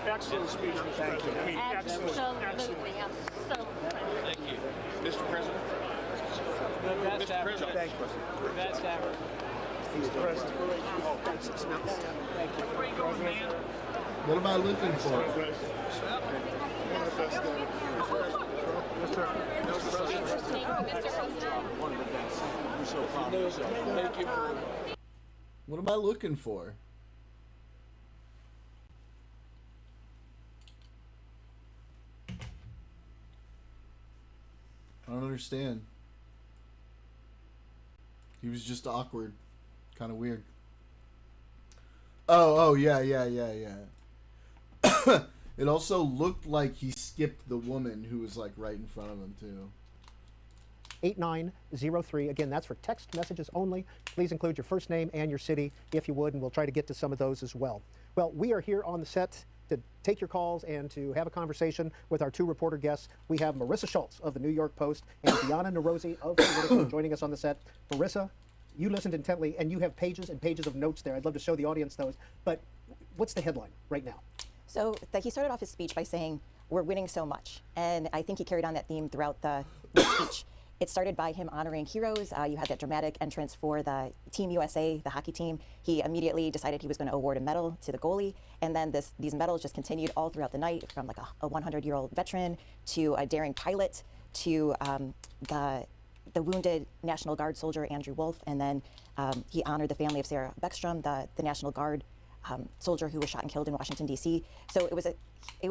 excellent speech. Thank you. I mean, excellent. Absolutely. I'm so proud. Thank you. Mr. President. Best ever. Thank you. Best ever. He's the President. Oh, thanks. Thank you. Where are you going, man? What am I looking for? What am I looking for? I don't understand. He was just awkward. Kind of weird. Oh, yeah. It also looked like he skipped the woman who was like right in front of him too. 8903. Again, that's for text messages only. Please include your first name and your city if you would, and we'll try to get to some of those as well. Well, we are here on the set to take your calls and to have a conversation with our two reporter guests. We have Marissa Schultz of the New York Post and Diana Nerozzi of Politico joining us on the set. Marissa, you listened intently and you have pages and pages of notes there. I'd love to show the audience those, but what's the headline right now? So he started off his speech by saying, we're winning so much. And I think he carried on that theme throughout the speech. It started by him honoring heroes. You had that dramatic entrance for the Team USA, the hockey team. He immediately decided he was going to award a medal to the goalie. And then these medals just continued all throughout the night, from like a 100-year-old veteran to a daring pilot to the wounded National Guard soldier, Andrew Wolf. And then he honored the family of Sarah Beckstrom, the National Guard soldier who was shot and killed in Washington, D.C. So it was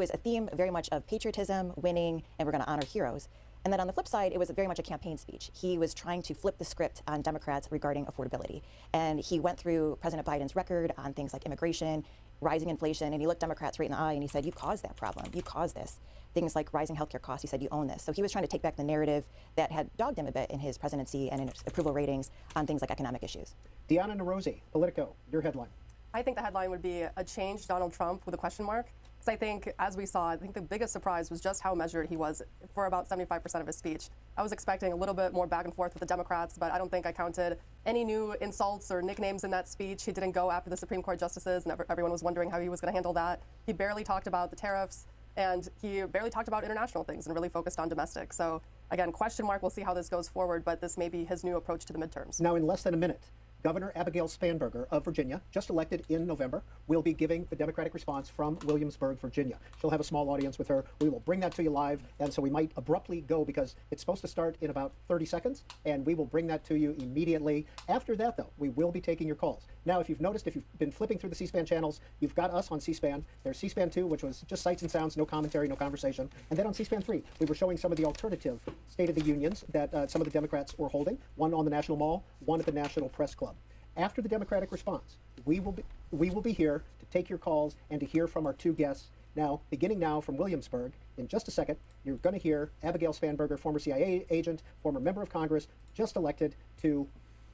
a theme very much of patriotism, winning, and we're going to honor heroes. And then on the flip side, it was very much a campaign speech. He was trying to flip the script on Democrats regarding affordability. And he went through President Biden's record on things like immigration, rising inflation, and he looked Democrats right in the eye and he said, you caused that problem. You caused this. Things like rising healthcare costs, he said, you own this. So he was trying to take back the narrative that had dogged him a bit in his presidency and in his approval ratings on things like economic issues. Diana Nerozzi, Politico, your headline. I think the headline would be a change Donald Trump with a question mark. Because I think, as we saw, I think the biggest surprise was just how measured he was for about 75% of his speech. I was expecting a little bit more back and forth with the Democrats, but I don't think I counted any new insults or nicknames in that speech. He didn't go after the Supreme Court justices, and everyone was wondering how he was going to handle that. He barely talked about the tariffs, and he barely talked about international things and really focused on domestic. So, again, question mark, we'll see how this goes forward, but this may be his new approach to the midterms. Now, in less than a minute, Governor Abigail Spanberger of Virginia, just elected in November, will be giving the Democratic response from Williamsburg, Virginia. She'll have a small audience with her. We will bring that to you live, and so we might abruptly go because it's supposed to start in about 30 seconds, and we will bring that to you immediately. After that, though, we will be taking your calls. Now, if you've noticed, if you've been flipping through the C-SPAN channels, you've got us on C-SPAN. There's C-SPAN 2, which was just sights and sounds, no commentary, no conversation. And then on C-SPAN 3, we were showing some of the alternative State of the Unions that some of the Democrats were holding, one on the National Mall, one at the National Press Club. After the Democratic response, we will be here to take your calls and to hear from our two guests. Now, beginning now from Williamsburg, in just a second, you're going to hear Abigail Spanberger, former CIA agent, former member of Congress, just elected to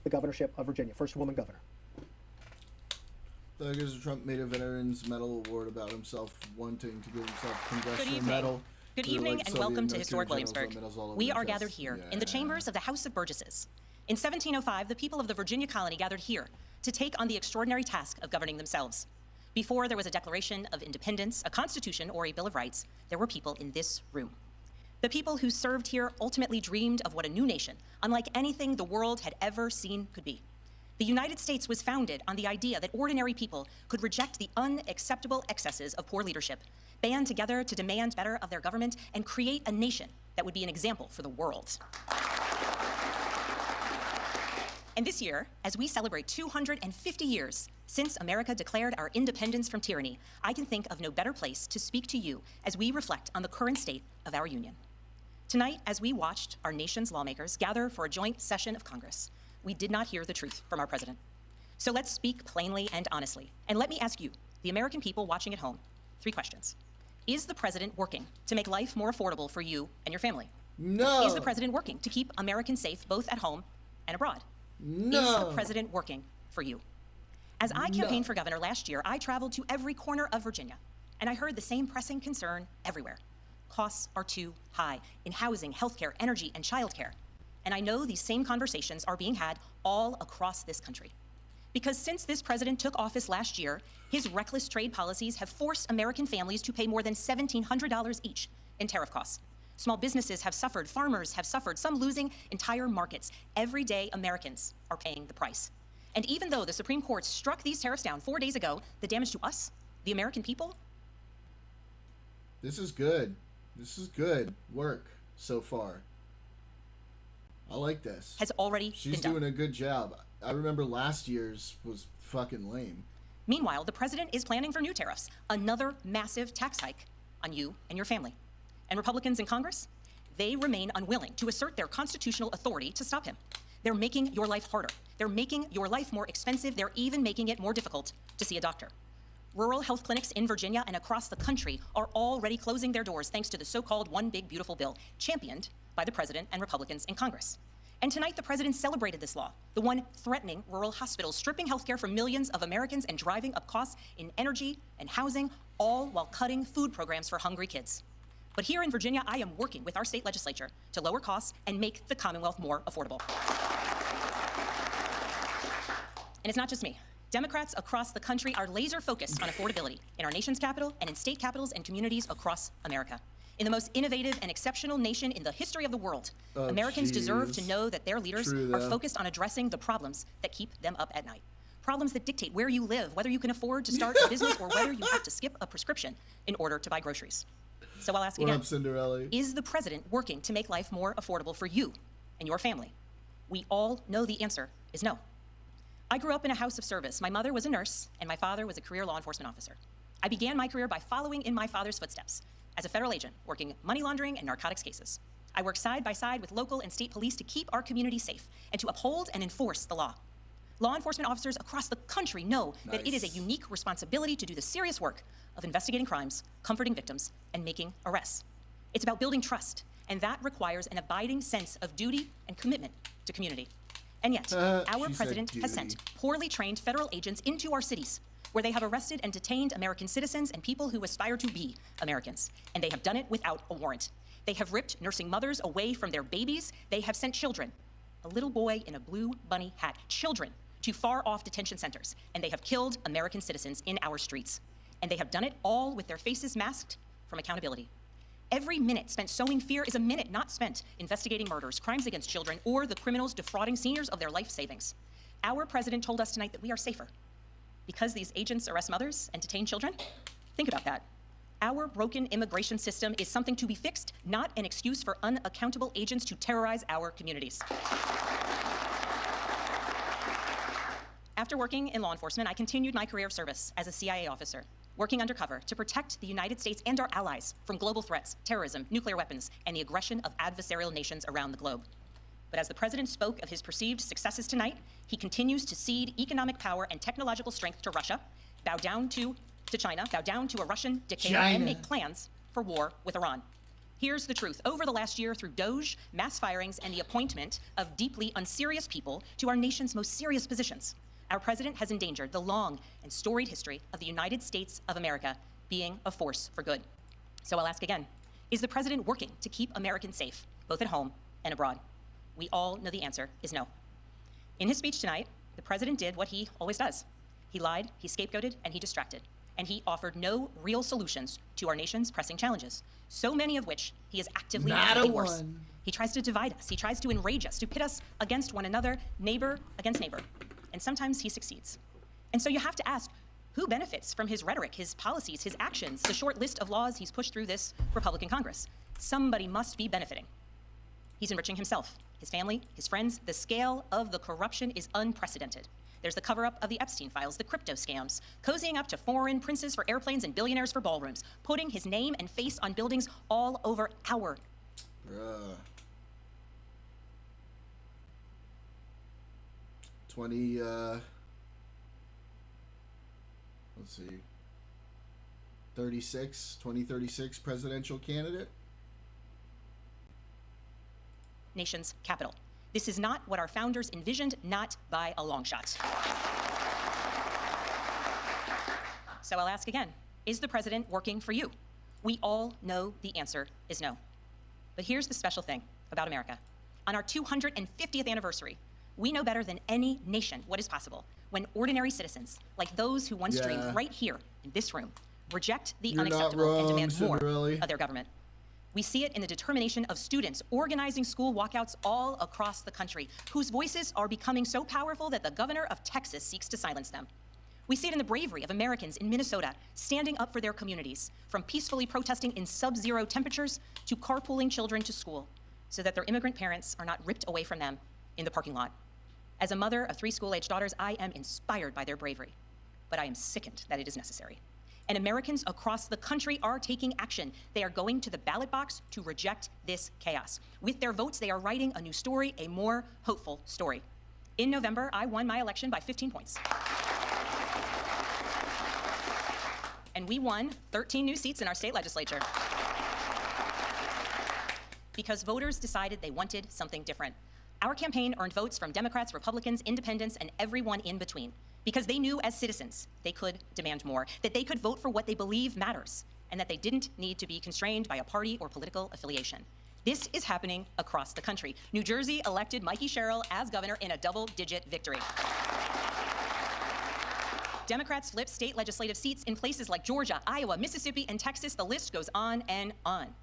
the governorship of Virginia, first woman governor. Trump made a Veterans Medal Award about himself wanting to give himself a congressional Good evening. medal. Good evening and welcome to historic Williamsburg. We are gathered here in the chambers of the House of Burgesses. In 1705, the people of the Virginia colony gathered here to take on the extraordinary task of governing themselves. Before there was a Declaration of Independence, a Constitution, or a Bill of Rights, there were people in this room. The people who served here ultimately dreamed of what a new nation, unlike anything the world had ever seen, could be. The United States was founded on the idea that ordinary people could reject the unacceptable excesses of poor leadership, band together to demand better of their government, and create a nation that would be an example for the world. And this year, as we celebrate 250 years since America declared our independence from tyranny, I can think of no better place to speak to you as we reflect on the current state of our union. Tonight, as we watched our nation's lawmakers gather for a joint session of Congress, we did not hear the truth from our president. So let's speak plainly and honestly. And let me ask you, the American people watching at home, 3 questions. Is the president working to make life more affordable for you and your family? No. Is the president working to keep Americans safe both at home and abroad? No. Is the president working for you? As I campaigned for governor last year, I traveled to every corner of Virginia, and I heard the same pressing concern everywhere. Costs are too high in housing, healthcare, energy, and childcare. And I know these same conversations are being had all across this country. Because since this president took office last year, his reckless trade policies have forced American families to pay more than $1,700 each in tariff costs. Small businesses have suffered, farmers have suffered, some losing entire markets. Everyday Americans are paying the price. And even though the Supreme Court struck these tariffs down 4 days ago, the damage to us, the American people, This is good. This is good work so far. I like this. Has already She's been done. doing a good job. I remember last year's was fucking lame. Meanwhile, the president is planning for new tariffs, another massive tax hike on you and your family. And Republicans in Congress, they remain unwilling to assert their constitutional authority to stop him. They're making your life harder. They're making your life more expensive. They're even making it more difficult to see a doctor. Rural health clinics in Virginia and across the country are already closing their doors thanks to the so-called One Big Beautiful Bill, championed by the president and Republicans in Congress. And tonight, the president celebrated this law, the one threatening rural hospitals, stripping healthcare from millions of Americans and driving up costs in energy and housing, all while cutting food programs for hungry kids. But here in Virginia, I am working with our state legislature to lower costs and make the Commonwealth more affordable. And it's not just me. Democrats across the country are laser focused on affordability in our nation's capital and in state capitals and communities across America. In the most innovative and exceptional nation in the history of the world, Americans deserve to know that their leaders are focused on addressing the problems that keep them up at night. Problems that dictate where you live, whether you can afford to start a business or whether you have to skip a prescription in order to buy groceries. So I'll ask What again, up, Cindurelly? is the president working to make life more affordable for you and your family? We all know the answer is no. I grew up in a house of service. My mother was a nurse, and my father was a career law enforcement officer. I began my career by following in my father's footsteps as a federal agent, working money laundering and narcotics cases. I worked side by side with local and state police to keep our community safe and to uphold and enforce the law. Law enforcement officers across the country know that it is a unique responsibility to do the serious work of investigating crimes, comforting victims, and making arrests. It's about building trust, and that requires an abiding sense of duty and commitment to community. And yet, our president has sent poorly trained federal agents into our cities, where they have arrested and detained American citizens and people who aspire to be Americans. And they have done it without a warrant. They have ripped nursing mothers away from their babies. They have sent children, a little boy in a blue bunny hat, children, to far-off detention centers. And they have killed American citizens in our streets. And they have done it all with their faces masked from accountability. Every minute spent sowing fear is a minute not spent investigating murders, crimes against children, or the criminals defrauding seniors of their life savings. Our president told us tonight that we are safer because these agents arrest mothers and detain children. Think about that. Our broken immigration system is something to be fixed, not an excuse for unaccountable agents to terrorize our communities. After working in law enforcement, I continued my career of service as a CIA officer, working undercover to protect the United States and our allies from global threats, terrorism, nuclear weapons, and the aggression of adversarial nations around the globe. But as the president spoke of his perceived successes tonight, he continues to cede economic power and technological strength to Russia, bow down to China, bow down to a Russian dictator, and make plans for war with Iran. Here's the truth. Over the last year, through Doge, mass firings, and the appointment of deeply unserious people to our nation's most serious positions, our president has endangered the long and storied history of the United States of America being a force for good. So I'll ask again, is the president working to keep Americans safe, both at home and abroad? We all know the answer is no. In his speech tonight, the president did what he always does. He lied, he scapegoated, and he distracted. And he offered no real solutions to our nation's pressing challenges, so many of which he is actively making worse. He tries to divide us. He tries to enrage us, to pit us against one another, neighbor against neighbor. And sometimes he succeeds. And so you have to ask, who benefits from his rhetoric, his policies, his actions, the short list of laws he's pushed through this Republican Congress? Somebody must be benefiting. He's enriching himself, his family, his friends. The scale of the corruption is unprecedented. There's the cover-up of the Epstein files, the crypto scams, cozying up to foreign princes for airplanes and billionaires for ballrooms, putting his name and face on buildings all over our... Let's see, 2036 presidential candidate. Nation's capital. This is not what our founders envisioned, not by a long shot. So I'll ask again, is the president working for you? We all know the answer is no. But here's the special thing about America. On our 250th anniversary, we know better than any nation what is possible when ordinary citizens, like those who once dreamed right here in this room, reject the unacceptable and demand more of their government. We see it in the determination of students organizing school walkouts all across the country, whose voices are becoming so powerful that the governor of Texas seeks to silence them. We see it in the bravery of Americans in Minnesota standing up for their communities, from peacefully protesting in sub-zero temperatures to carpooling children to school so that their immigrant parents are not ripped away from them in the parking lot. As a mother of 3 school-aged daughters, I am inspired by their bravery, but I am sickened that it is necessary. And Americans across the country are taking action. They are going to the ballot box to reject this chaos. With their votes, they are writing a new story, a more hopeful story. In November, I won my election by 15 points. And we won 13 new seats in our state legislature. Because voters decided they wanted something different. Our campaign earned votes from Democrats, Republicans, independents, and everyone in between. Because they knew as citizens they could demand more, that they could vote for what they believe matters, and that they didn't need to be constrained by a party or political affiliation. This is happening across the country. New Jersey elected Mikey Sherrill as governor in a double-digit victory. Democrats flipped state legislative seats in places like Georgia, Iowa, Mississippi, and Texas. The list goes on and on.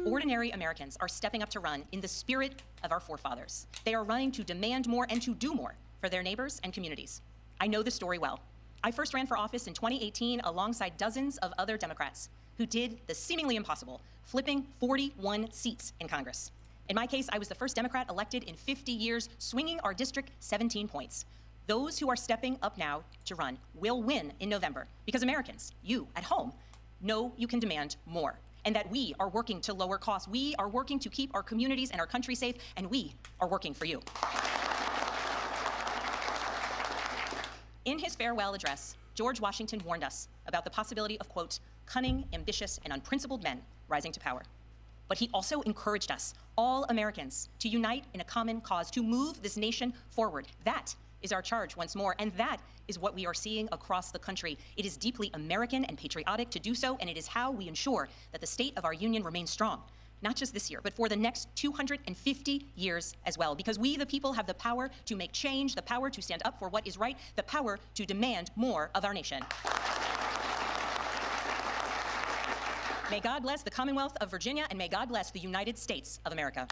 Ordinary Americans are stepping up to run in the spirit of our forefathers. They are running to demand more and to do more for their neighbors and communities. I know the story well. I first ran for office in 2018 alongside dozens of other Democrats who did the seemingly impossible, flipping 41 seats in Congress. In my case, I was the first Democrat elected in 50 years, swinging our district 17 points. Those who are stepping up now to run will win in November because Americans, you at home, know you can demand more and that we are working to lower costs. We are working to keep our communities and our country safe, and we are working for you. In his farewell address, George Washington warned us about the possibility of, quote, cunning, ambitious, and unprincipled men rising to power. But he also encouraged us, all Americans, to unite in a common cause, to move this nation forward. That is our charge once more, and that is what we are seeing across the country. It is deeply American and patriotic to do so, and it is how we ensure that the state of our union remains strong, not just this year, but for the next 250 years as well, because we, the people, have the power to make change, the power to stand up for what is right, the power to demand more of our nation. May God bless the Commonwealth of Virginia, and may God bless the United States of America.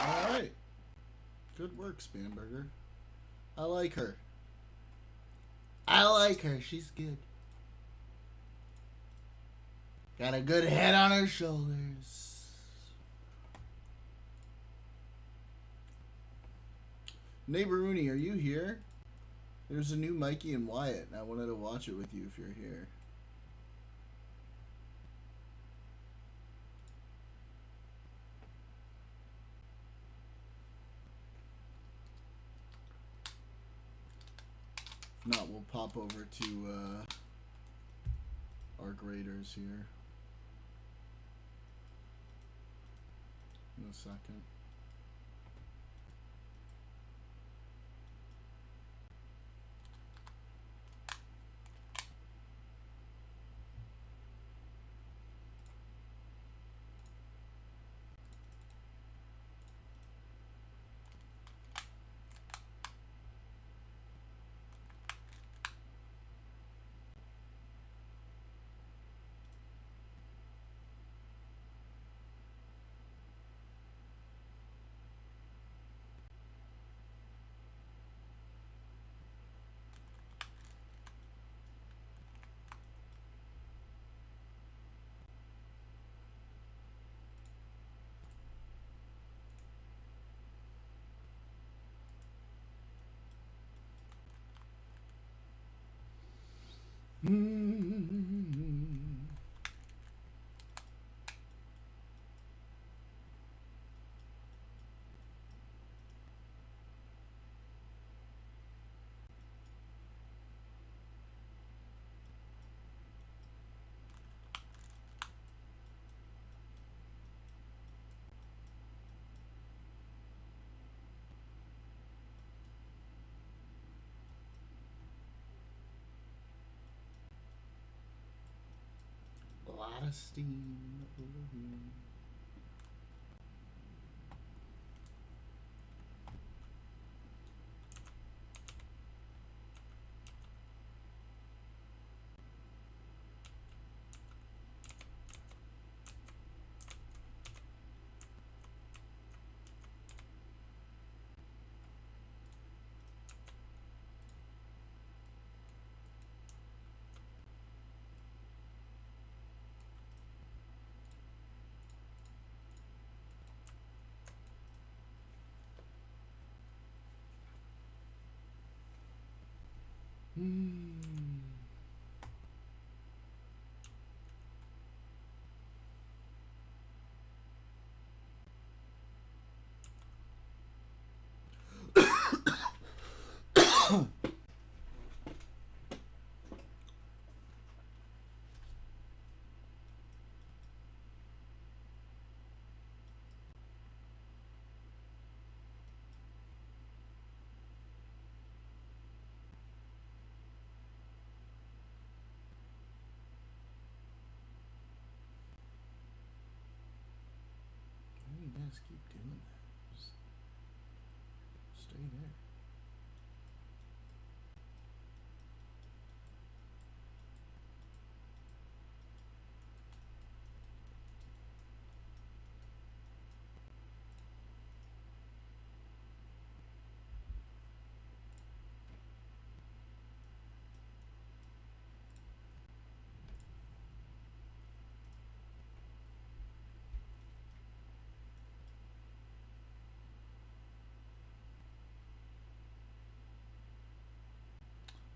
All right. Good work, Spanberger. I like her. I like her. She's good. Got a good head on her shoulders. Neighbor Rooney, are you here? There's a new Mikey and Wyatt, and I wanted to watch it with you if you're here. If not, we'll pop over to our graders here in a second. A lot of steam over here. Why do you guys keep doing that? Just stay there.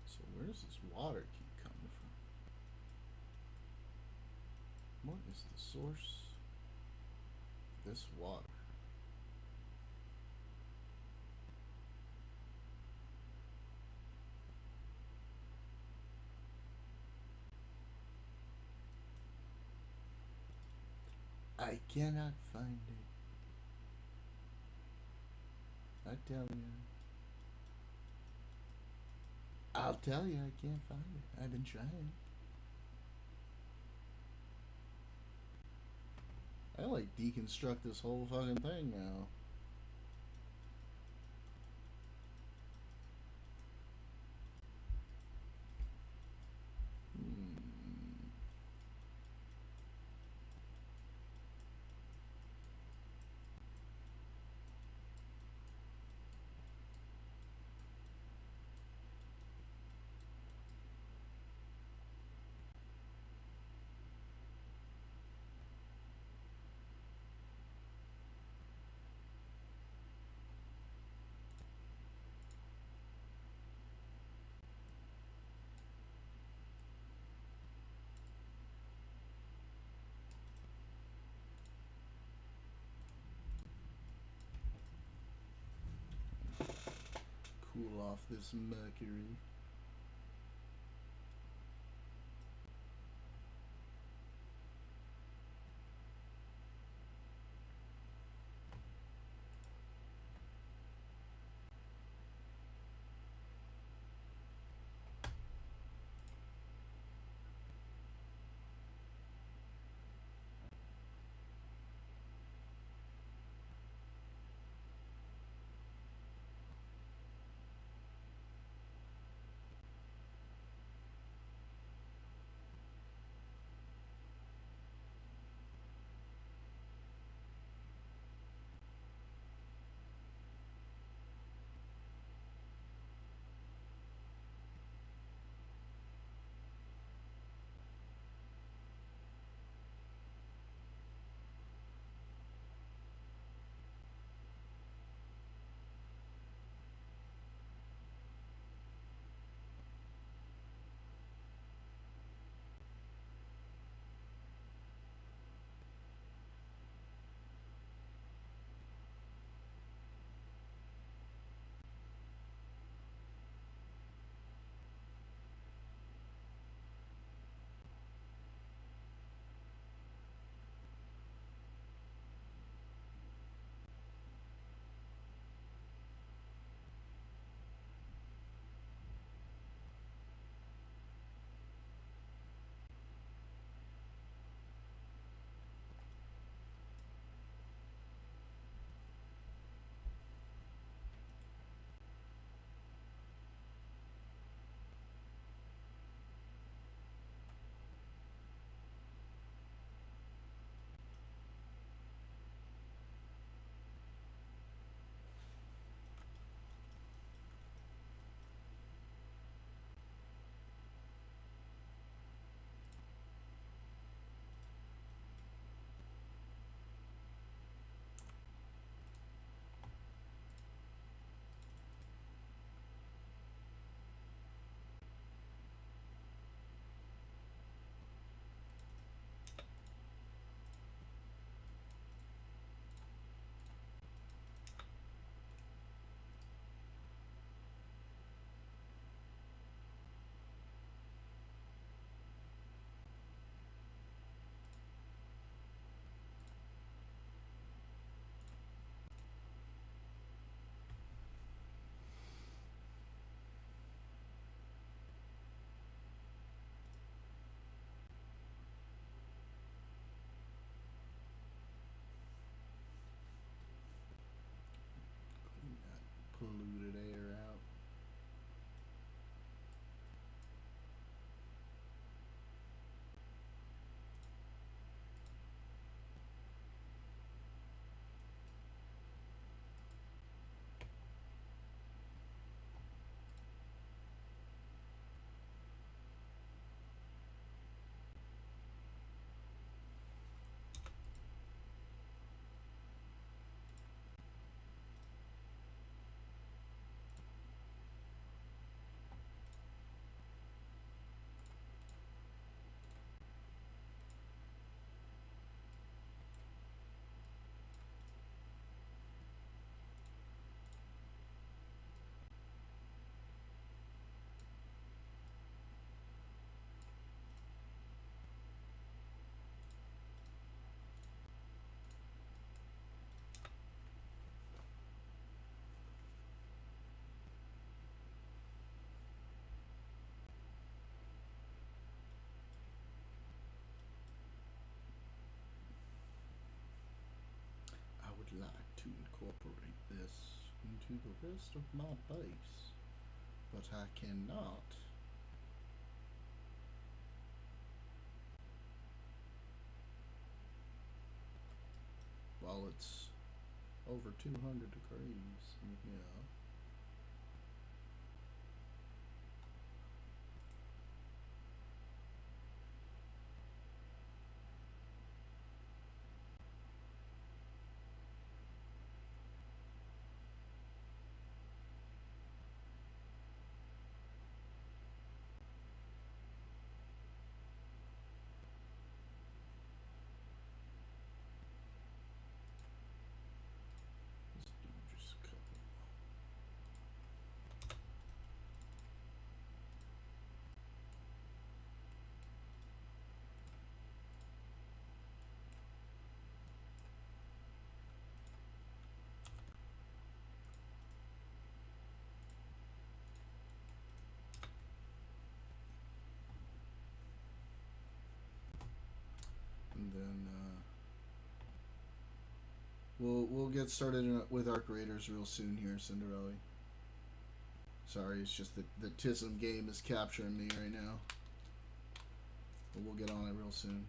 So where does this water keep coming from? What is the source of this water? I cannot find it. I tell you. I'll tell you, I can't find it. I've been trying. I like deconstruct this whole fucking thing now. Cool off this mercury. incorporate this into the rest of my base, but I cannot. While it's over 200 degrees, yeah. And then we'll get started with Arc Raiders real soon here, Cindurelly. Sorry, it's just that the TISM game is capturing me right now. But we'll get on it real soon.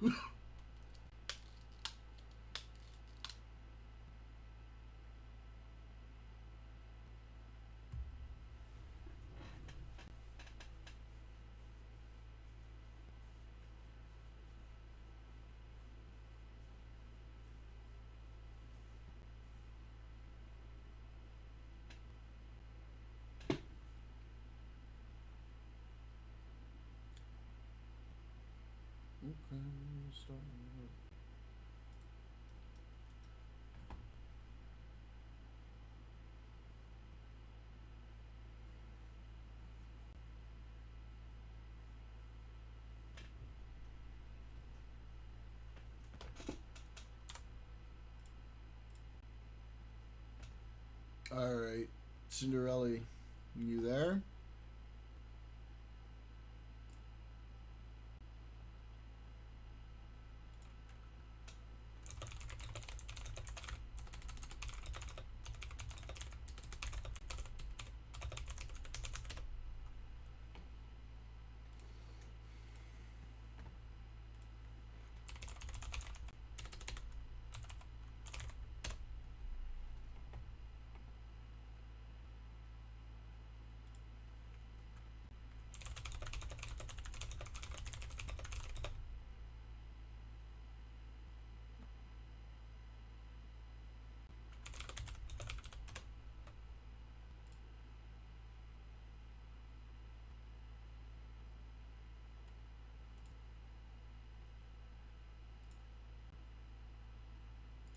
Okay, start. All right, Cindurelly, you there?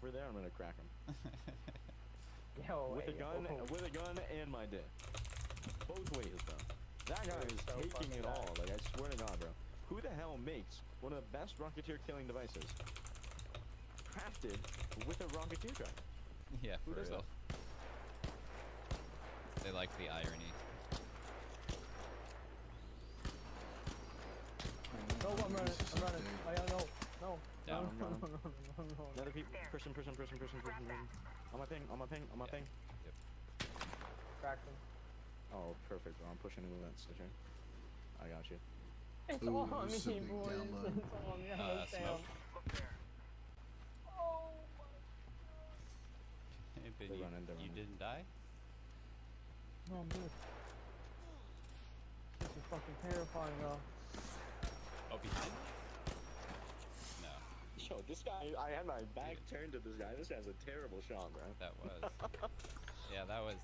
We're there. I'm gonna crack him. Yo, with a gun and my dick. Both ways, bro. That guy is taking it all. Like, I swear to God, bro. Who the hell makes one of the best Rocketeer killing devices crafted with a Rocketeer driver? Yeah, Who for does real. They like the irony. No, I'm running. I don't know. No. Down. No. Another people. Person. On my ping. Yep. Cracked him. Oh, perfect. Bro. I'm pushing into that stitcher. I got you. It's Ooh, all on me, this is a big boys. download. It's all on me. I have no Smoke. Oh Hey, They're Ben, running. you didn't die? no, I'm good. This is fucking terrifying, though. Oh, behind? No. Yo, this guy. I had my back turned to this guy. This guy's a terrible shot, bro. That was. Yeah, that was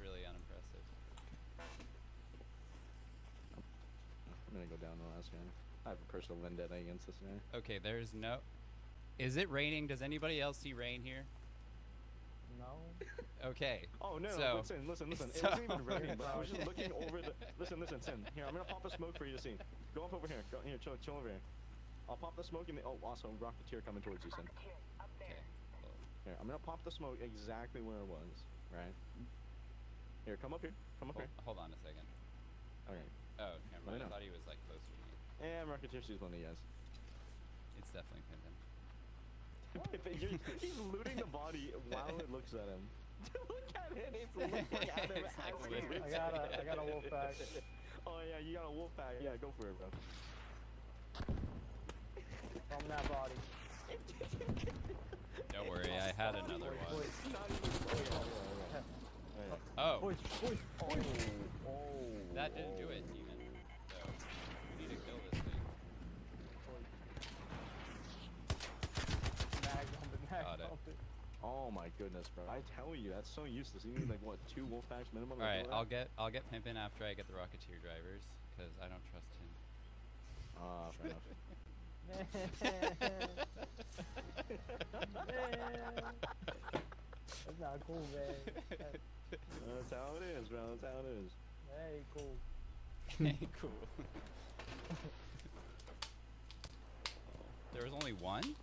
really unimpressive. I'm gonna go down the last guy. I have a personal vendetta against this guy. Okay, there's no. Is it raining? Does anybody else see rain here? No. Okay. Oh no! So, Listen. It so- wasn't even raining, but I was just looking over the. Listen, Sin. Here, I'm gonna pop a smoke for you to see. Go up over here. Go here. Chill over here. I'll pop the smoke in the. Oh, also, Rocketeer coming towards you, Sin. Okay. Here, I'm gonna pop the smoke exactly where it was. Right. Here, come up here. Hold on a second. Okay. Oh, never mind. I know. thought he was like closer to me. And Rocketeer sees one of you guys. It's definitely Pimpin. He's looting the body while it looks at him. Look at it! It's looking at him. I got a wolf pack. Oh yeah, you got a wolf pack. Yeah, go for it, bro. From that body. Don't worry, I had another one. Oh. Oh, that didn't do it even. So we need to kill this thing. Got it. Oh my goodness, bro! I tell you, that's so useless. You need like what, 2 wolf packs minimum? All right, I'll get Pimpin after I get the Rocketeer drivers because I don't trust him. Fair enough. That's not cool, man. That's how it is, bro. That's how it is. That ain't cool. Hey, cool. There was only one?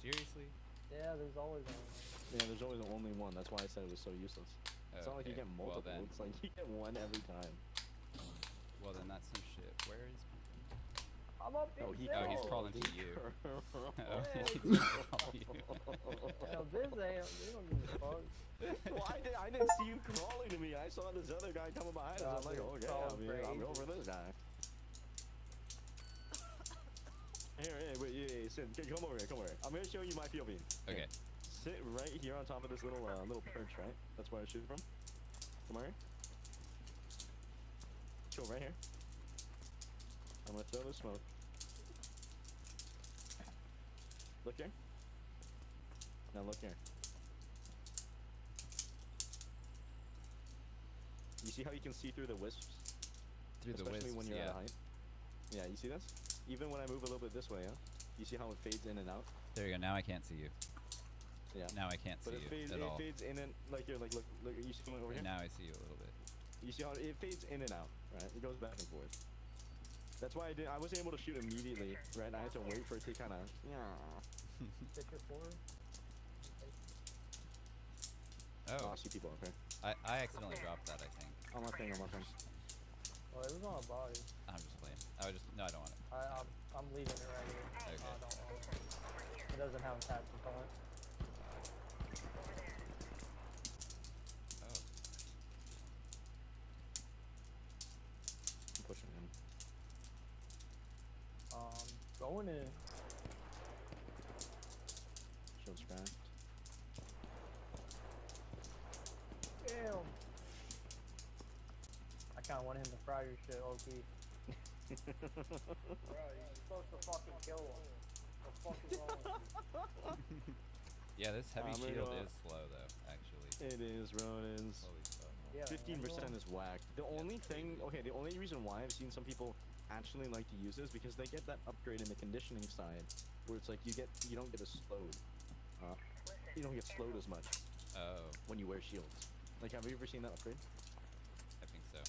Seriously? Yeah, there's always one. Yeah, there's always only one. That's why I said it was so useless. It's not like you Okay, get well multiple. then. It's like you get one every time. Well, then that's some shit. Where is I'm up Oh, he's crawling to you. Oh, he's crawling to you. Hell, this ain't. They don't give a fuck. Well, I didn't see you crawling to me. I saw this other guy coming behind us. I'm like, oh yeah, I'm going for this guy. Here, wait, Sin, come over here, come over here. I'm gonna show you my POV. Okay. Sit right here on top of this little little perch, right? That's where I shoot from. Come over here. Chill right here. I'm gonna throw the smoke. Look here. Now look here. You see how you can see through the wisps? Through the wisps, especially when you're yeah. at a height. Yeah, you see this? Even when I move a little bit this way, yeah? You see how it fades in and out? There you go. Now I can't see you. Yeah. Now I can't But see it you fades, at all. It fades in and like you're like look you see one over here? Now I see you a little bit. You see how it fades in and out, right? It goes back and forth. That's why I wasn't able to shoot immediately, right? I had to wait for it to kind of Take your forward. Oh. I see people up here. I accidentally dropped that, I think. On my thing, on my thing. Well, it was on a body. I'm just playing. No, I don't want it. I'm leaving it right here. Okay. I don't want it. It doesn't have attachments on it. Oh. I'm pushing in. Going in. Shield's cracked. Damn. I kind of want him to fry your shit, OP. Bro, you're supposed to fucking kill him. What's fucking wrong with you? Yeah, this heavy shield is slow though, actually. It is, bro, it is. Holy fuck. Yeah, 15% is whacked. The only thing, okay, the only reason why I've seen some people actually like to use this because they get that upgrade in the conditioning side, where it's like you don't get as slowed. You don't get slowed as much. Oh. When you wear shields. Like, have you ever seen that upgrade? I think so.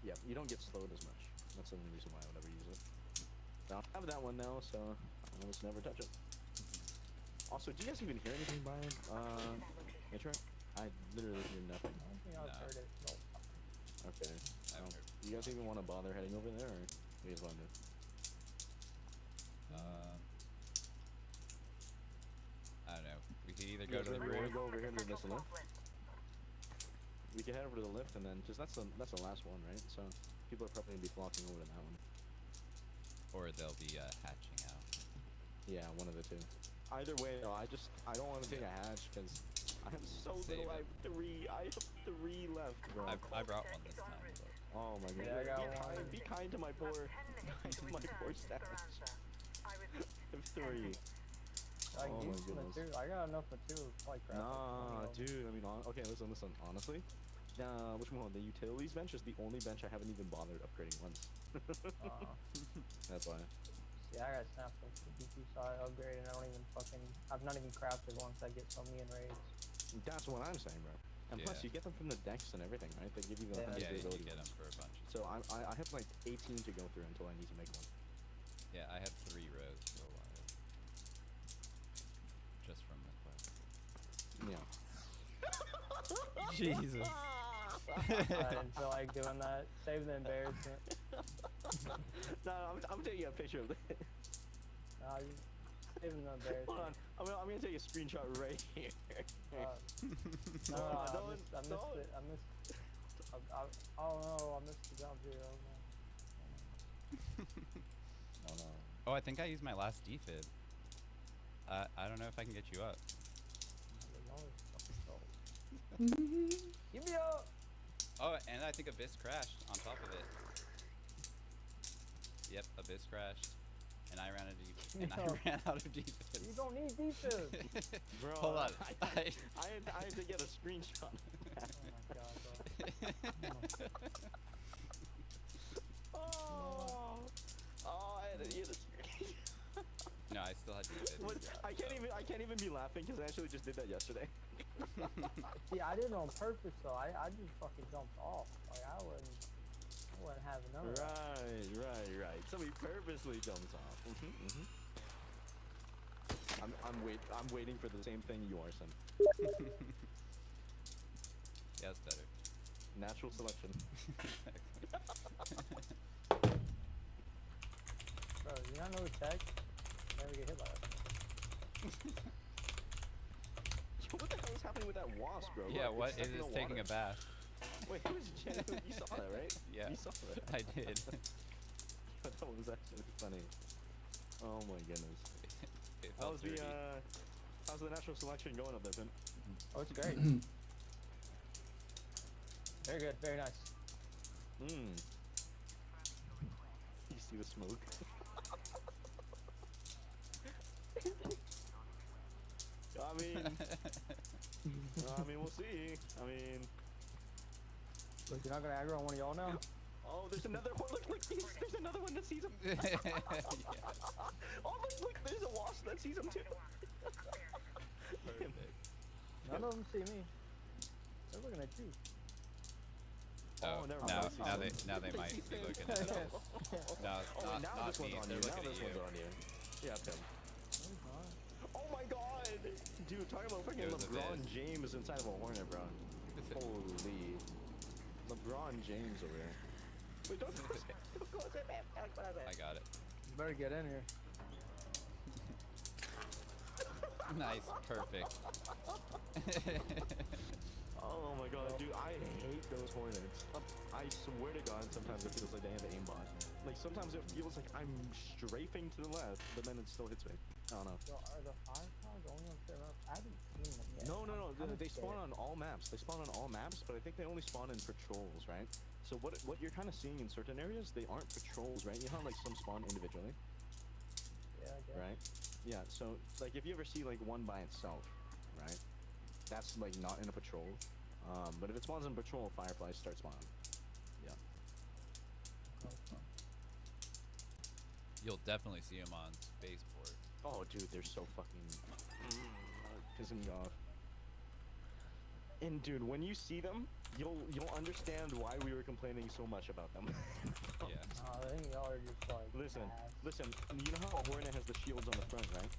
Yeah, you don't get slowed as much. That's the only reason why I would ever use it. I don't have that one now, so I almost never touch it. Also, do you guys even hear anything by intro? I literally hear nothing. I don't think I've heard it. Nope. Okay. Do you guys even want to bother heading over there, or what do you guys want to do? I don't know. We could either go to the We roof. go over here to this lift. We can head over to the lift, and then just that's the last one, right? So people are probably gonna be flocking over to that one. Or they'll be hatching out. Yeah, one of the two. Either way, though, I don't want to take a hatch because I have so little. I have three left, bro. I brought one this time. But... Oh my god. Yeah, I got one. Be kind to my poor stash. I have three. Like, oh my use goodness. material. I got enough material to fight crap. Nah, dude. I mean, okay, listen. Honestly, which one? The utilities bench is the only bench I haven't even bothered upgrading once. That's why. Yeah, I got snapped up the DP side upgrade, and I've not even crafted once I get from me in raids. That's what I'm saying, bro. And plus, you get them from the decks and everything, right? They give you the Yeah, you ability get them for a bunch. So I have like 18 to go through until I need to make one. Yeah, I had 3 rows for a while. Just from the quest. Yeah. Jesus. I didn't feel like doing that. Save the embarrassment. No, I'm taking a picture of it. Nah, you saving the embarrassment. Hold on, I'm gonna take a screenshot right here. No, I missed it. Oh no, I missed the jump here. Oh no. Oh, I think I used my last defib. I don't know if I can get you up. Give me up! Oh, and I think Abyss crashed on top of it. Yep, Abyss crashed. And I ran out of defense. You don't need defense. Bro, Hold on. I had to get a screenshot. Oh my god, bro. I had to get a screenshot. No, I still had defense. I can't even be laughing because I actually just did that yesterday. See, I did it on purpose though. I just fucking jumped off. Like I wouldn't have none of that. Right. Somebody purposely jumps off. I'm waiting for the same thing you are, son. Yeah, that's better. Natural selection. Bro, you not know the tech? Never get hit by that. What the hell is happening with that wasp, bro? Yeah, Look, what? it's It stuck in is the taking a water. bath. Wait, it was genuine. You saw that, right? Yeah. You saw that. I did. That was actually funny. Oh my goodness. How's the national selection going up there, Pin? Oh, it's great. Very good, very nice. You see the smoke? I mean, we'll see. I mean, Look, you're not gonna aggro on one of y'all now? oh, there's another one. Look, there's another one that sees him. Oh, look, there's a wasp that sees him too. None of them see me. They're looking at you. Oh, never now, mind. now they might be looking at us. No, Oh, not now this me. one's on They're you. Now looking this at one's you. on you. Yeah, Pim. Oh my god! Dude, talking about fucking It was a LeBron diss. James inside of a Hornet, bro. Holy. LeBron James over here. Wait, don't close it. Don't close it, man. I got it. You better get in here. Nice, perfect. Oh my god, dude, I hate those Hornets. I swear to god, sometimes it feels like they have an aimbot. Like, sometimes it feels like I'm strafing to the left, but then it still hits me. I don't know. So are the fireflies only on fair maps? I haven't seen them yet. No, I'm they spawn scared. on all maps. They spawn on all maps, but I think they only spawn in patrols, right? So what you're kind of seeing in certain areas, they aren't patrols, right? You know how like some spawn individually, Yeah, I guess. right? Yeah, so like if you ever see like one by itself, right? That's like not in a patrol. But if it spawns in a patrol, fireflies start spawning. Yeah. You'll definitely see him on spaceport. Oh, dude, they're so fucking pissing me off. And dude, when you see them, you'll understand why we were complaining so much about them. Yeah. I think y'all are just like. Listen, ass. listen. You know how a Hornet has the shields on the front, right?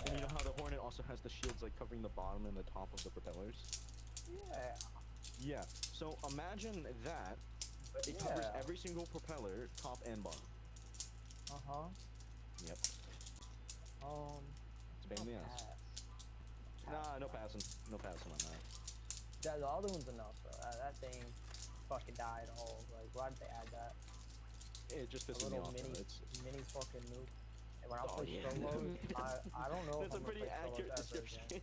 And you know how the Hornet also has the shields like covering the bottom and the top of the propellers? Yeah. Yeah. So imagine that. It covers every single propeller, top and bottom. Yep. It's a pain in the ass. Nah, no passing. No passing on that. Yeah, the other one's enough, bro. That thing fucking died whole. Like, why did they add that? It just A pisses me little off. mini, Though. It's mini fucking nuke. And when I Oh, play yeah. solos, I don't know That's if a I'm pretty gonna play accurate solos ever description. again.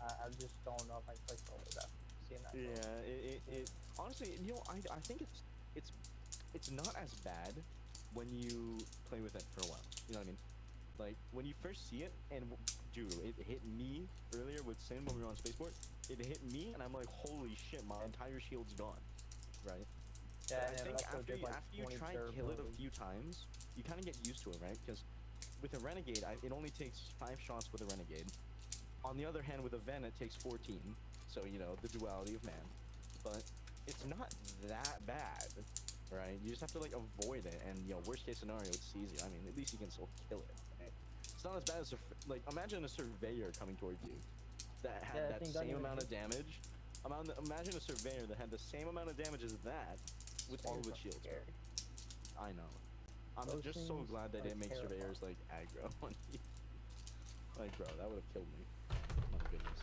I just don't know if I can play solos after seeing that. Yeah, it honestly, you know, I think it's not as bad when you play with it for a while. You know what I mean? Like when you first see it, and dude, it hit me earlier with Sin when we were on spaceport. It hit me, and I'm like, holy shit, my entire shield's gone, right? Yeah, But I and think that's what after did, like, after you 20 try and kill it a turbos. few times, you kind of get used to it, right? Because with a Renegade, it only takes 5 shots with a Renegade. On the other hand, with a Ven, it takes 14. So, you know, the duality of man. But it's not that bad, right? You just have to, like, avoid it. And, you know, worst case scenario, it's easy. I mean, at least you can still kill it, right? It's not as bad as, like, imagine a Surveyor coming towards you that had that same amount of damage. Imagine a Surveyor that had the same amount of damage as that with all of its shields, bro. I know. I'm just so glad they didn't make Surveyors, like, aggro on you. Like, bro, that would have killed me. My goodness.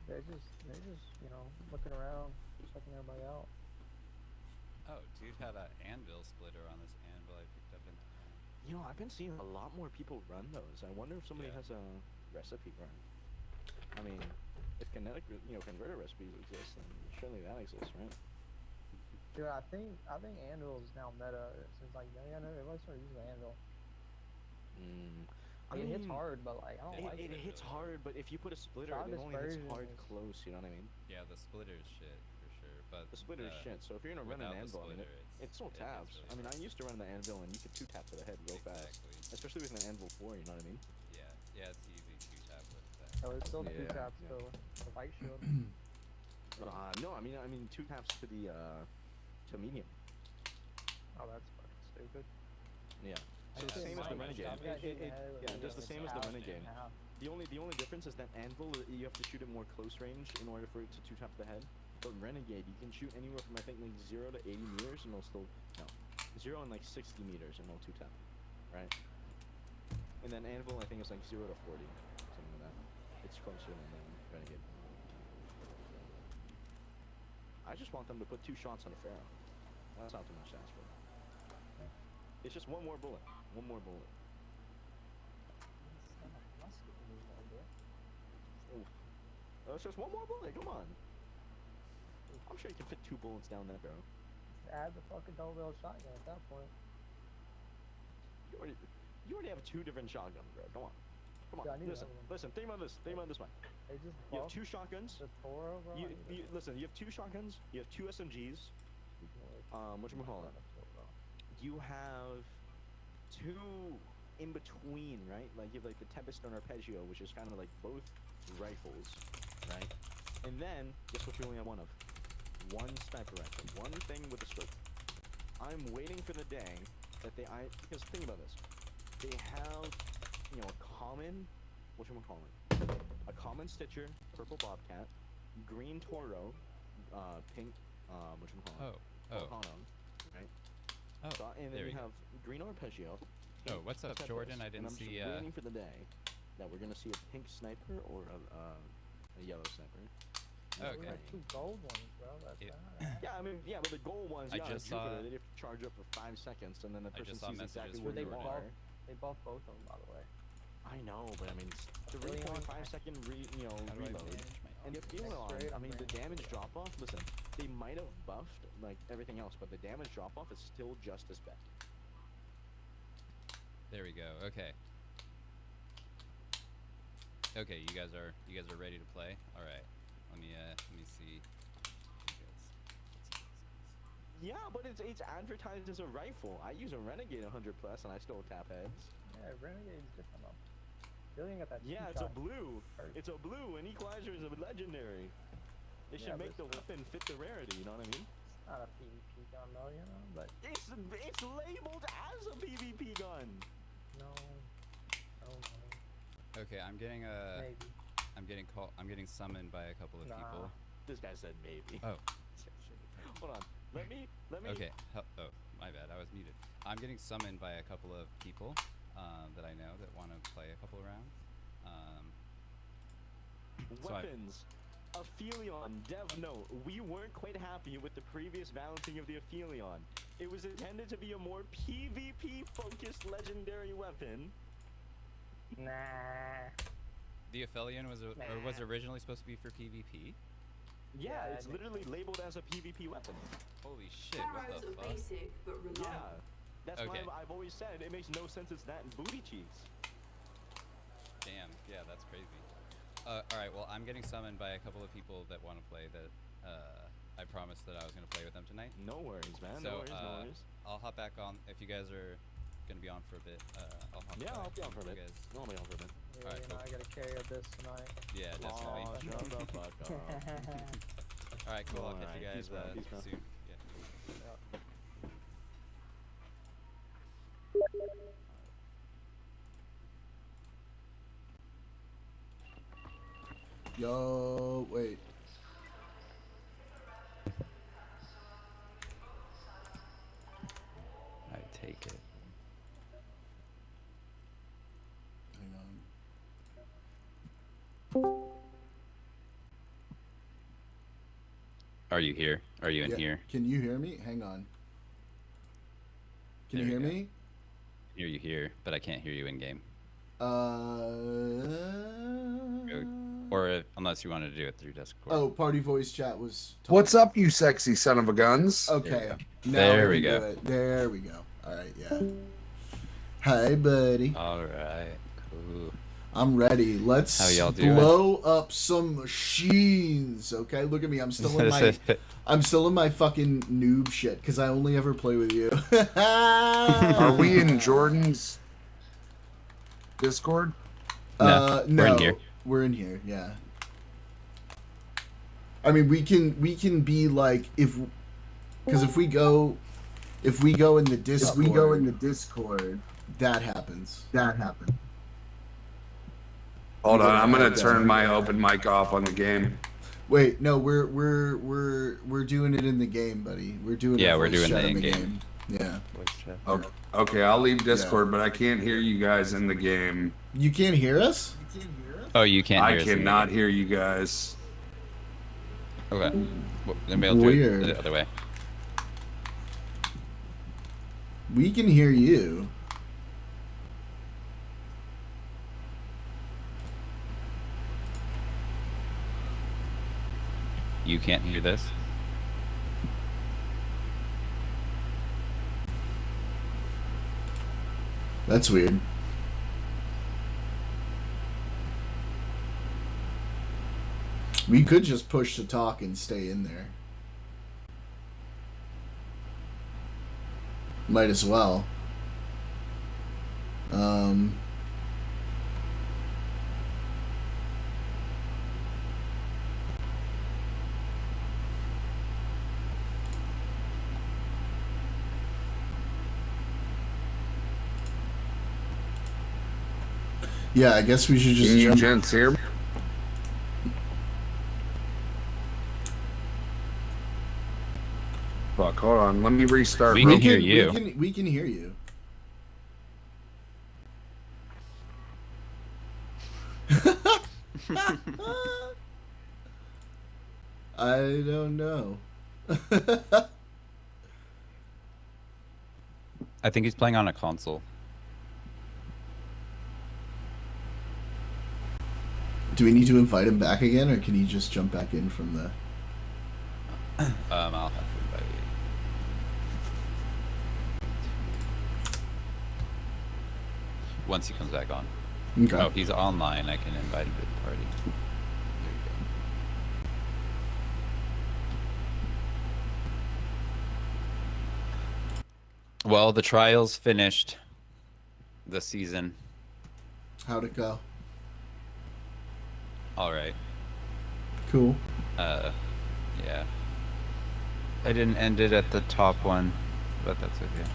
They're just, you know, looking around, checking everybody out. Oh, dude had an anvil splitter on this anvil I picked up in. You know, I've been seeing a lot more people run those. I wonder if somebody has a recipe run. I mean, if kinetic, converter recipes exist, then surely that exists, right? Dude, I think Anvil is now meta since like everybody started using Anvil. I It hits mean, hard, but like I don't like it. It hits hard, but if you put a splitter, Shot it only hits dispersion hard is- close. You know what I mean? Yeah, the splitter is shit for sure, but The splitter is shit. So if you're gonna run an without the anvil, I mean, splitter, it still taps. I mean, I used to run the anvil, and you could 2-tap to the head real fast, especially with an anvil 4. You know what I mean? Yeah, it's easy to tap with that. Oh, it's still two Yeah, taps yeah. though. The light shield. No, I mean 2 taps to the to medium. Oh, that's fucking stupid. Yeah. So I the same as the see. Renegade. I've got hit in the head with Yeah, just the same as the half Renegade. and half. The only difference is that Anvil, you have to shoot at more close range in order for it to 2-tap the head. But Renegade, you can shoot anywhere from I think like 0 to 80 meters and it'll still 0 and like 60 meters and it'll 2-tap, right? And then Anvil I think is like 0 to 40, something like that. It's closer than the Renegade. I just want them to put 2 shots on a Pharaoh. That's not too much to ask for. It's just one more bullet. One more bullet. It's just one more bullet. Come on. I'm sure you can fit 2 bullets down that barrel. Add the fucking double barrel shotgun at that point. You already have 2 different shotguns, bro. Come on. Come on. Yeah, Listen. Think about this. Think about it this way. They just You have 2 shotguns. The Toro, bro. Listen. You have 2 shotguns. You have 2 SMGs. Whatchamacallit? You have 2 in between, right? Like you have like the Tempest and Arpeggio, which is kind of like both rifles, right? And then guess what you only have one of? 1 sniper rifle, 1 thing with a scope. I'm waiting for the day that because think about this. They have, a common, a common Stitcher, purple Bobcat, green Toro, pink, Volcano, right? Oh, so, and then there you we go. have green Arpeggio. Oh, what's up, Tempest, Jordan? I and didn't I'm see. just waiting for the day that we're gonna see a pink sniper or a yellow sniper. Okay. 2 gold ones, bro. That's Yeah, I mean, but the gold ones, I on just saw- Jupiter, they have to charge up for 5 seconds, and then the I person just saw sees messages exactly from where you Jordan. are. They buffed both of them, by the way. I know, but I mean, 3.5-second reload, and the Aphelion, I mean, the damage drop-off, listen, they might have buffed, like, everything else, but the damage drop-off is still just as bad. There we go. Okay. Okay, you guys are ready to play. All right. Let me see. Yeah, but it's advertised as a rifle. I use a Renegade 100+, and I still tap heads. Yeah, Renegade's different though. Billion got that. Yeah, it's a blue. It's a blue, and Equalizer is a legendary. They should make the weapon fit the rarity. You know what I mean? It's not a PvP gun though, but it's labeled as a PvP gun. No. Okay, I'm getting Maybe. I'm getting summoned by a couple of people. This guy said maybe. Oh. Hold on. Let me. Okay. Oh, my bad. I was muted. I'm getting summoned by a couple of people that I know that want to play a couple of rounds. Weapons. Aphelion, dev note, we weren't quite happy with the previous balancing of the Aphelion. It was intended to be a more PvP-focused legendary weapon. Nah. The Aphelion was originally supposed to be for PvP? Yeah, it's literally labeled as a PvP weapon. Holy shit, what the fuck? Basic, but reliable. Yeah, that's Okay. why I've always said it makes no sense it's that in booty cheeks. Damn, yeah, that's crazy. Alright, well, I'm getting summoned by a couple of people that want to play that I promised that I was going to play with them tonight. No worries, man. So, no worries. I'll hop back on. If you guys are going to be on for a bit, I'll hop back. I'll be on for a You bit. guys. I'll be on for a bit. Yeah, Alright, cool. I gotta carry a bit tonight. Yeah, definitely. Oh, shut the fuck up. Alright, cool. I'll catch you Alright, guys peace, man. soon. Yeah. Yo, wait. I take it. Hang on. Are you here? Are you in here? Can you hear me? Hang on. Can you hear me? I hear you here, but I can't hear you in game. Or unless you wanted to do it through Discord. Oh, party voice chat was. What's up, you sexy son of a guns? Okay. There we can go. do it. There we go. All right, yeah. Hi, buddy. All right, cool. I'm ready. Let's How y'all doing? blow up some machines. Okay, look at me. I'm still in my fucking noob shit because I only ever play with you. Are we in Jordan's Discord? No, we're in here. We're in here, yeah. I mean, we can be like because if we go in the Discord, that happens. Hold on, I'm gonna turn my open mic off on the game. Wait, no, we're doing it in the game, buddy. We're doing we're doing chat it in in the game. Yeah. Okay, I'll leave Discord, but I can't hear you guys in the game. You can't hear us? Oh, you can't hear I us. cannot hear you guys. Okay. Well, then maybe I'll do it Weird. the other way. We can hear you. you can't hear this? That's weird. We could just push to talk and stay in there. Might as well. Yeah, I guess we should just jump. Gents here. Fuck, hold on. Let me restart. We can hear you. We can hear you. I don't know. I think he's playing on a console. Do we need to invite him back again, or can he just jump back in from the... I'll have to invite you. Once he comes back on. Okay. Oh, he's online. I can invite him to the party. Well, the trials finished the season. How'd it go? All right. Cool. Yeah. I didn't end it at the top one, but that's okay.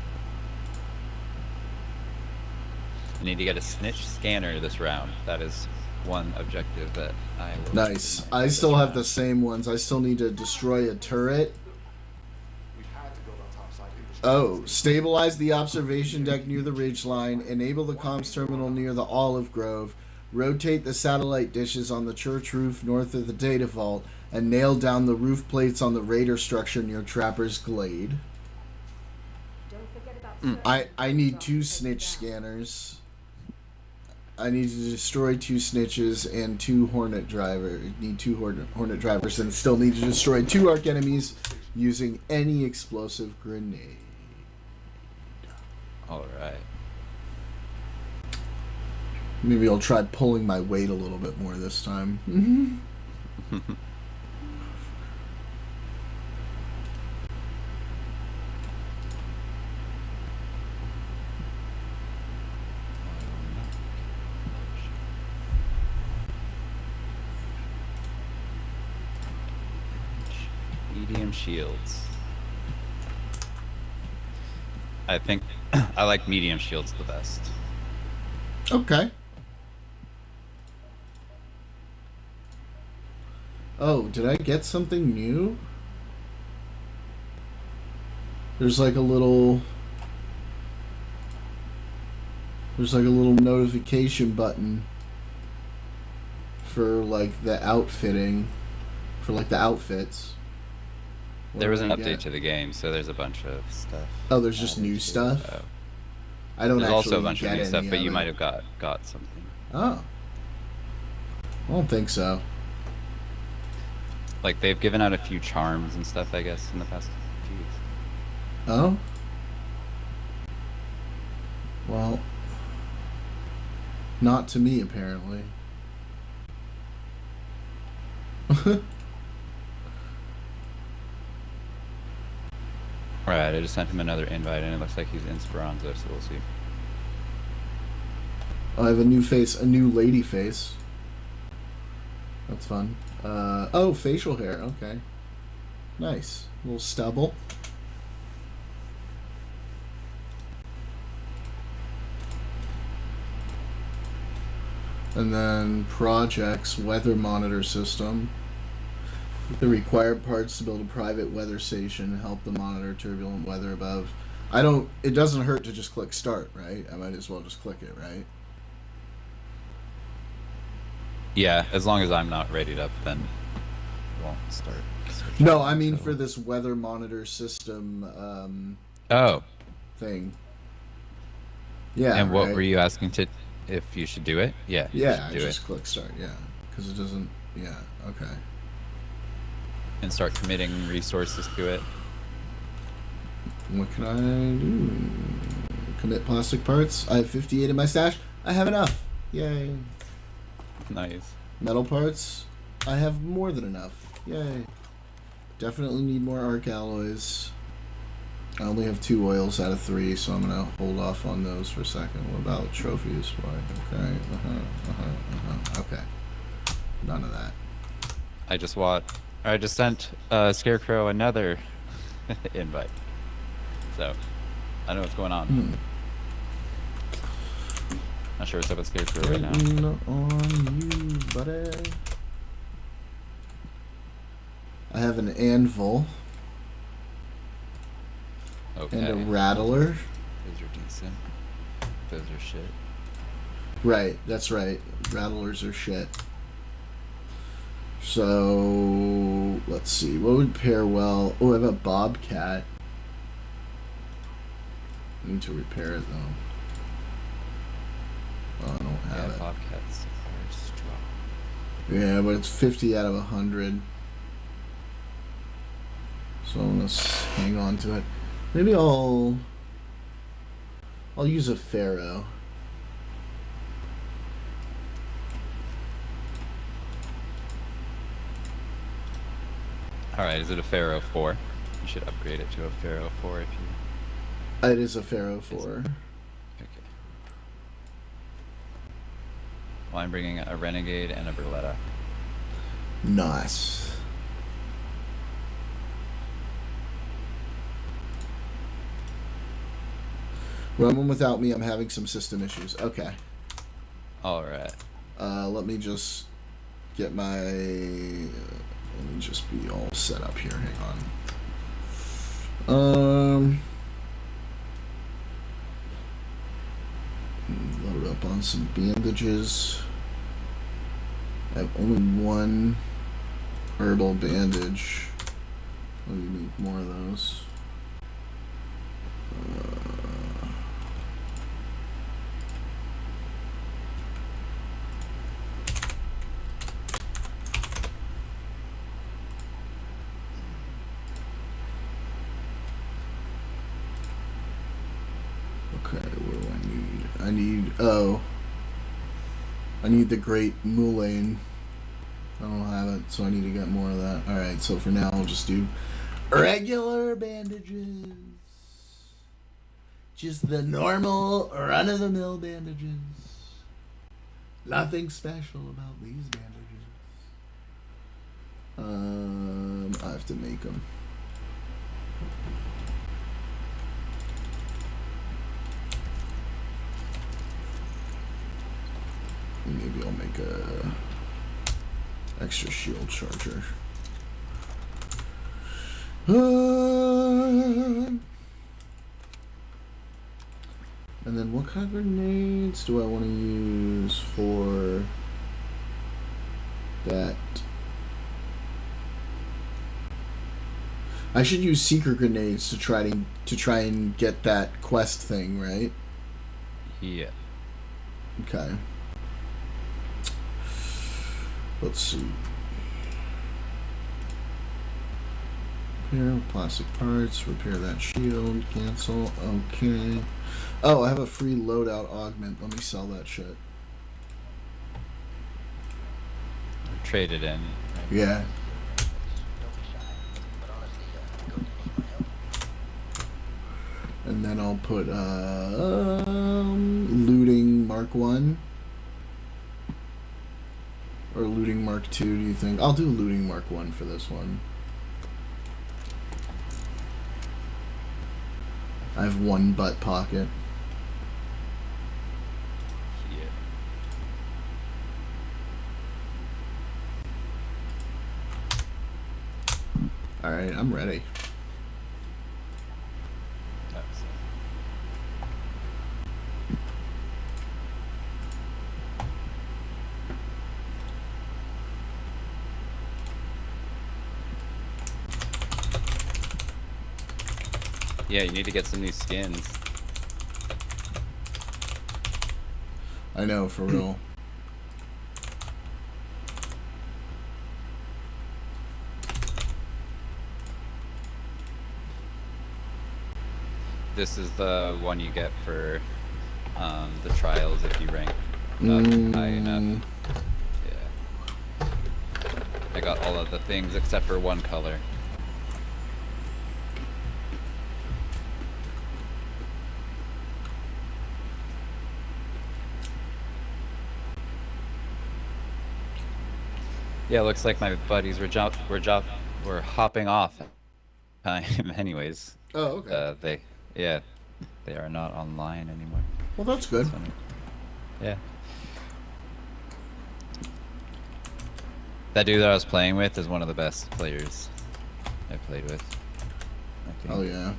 I need to get a snitch scanner this round. That is one objective that I will... Nice. I still have the same ones. I still need to destroy a turret. Oh, stabilize the observation deck near the ridgeline, enable the comms terminal near the olive grove, rotate the satellite dishes on the church roof north of the data vault, and nail down the roof plates on the raider structure near Trapper's Glade. I need 2 snitch scanners. I need to destroy 2 snitches and 2 hornet drivers. Need 2 hornet drivers, and still need to destroy 2 arc enemies using any explosive grenade. All right. Maybe I'll try pulling my weight a little bit more this time. Medium shields. I think I like medium shields the best. Okay. Oh, did I get something new? There's like a little notification button for like the outfitting, for like the outfits. There was an update to the game, so there's a bunch of stuff. Oh, there's just new stuff? I don't There's actually also a bunch of get new stuff, any but of you it. might have got something. Oh. I don't think so. Like, they've given out a few charms and stuff, I guess, in the past few weeks. Oh? Well, not to me, apparently. Alright, I just sent him another invite, and it looks like he's in Speranza, so we'll see. I have a new face, a new lady face. That's fun. Oh, facial hair, okay. Nice. A little stubble. And then projects, weather monitor system. The required parts to build a private weather station, help to monitor turbulent weather above. It doesn't hurt to just click start, right? I might as well just click it, right? Yeah, as long as I'm not rated up, then it won't start. No, I mean for this weather monitor system thing. Yeah. And what right? were you asking if you should do it? Yeah. Yeah, you should do just click start, yeah. Because it doesn't, yeah, okay. and start committing resources to it. What can I do? Commit plastic parts. I have 58 in my stash. I have enough. Yay. Nice. Metal parts. I have more than enough. Yay. Definitely need more arc alloys. I only have 2 oils out of 3, so I'm gonna hold off on those for a second. What about trophies? Why? Okay. Okay. None of that. I just sent Scarecrow another invite. So, I know what's going on. Not sure what's up with Scarecrow right now. Waiting on you, buddy. I have an anvil. Okay. And a rattler. Those are decent. Those are shit. Right, that's right. Rattlers are shit. So, let's see. What would pair well? Oh, I have a bobcat. I need to repair it, though. Oh, I don't have it. Bobcats are strong. Yeah, but it's 50 out of 100. So I'm going to hang on to it. Maybe I'll use a pharaoh. Alright, is it a Pharaoh 4? You should upgrade it to a Pharaoh 4 if you... It is a pharaoh 4. Okay. Well, I'm bringing a Renegade and a Berletta. Nice. Roman without me, I'm having some system issues. Okay. Alright. Let me just get my... let me just be all set up here. Hang on. Load up on some bandages. I have only 1 herbal bandage. Let me make more of those. Okay, what do I need? I need the Great Mulane. I don't have it, so I need to get more of that. Alright, so for now I'll just do regular bandages. Just the normal, run-of-the-mill bandages. Nothing special about these bandages. I have to make them. Maybe I'll make a extra shield charger. And then what kind of grenades do I want to use for that? I should use secret grenades to try and get that quest thing, right? Yeah. Okay. Let's see. Repair plastic parts, repair that shield, cancel, okay. Oh, I have a free loadout augment. Let me sell that shit. Trade it in. Yeah. And then I'll put looting Mark 1 or looting Mark 2, do you think? I'll do looting Mark 1 for this one. I have 1 butt pocket. Alright, I'm ready. Yeah, you need to get some new skins. I know, for real. This is the one you get for the trials if you rank up high enough. Yeah. I got all of the things except for one color. Yeah, looks like my buddies were hopping off time anyways. Oh, okay. They are not online anymore. Well, that's good. Yeah. That dude that I was playing with is one of the best players I played with. I think. Oh yeah.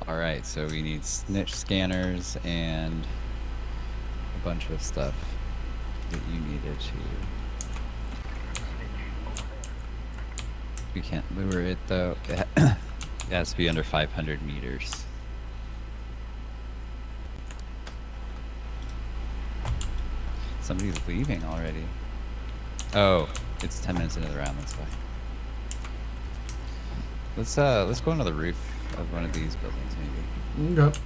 Alright, so we need snitch scanners and a bunch of stuff that you needed to. We can't lure it though. It has to be under 500 meters. Somebody's leaving already. Oh, it's 10 minutes into the round, that's why. Let's go onto the roof of one of these buildings maybe. Okay.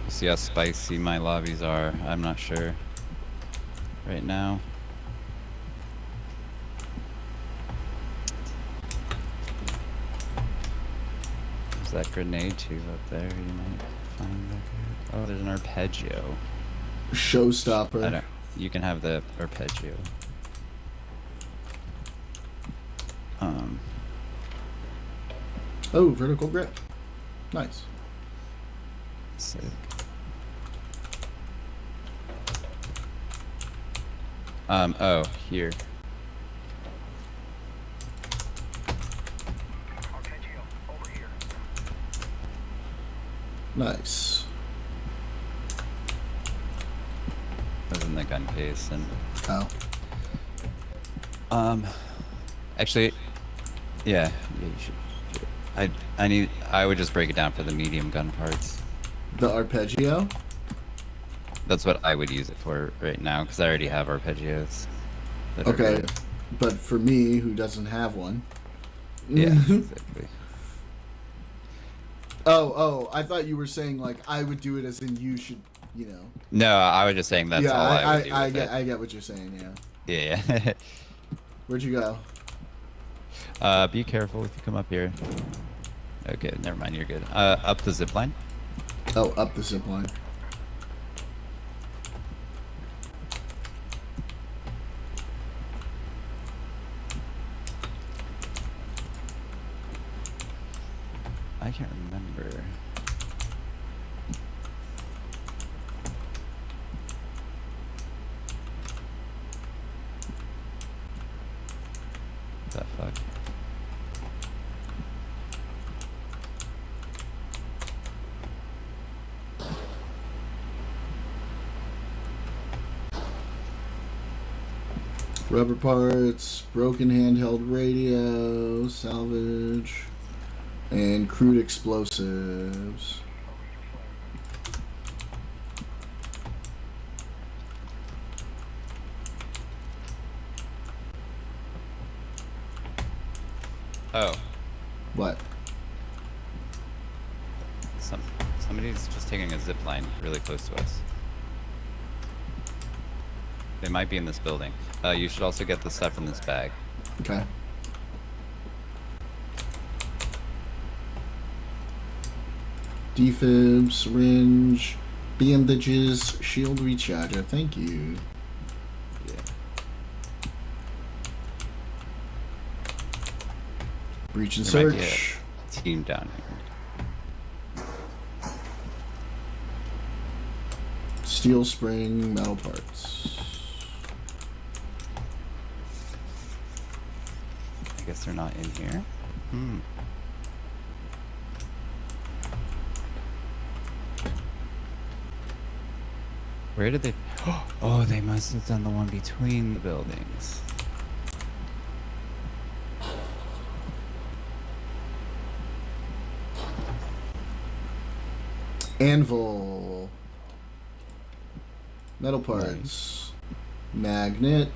See how spicy my lobbies are. I'm not sure right now. There's that grenade tube up there. You might find that. Oh, there's an arpeggio. Showstopper. I don't. You can have the arpeggio. Oh, vertical grip. Nice. Sick. Oh, here. Nice. That was in the gun case and. Oh. Actually, yeah, you should. I would just break it down for the medium gun parts. The arpeggio? That's what I would use it for right now, because I already have arpeggios. Okay, but for me, who doesn't have one. Yeah, exactly. Oh, I thought you were saying, like, I would do it as in you should, you know. No, I was just saying that's all I would do with it. I get what you're saying, yeah. Yeah. Where'd you go? Be careful if you come up here. Okay, never mind, you're good. Up the zip line. Oh, up the zip line. I can't remember. What the fuck? Rubber parts, broken handheld radio, salvage, and crude explosives. Oh. What? Somebody's just taking a zip line really close to us. They might be in this building. You should also get the stuff in this bag. Okay. Defib, syringe, bandages, shield recharger. Thank you. Yeah. Breach and There might be search. a team down here. Steel spring, metal parts. I guess they're not in here. Hmm. Where did they... Oh, they must have done the one between the buildings. Anvil. Metal parts. Magnet.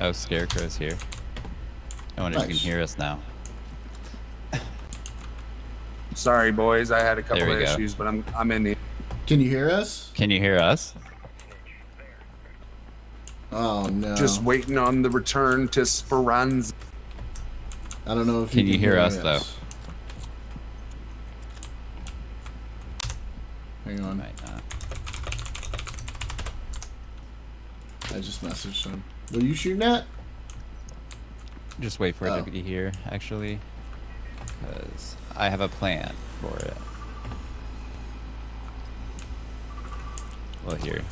Oh, Scarecrow's here. I wonder if you can hear us now. Sorry, boys. I had a couple There of we go. issues, but I'm in the... Can you hear us? Can you hear us? Oh, no. Just waiting on the return to Speranza. I don't know if Can you hear us, though? Hang on. Might not. I just messaged him. What are you shooting at? Just wait for it to be here, actually. Because I have a plan for it. Well, here.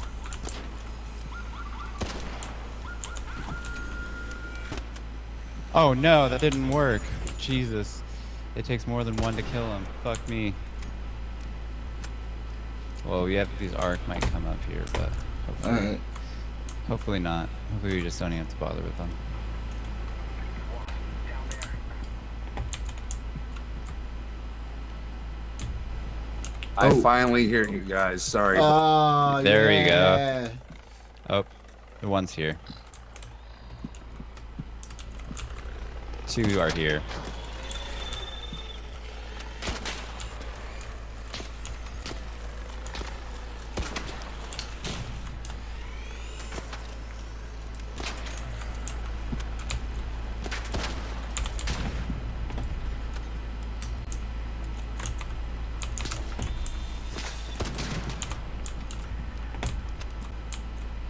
Oh no, that didn't work. Jesus. It takes more than one to kill him. Fuck me. Well, we have these arc might come up here, but hopefully, Alright. hopefully not. Hopefully we just don't even have to bother with them. I finally hear you guys. Sorry. There we go. Oh, the one's here. Two are here.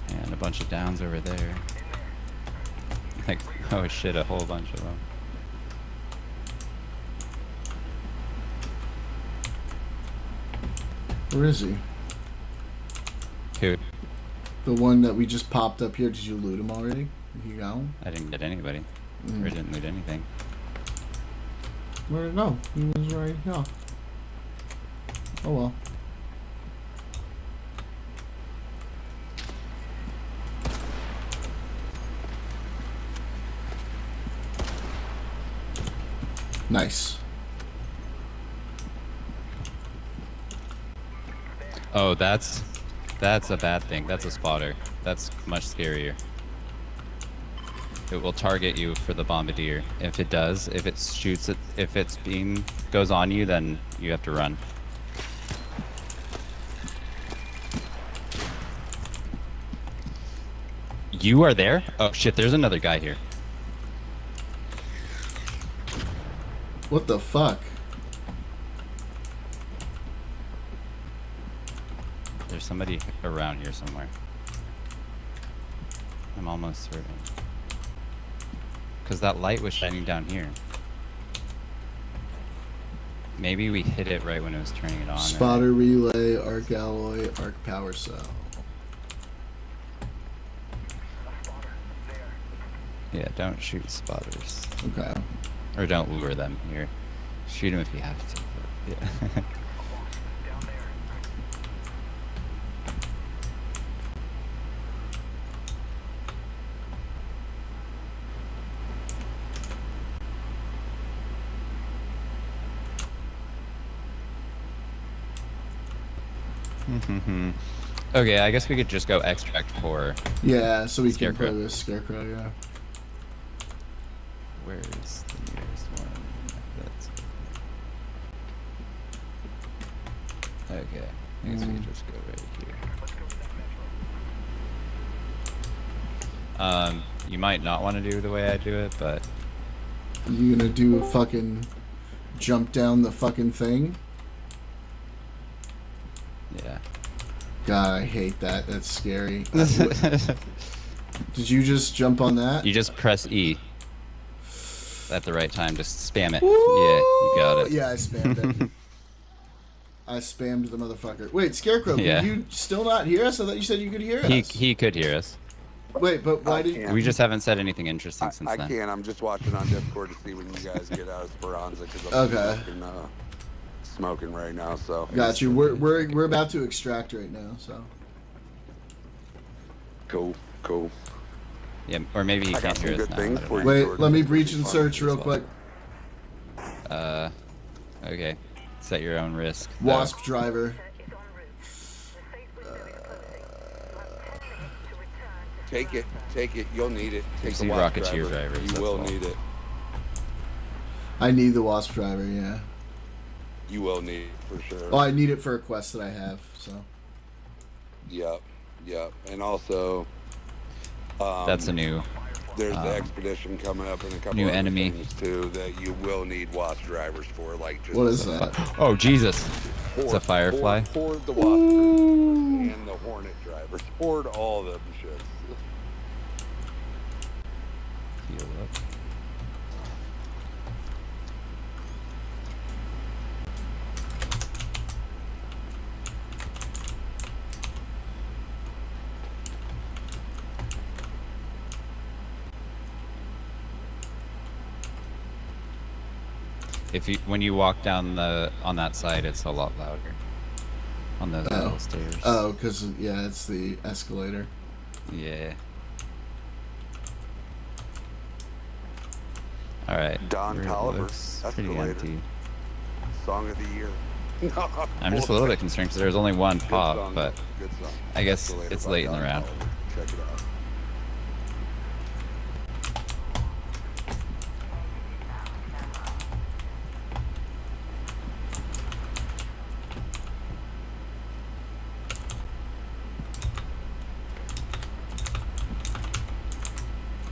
And a bunch of downs over there. Like, oh shit, a whole bunch of them. Where is he? Who? The one that we just popped up here. Did you loot him already? You got him? I didn't get anybody. Or didn't loot anything. Where? No, he was right here. Oh well. Nice. Oh, that's a bad thing. That's a spotter. That's much scarier. It will target you for the bombardier. If it does, if it shoots it, if its beam goes on you, then you have to run. You are there? Oh shit, there's another guy here. What the fuck? There's somebody around here somewhere. I'm almost certain. Because that light was shining down here. Maybe we hit it right when it was turning it on. Spotter relay, arc alloy, arc power cell. Yeah, don't shoot spotters. Okay. Or don't lure them here. Shoot them if you have to. But yeah. Okay, I guess we could just go extract for. Yeah, so we Scarecrow. can play with Scarecrow, yeah. Where's the nearest one? That's okay. I guess we could just go right here. You might not want to do the way I do it, but You gonna do a fucking jump down the fucking thing? yeah. God, I hate that. That's scary. Did you just jump on that? You just press E at the right time. Just spam it. Yeah, you got it. Yeah, I spammed it. I spammed the motherfucker. Wait, Scarecrow, Yeah. can you still not hear us? I thought you said you could hear us. He could hear us. Wait, but why did We just haven't said anything interesting since I then. can't. I'm just watching on Discord to see when you guys get out of Speranza because I'm Okay. smoking right now. So Got you. We're about to extract right now, so. Cool. Yeah, or maybe he I got can't hear some us good now. things I don't for know. you, Wait, Jordan. let me It's breach pretty and fun search as real well. quick. Okay. It's at your own risk. Wasp driver. Take it. You'll need it. Take see the Wasp Rocketeer drivers, You that's will all. need it. I need the Wasp driver, yeah. You will need it for sure. Well, I need it for a quest that I have, so. Yep. And also, That's a new. there's the expedition coming up and a couple new other enemy. things too that you will need Wasp drivers for. Like just What is that? Oh Jesus! It's a firefly. Horde the Wasp and the Hornet drivers. Horde all of them shits. Heal up. When you walk down on that side, it's a lot louder. On those little stairs. Oh, because, yeah, it's the escalator. Yeah. All right. Don It Tolliver, looks pretty Escalator. empty. Song of the year. I'm just a little bit concerned because there's only one pop, song, but good song. I guess Escalator it's by late in the Don round. Tolliver. Check it out.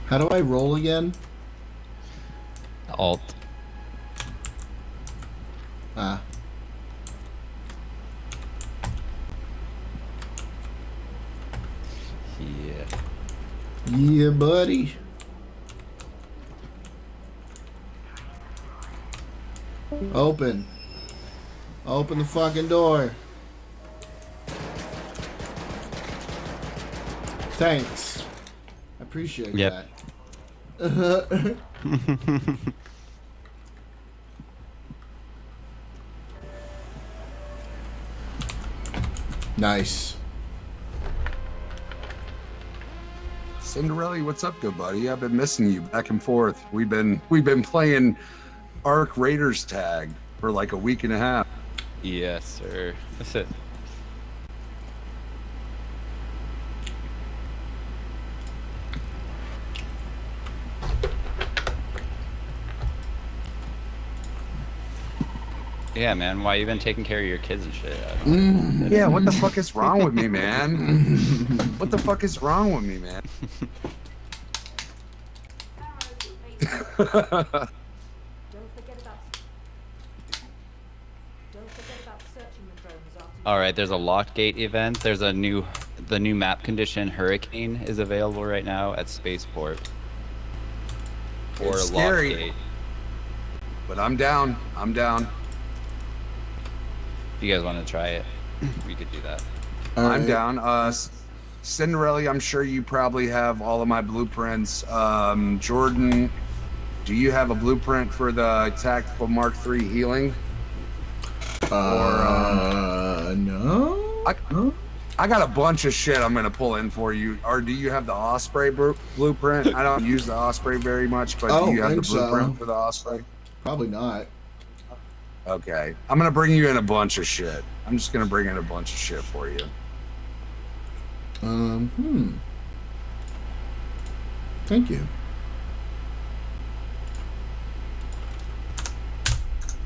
How do I roll again? Alt. Ah. Yeah. Yeah, buddy. Open. Open the fucking door. Thanks. I appreciate Yep. that. Nice. Cindurelly, what's up, good buddy? I've been missing you back and forth. We've been playing Ark Raiders tag for like a week and a half. Yes, sir. That's it. Yeah, man. Why you been taking care of your kids and shit? I don't know. Yeah, what the fuck is wrong with me, man? What the fuck is wrong with me, man? All right, there's a Lockgate event. There's the new map condition Hurricane is available right now at Spaceport. Or It's scary. Lockgate. But I'm down. If you guys want to try it, we could do that. I'm down. Cindurelly, I'm sure you probably have all of my blueprints. Jordan, do you have a blueprint for the Tactical Mark III healing? No. I got a bunch of shit I'm gonna pull in for you. Or do you have the Osprey blueprint? I don't use the Osprey very much, but do you have the blueprint for the Osprey? Probably not. Okay, I'm gonna bring you in a bunch of shit. I'm just gonna bring in a bunch of shit for you. Thank you.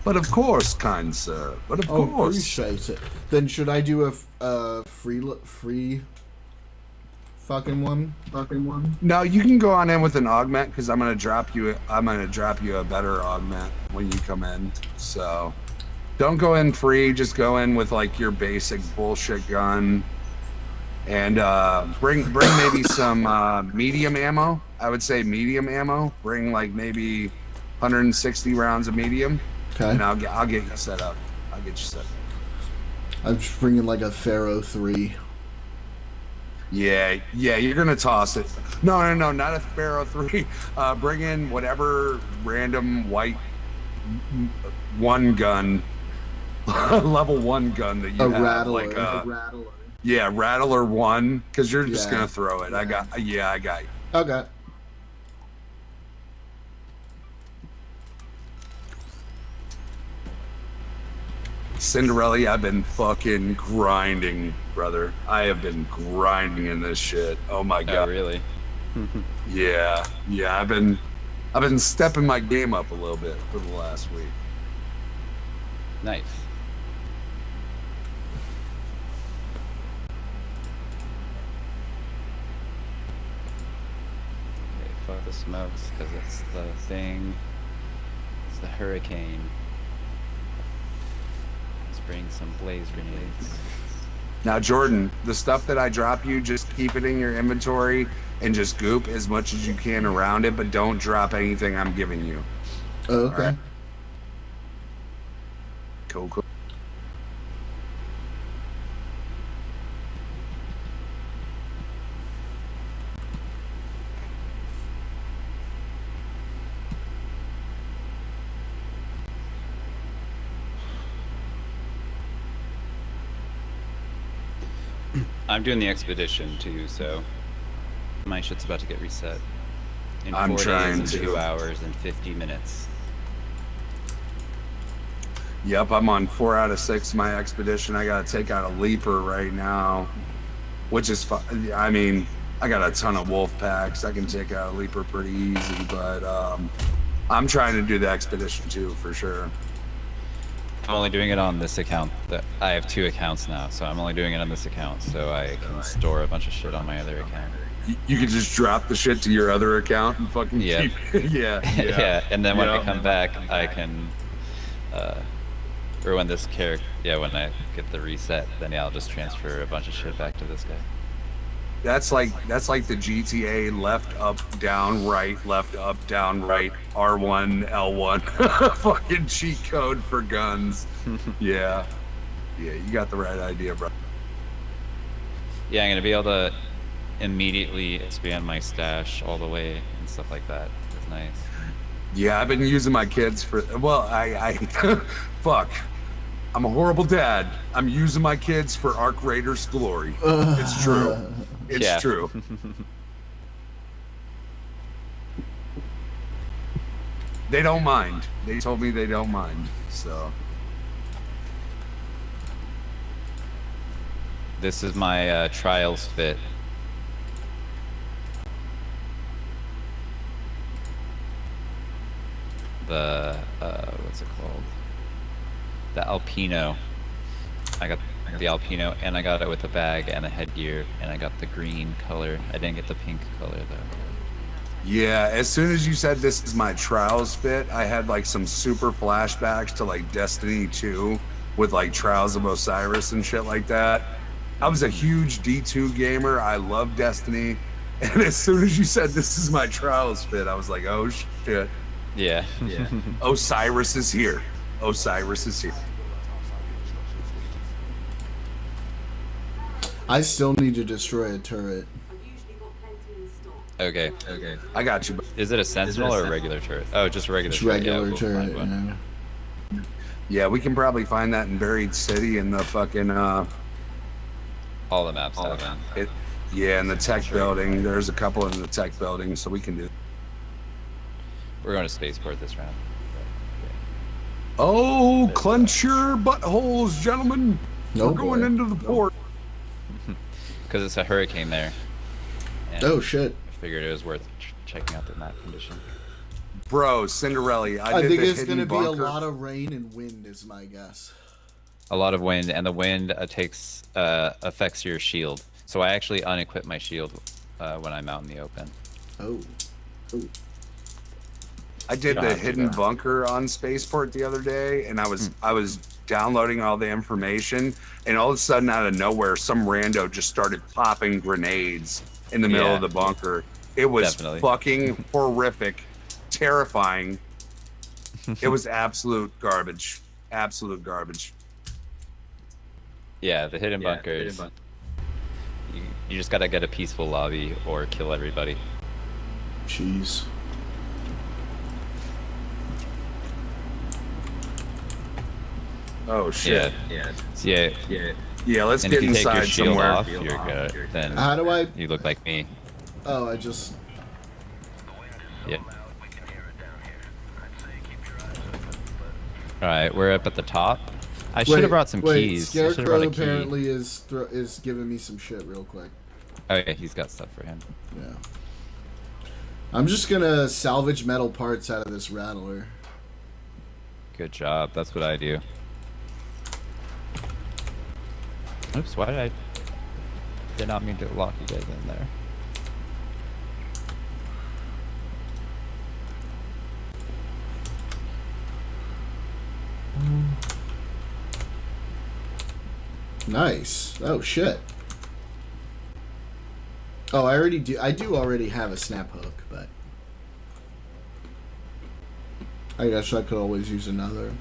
But of course, kind sir. But of course. Appreciate it. Then should I do a free fucking one? No, you can go on in with an augment because I'm gonna drop you a better augment when you come in. So don't go in free, just go in with like your basic bullshit gun. And bring maybe some medium ammo. I would say medium ammo. Bring like maybe 160 rounds of medium. Okay. And I'll get you set up. I'll get you set up. I'm just bringing like a Pharaoh 3. Yeah, you're gonna toss it. No, not a Pharaoh 3. Bring in whatever random white one gun, level 1 gun that you have. Rattler. Like a Rattler. Yeah, Rattler 1, because you're just gonna throw it. I got you. Okay. Cindurelly, I've been fucking grinding, brother. I have been grinding in this shit. Oh my god. Oh, really? Yeah. I've been stepping my game up a little bit for the last week. Nice. Okay, fuck the smokes, because it's the thing. It's the hurricane. Let's bring some blaze grenades. Now, Jordan, the stuff that I drop you, just keep it in your inventory and just goop as much as you can around it, but don't drop anything I'm giving you. Oh, okay. Right? Cool. I'm doing the expedition too, so my shit's about to get reset. In 4 days and 2 hours and 50 minutes. Yep, I'm on 4 out of 6 my expedition. I gotta take out a leaper right now, which is fun. I mean, I got a ton of wolf packs. I can take out a leaper pretty easy, but I'm trying to do the expedition too, for sure. I'm only doing it on this account. I have 2 accounts now, so I'm only doing it on this account, so I can store a bunch of shit on my other account. You can just drop the shit to your other account and fucking keep it. Yeah. And then when I come back, I can, or when this character, when I get the reset, then I'll just transfer a bunch of shit back to this guy. That's like the GTA left, up, down, right, left, up, down, right, R1, L1, fucking cheat code for guns. Yeah, you got the right idea, bro. Yeah, I'm gonna be able to immediately expand my stash all the way and stuff like that. It's nice. Yeah, I've been using my kids for, well, I fuck. I'm a horrible dad. I'm using my kids for Arc Raiders glory. It's true. It's true. They don't mind. They told me they don't mind, so. This is my trials fit. The, what's it called? The Alpino. I got the Alpino, and I got it with a bag and a headgear, and I got the green color. I didn't get the pink color, though. Yeah, as soon as you said this is my trials fit, I had like some super flashbacks to like Destiny 2 with like Trials of Osiris and shit like that. I was a huge D2 gamer. I love Destiny. And as soon as you said this is my trials fit, I was like, oh shit. Yeah. Osiris is here. Osiris is here. I still need to destroy a turret. Okay. I got you. Is it a sentinel or a regular turret? Oh, just a regular It's turret. regular we'll turret. find one. Yeah, we can probably find that in Buried City in the fucking all the maps have it. Yeah, in the tech building. There's a couple in the tech building, so we can do. We're going to spaceport this round. Oh, clench your buttholes, gentlemen. No We're going boy. into the port. Because it's a hurricane there. And Oh shit. I figured it was worth checking out the map condition. Bro, Cindurelly, I did think the it's hidden gonna be a bunker. lot of rain and wind, is my guess. A lot of wind, and the wind affects your shield. So I actually unequip my shield when I'm out in the open. Oh. I did the hidden bunker on Spaceport the other day, and I was downloading all the information, and all of a sudden, out of nowhere, some rando just started popping grenades in the middle of the bunker. It was fucking horrific, terrifying. It was absolute garbage. Absolute garbage. Yeah, the hidden bunkers. You just gotta get a peaceful lobby or kill everybody. Jeez. Oh shit. Yeah. Let's and get if you take your inside shield somewhere. off, you're good. Then How do I? You look like me. Oh, I just. Yeah. All right, we're up at the top. I should have brought some keys. I should've brought Scarecrow a key. apparently is giving me some shit real quick. Oh yeah, he's got stuff for him. Yeah. I'm just gonna salvage metal parts out of this rattler. Good job. That's what I do. Oops, why did not mean to lock you guys in there. Nice. Oh shit. Oh, I do already have a snap hook, but I guess I could always use another.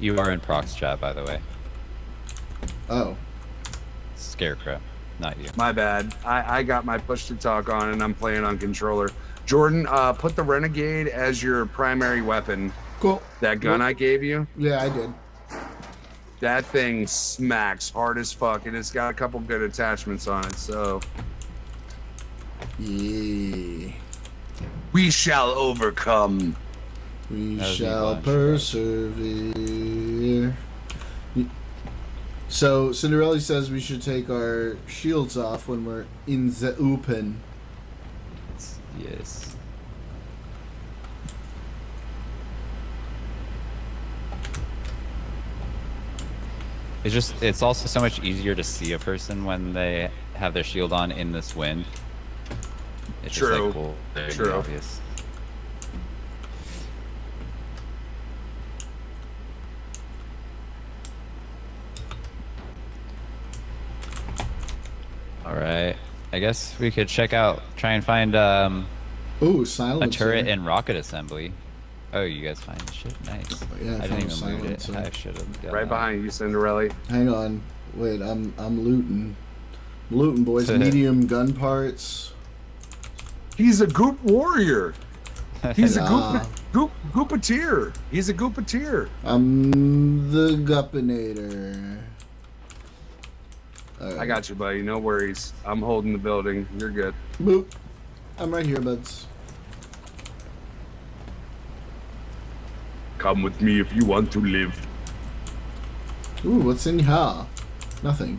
You are in prox chat, by the way. Oh. Scarecrow, not you. My bad. I got my push to talk on and I'm playing on controller. Jordan, put the Renegade as your primary weapon. Cool. That gun I gave you? Yeah, I did. That thing smacks hard as fuck, and it's got a couple good attachments on it, so. Yeah. We shall overcome. We shall persevere. So, Cindurelly says we should take our shields off when we're in the open. Yes. It's also so much easier to see a person when they have their shield on in this wind. It's just like cool. Very obvious. Alright. I guess we could check out, try and find Ooh, a silencer. turret and rocket assembly. Oh, you guys find the shit? Nice. Yeah, I didn't even loot it. silencer. I should have. Right behind you, Cindurelly. Hang on. Wait, I'm looting. I'm looting, boys. Medium gun parts. He's a goop warrior. He's a goopateer. He's a goopateer. I'm the Guppinator. I got you, buddy. No worries. I'm holding the building. You're good. Boop. I'm right here, buds. Come with me if you want to live. Ooh, what's in here? Nothing.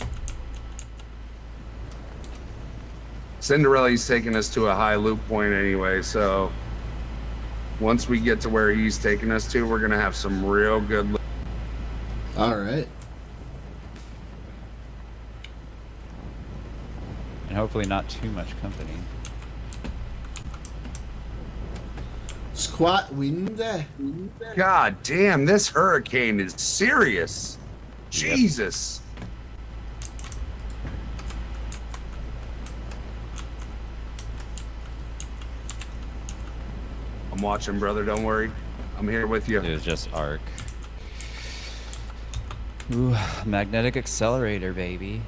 Cindurelly's taking us to a high loop point anyway, so once we get to where he's taking us to, we're gonna have some real good loot. All right. And hopefully not too much company. Squat wind. God damn, this hurricane is serious. Jesus. I'm watching, brother. Don't worry. I'm here with you. It was just arc. Ooh, magnetic accelerator, baby.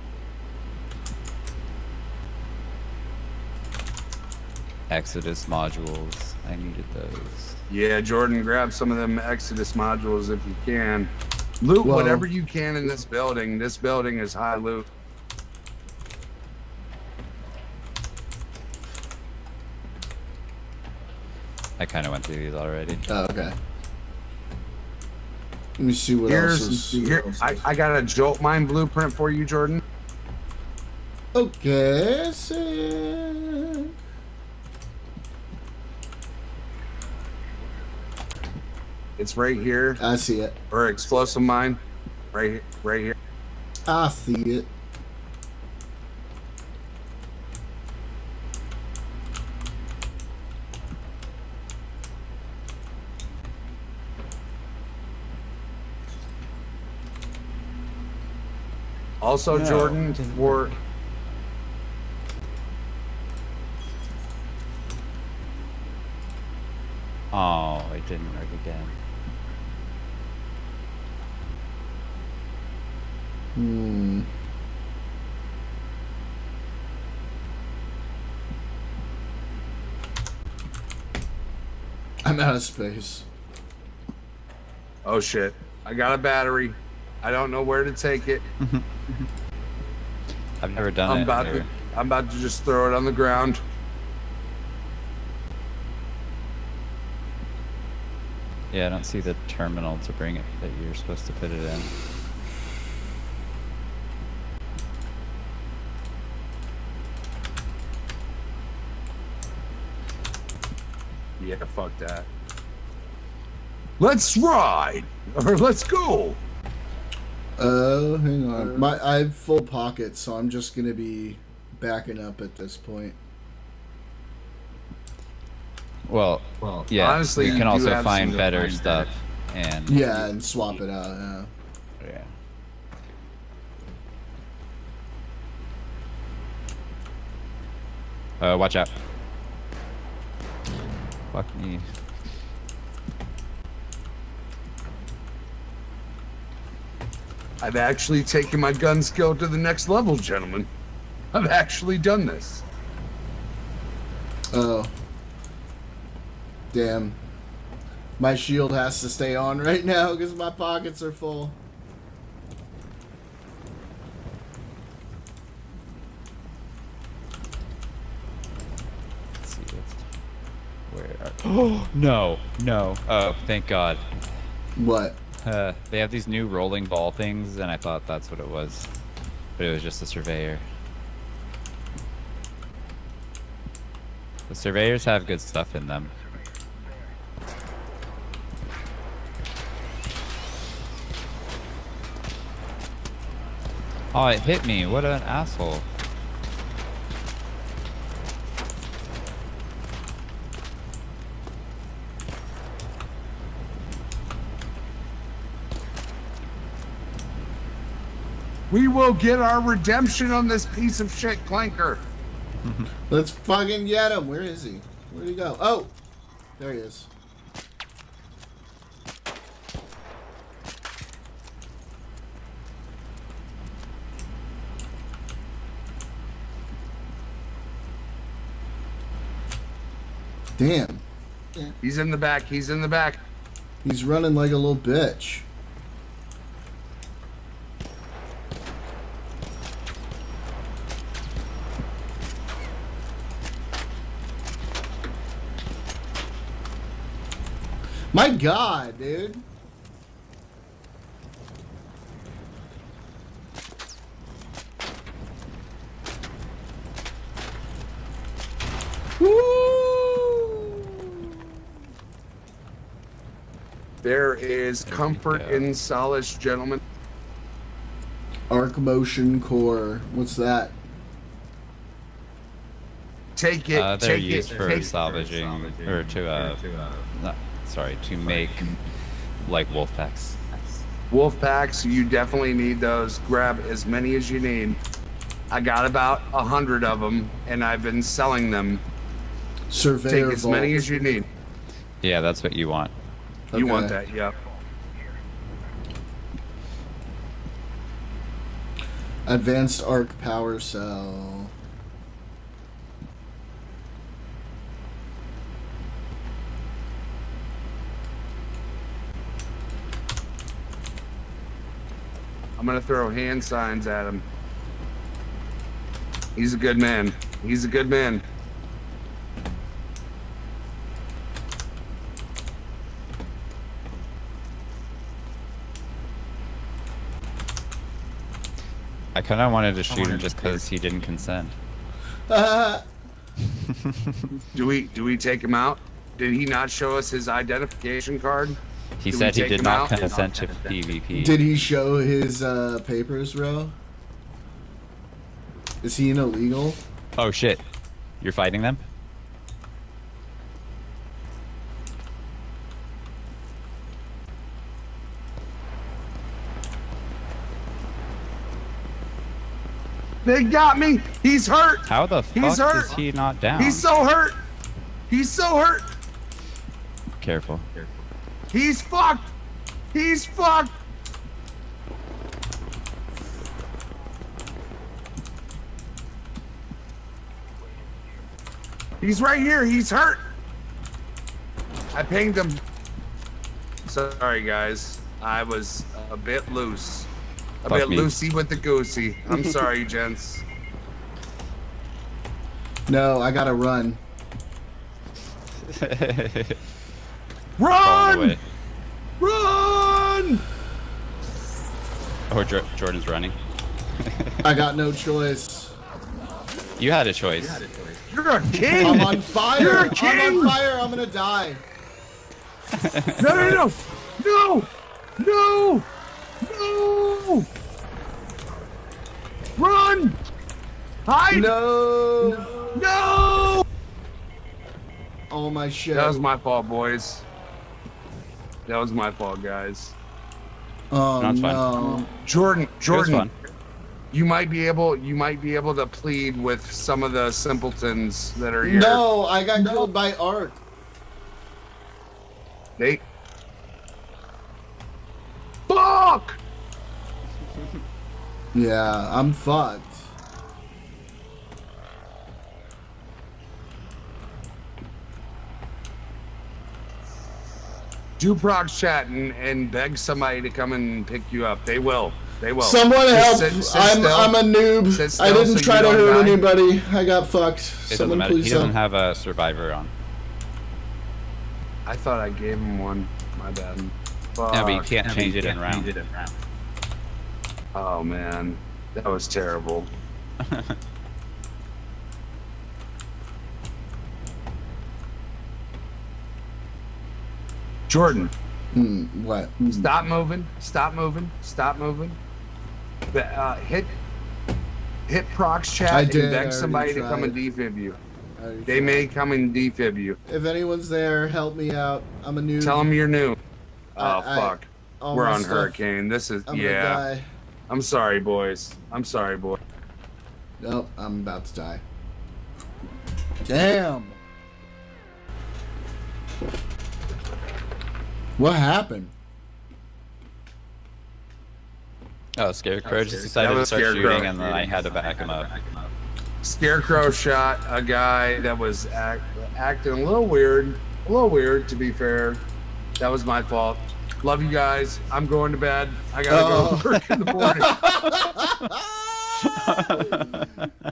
Exodus modules. I needed those. Yeah, Jordan, grab some of them Exodus modules if you can. Loot whatever you can in this building. This building is high loot. I kind of went through these already. Oh, okay. Let me see what else is. Here, I got a jolt mine blueprint for you, Jordan. Okay, sick. It's right here. I see it. Or explosive mine. Right here. I see it. Also, No, Jordan, for oh, it didn't work. again. I'm out of space. Oh shit! I got a battery. I don't know where to take it. I've never done it. I'm about to just throw it on the ground. Yeah, I don't see the terminal to bring it that you're supposed to put it in. Yeah, fuck that. Let's ride, or let's go. Hang on. I have full pockets, so I'm just gonna be backing up at this point. Well, yeah. Honestly, you can also find better stuff, and yeah, and swap it out. Yeah. Watch out. Fuck me. I've actually taken my gun skill to the next level, gentlemen. I've actually done this. Oh. Damn. My shield has to stay on right now because my pockets are full. Let's see where no. Oh, thank God. What? They have these new rolling ball things, and I thought that's what it was. But it was just a surveyor. The surveyors have good stuff in them. Oh, it hit me. What an asshole. We will get our redemption on this piece of shit clanker. Let's fucking get him. Where is he? Where'd he go? Oh! There he is. Damn. He's in the back. He's in the back. He's running like a little bitch. My God, dude. There is comfort in solace, gentlemen. Arc motion core. What's that? Take it. They're take used it. for Take salvaging, or to to make like wolf packs. Wolf packs, you definitely need those. Grab as many as you need. I got about 100 of them, and I've been selling them. Surveyor Take as many as you need. Yeah, that's what you want. You want that, yep. Advanced arc power cell. I'm gonna throw hand signs at him. He's a good man. He's a good man. I kind of wanted to shoot him just because he didn't consent. Do we take him out? Did he not show us his identification card? He said he did not consent to PvP. Did he show his papers, bro? Is he an illegal? Oh shit. You're fighting them? They got me. He's hurt. How the He's fuck hurt. is he not down? He's so hurt. He's so hurt. Careful. He's fucked. He's fucked. He's right here. He's hurt. I pinged him. Sorry, guys. I was a bit loose. A Fuck bit me. loosey with the goosey. I'm sorry, gents. No, I gotta run. Run! Run! Oh, Jordan's running. I got no choice. You had a choice. You're a king! I'm on fire! You're a king! I'm on fire! I'm gonna die. No! No! No! No! Run! Hide! No! No! Oh my shit. That was my fault, boys. That was my fault, guys. Oh No, it's fine. no. Jordan, fun. you might be able to plead with some of the simpletons that are here. No, I got killed by Ark. They fuck! Yeah, I'm fucked. Do procs chat and beg somebody to come and pick you up. They will. They will. Someone help! Sit I'm a noob. Sit still I didn't so try you to don't hurt die. anybody. I got fucked. It doesn't Someone matter. please He doesn't help. have a survivor on. I thought I gave him one. My bad. No, but you Fuck. can't change it in round. Oh man, that was terrible. Jordan, What? stop moving. Stop moving. Stop moving. Hit procs chat I and did, I beg already somebody to come tried. and defib you. I already They tried. may come and defib you. If anyone's there, help me out. I'm a noob. Tell them you're new. Oh I- fuck. all We're my on stuff- Hurricane. This is I'm gonna yeah. die. I'm sorry, boys. I'm sorry, boy. Nope, I'm about to die. Damn. What happened? Oh, Scarecrow just decided to was start Scarecrow. shooting, and then I had to back him up. Scarecrow shot a guy that was acting a little weird. A little weird, to be fair. That was my fault. Love you guys. I'm going to bed. I gotta go to work in the morning.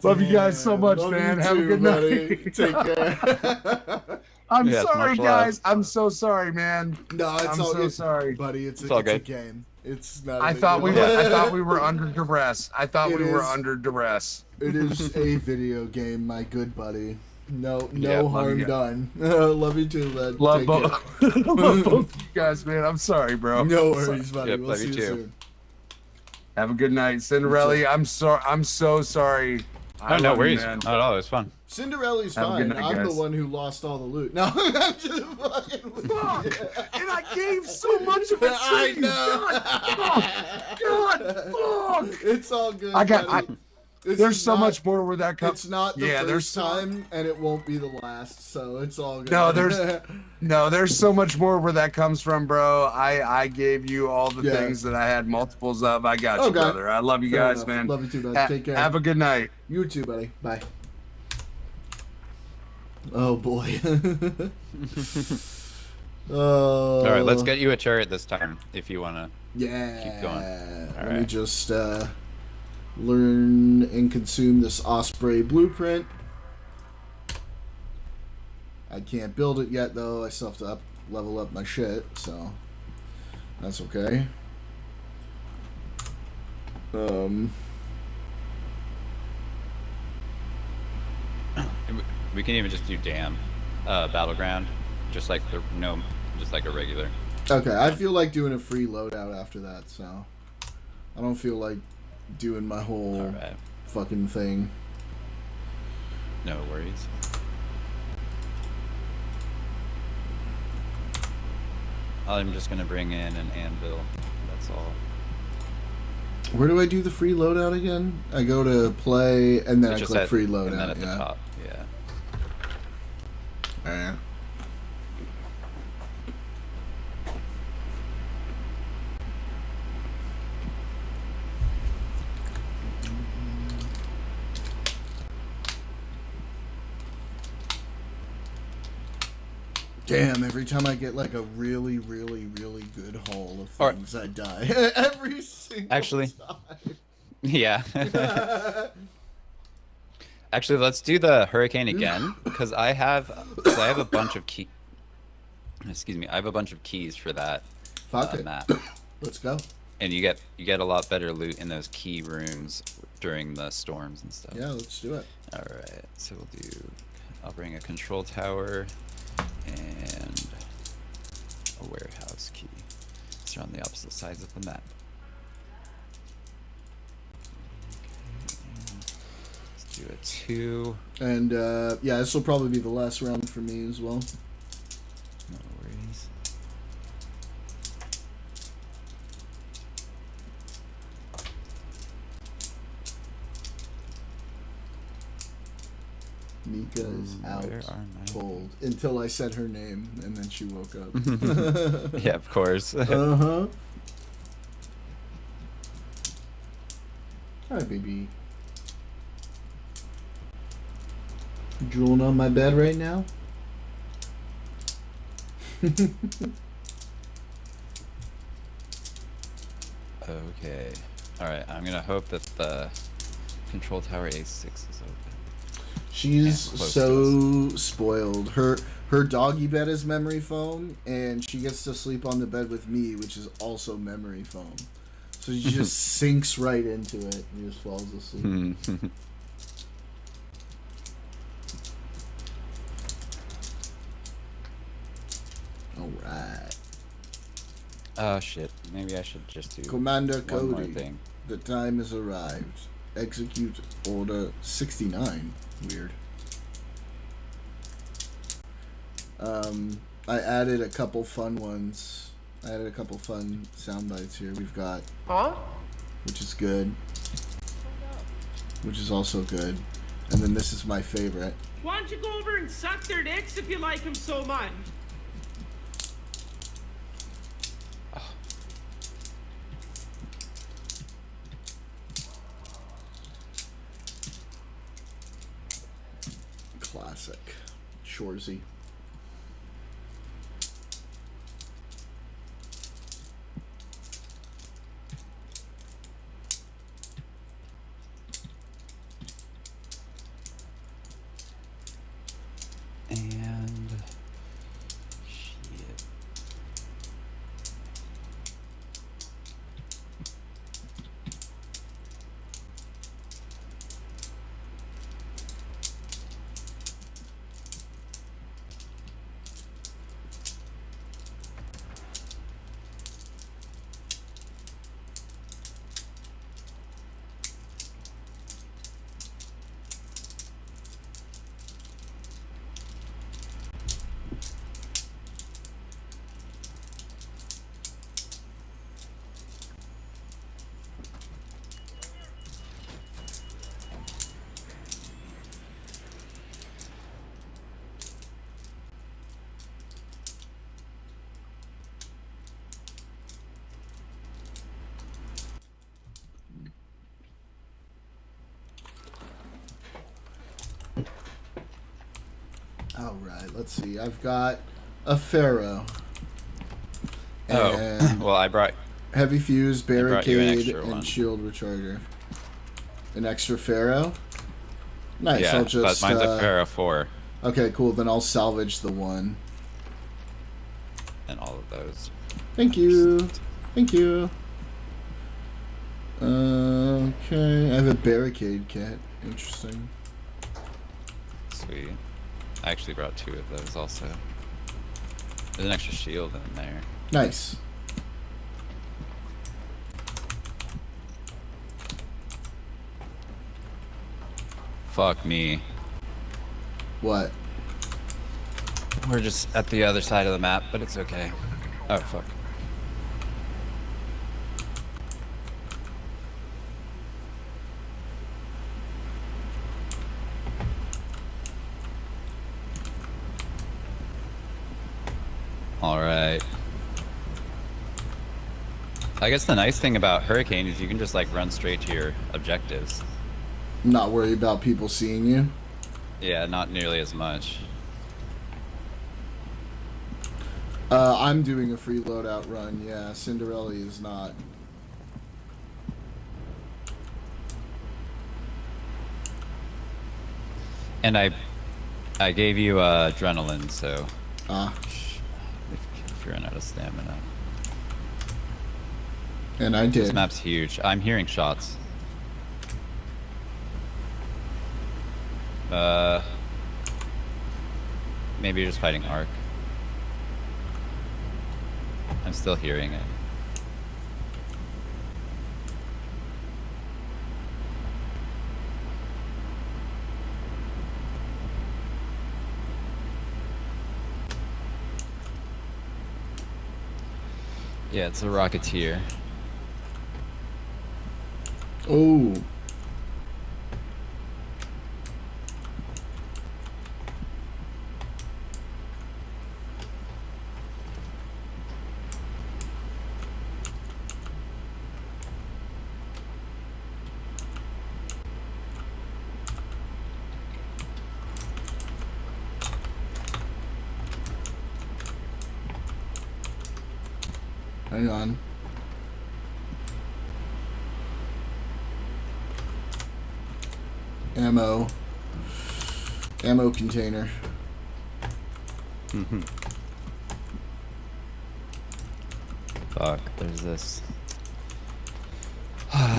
Love you guys so much, Love man. you Have a too, good buddy. night. Take care. I'm Yes, sorry, much love. guys. I'm so sorry, man. No, it's I'm all so it's, sorry. buddy. It's all a good. game. It's not. I a big thought we deal. were. I thought we were under duress. I thought It we were is. under duress. It is a video game, my good buddy. No Yeah, love harm you. done. Love you too, bud. Love Take both. care. Love both you guys, man. I'm sorry, bro. No Sorry. worries, buddy. Yep, we'll love see you you too. soon. Have a good night, Cindurelly. I'm sorry. I'm so sorry. Oh, no love you, worries. man. Not at all. It was fun. Cinderelli's Have a fine. good night, I'm the guys. one who lost all the loot. No, I'm just fucking with Fuck! you. And I gave so much of it to I you. know. God, fuck! It's all good. I got. buddy. This There's is so not- much more where that comes. It's not the Yeah, there's first so- time, and it won't be the last. So it's all good. No, there's so much more where that comes from, bro. I gave you all the Yeah. things that I had multiples of. I got you, Okay. brother. I love you Fair guys, enough. man. Love you too, bud. Take care. Have a good night. You too, buddy. Bye. Oh boy. Oh. All right, let's get you a turret this time if you wanna. Yeah. Keep going. Let me Alright. just learn and consume this Osprey blueprint. I can't build it yet though. I still have to level up my shit, so that's okay. We can even just do dam, battleground, just like just like a regular. Okay, I feel like doing a free loadout after that, so I don't feel like doing my whole Alright. fucking thing. No worries. I'm just gonna bring in an anvil. That's all. Where do I do the free loadout again? I go to play and then It's I just click at- free and loadout. then at the yeah. top. Yeah. Alright. Damn, every time I get like a really, really, really good haul of Or- things, I die. Every single Actually, time. yeah. Actually, let's do the hurricane again because I have a bunch of key. Excuse me, I have a bunch of keys for that Fuck it. map. Let's go. And you get a lot better loot in those key rooms during the storms and stuff. Yeah, let's do it. All right, so I'll bring a control tower and a warehouse key. They're on the opposite sides of the map. Let's do a 2. And yeah, this will probably be the last round for me as well. No worries. Mika is out Where are my- cold until I said her name, and then she woke up. Yeah, of course. Uh-huh. Hi, baby. Drooling on my bed right now? Okay. Alright, I'm gonna hope that the control tower A6 is open. She's Yeah, close so spoiled. Her doggy bed is memory foam, and she gets to sleep on the bed with me, which is also memory foam. So she just sinks right into it and just falls asleep. Alright. Oh shit, maybe I should just do Commander one more Cody, thing. the time has arrived. Execute Order 69. Weird. I added a couple fun ones. I added a couple fun sound bites here. We've got, which is good, which is also good, and then this is my favorite. Why don't you go over and suck their dicks if you like them so much? Classic. Shorzy. And shit. Alright, let's see. I've got a Pharaoh. Oh, And well, I brought heavy fuse, brought you an barricade, extra and one. shield recharger. An extra Pharaoh? Nice, yeah, I'll just, but mine's a Pharaoh 4 okay, cool. Then I'll salvage the one. and all of those. Thank you. Thank you. Okay, I have a barricade kit. Interesting. Sweet. I actually brought 2 of those also. There's an extra shield in there. Nice. Fuck me. What? We're just at the other side of the map, but it's okay. Oh, fuck. Alright. I guess the nice thing about Hurricane is you can just like run straight to your objectives. Not worry about people seeing you. Yeah, not nearly as much. I'm doing a free loadout run. Yeah, Cindurelly is not. And I gave you adrenaline, so. If you're out of stamina. And I did. This map's huge. I'm hearing shots. Maybe you're just fighting Arc. I'm still hearing it. Yeah, it's a Rocketeer. Oh. Hang on. Ammo container. Fuck, there's this.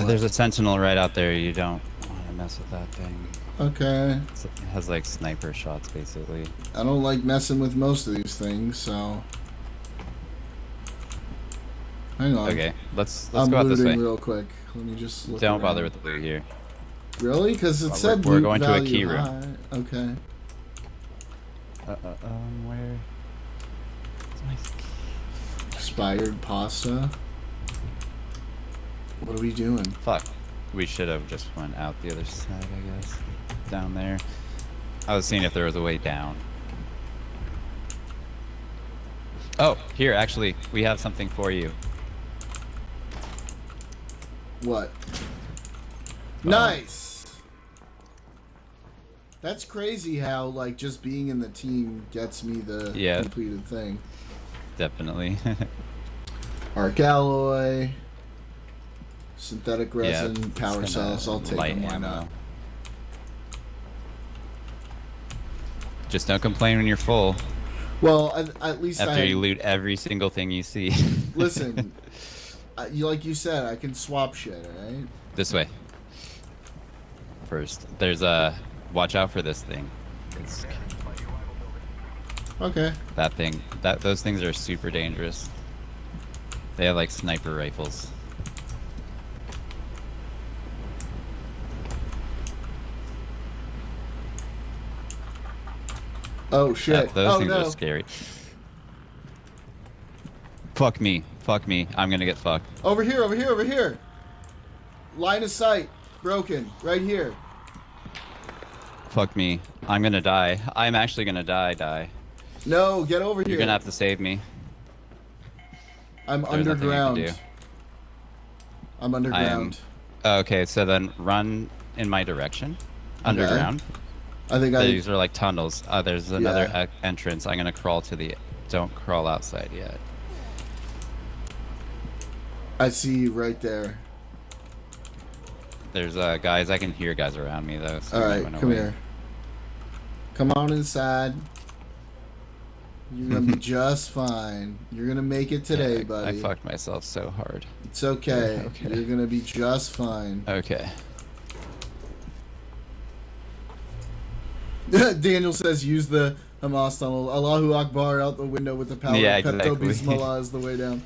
There's a sentinel right out there. You don't want to mess with that thing. Okay. It has like sniper shots, basically. I don't like messing with most of these things, so. Hang on. Okay, let's go out this way. Real quick. Let me just look Don't around. bother with the loot here. Really? Because it said we're loot going to a value key room. high. Okay. Where? Expired pasta. What are we doing? Fuck. We should have just went out the other side, I guess. Down there. I was seeing if there was a way down. Oh, here, actually, we have something for you. What? Nice! That's crazy how, like, just being in the team gets me the completed thing. Definitely. Arc alloy, synthetic resin, power cells. I'll take them. Why not? Just don't complain when you're full. Well, at least after you loot every single thing you see. Listen, like you said, I can swap shit, right? This way. First, there's a. Watch out for this thing. Okay. That thing. Those things are super dangerous. They have like sniper rifles. Oh shit! Those things are scary. Fuck me! Fuck me! I'm gonna get fucked. Over here! Over here! Over here! Line of sight broken. Right here. Fuck me! I'm gonna die. I'm actually gonna die. No, get over here. You're gonna have to save me. I'm underground. I'm underground. Okay, so then run in my direction. Underground. I think these are like tunnels. There's another entrance. I'm gonna crawl to the. Don't crawl outside yet. I see you right there. There's guys. I can hear guys around me though. So all right, come here. Come on inside. You're gonna be just fine. You're gonna make it today, buddy. I fucked myself so hard. It's okay. You're gonna be just fine. Okay. Daniel says use the Hamas tunnel. Allahu Akbar out the window with the power. Yeah, Pepto exactly. Bismillah is the way down.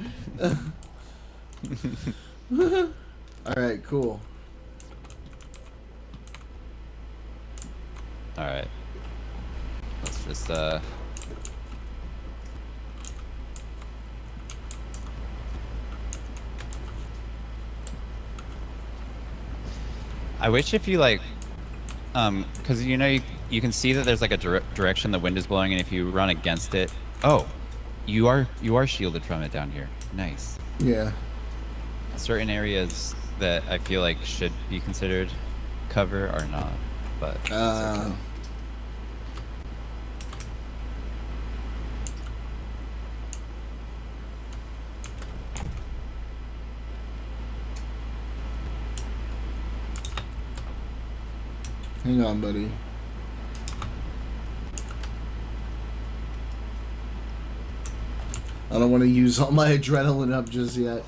Alright, cool. Alright. Let's just I wish if you like because you know you can see that there's like a direction the wind is blowing, and if you run against it, you are shielded from it down here. Nice. Yeah. Certain areas that I feel like should be considered cover are not, but it's okay. Hang on, buddy. I don't want to use all my adrenaline up just yet.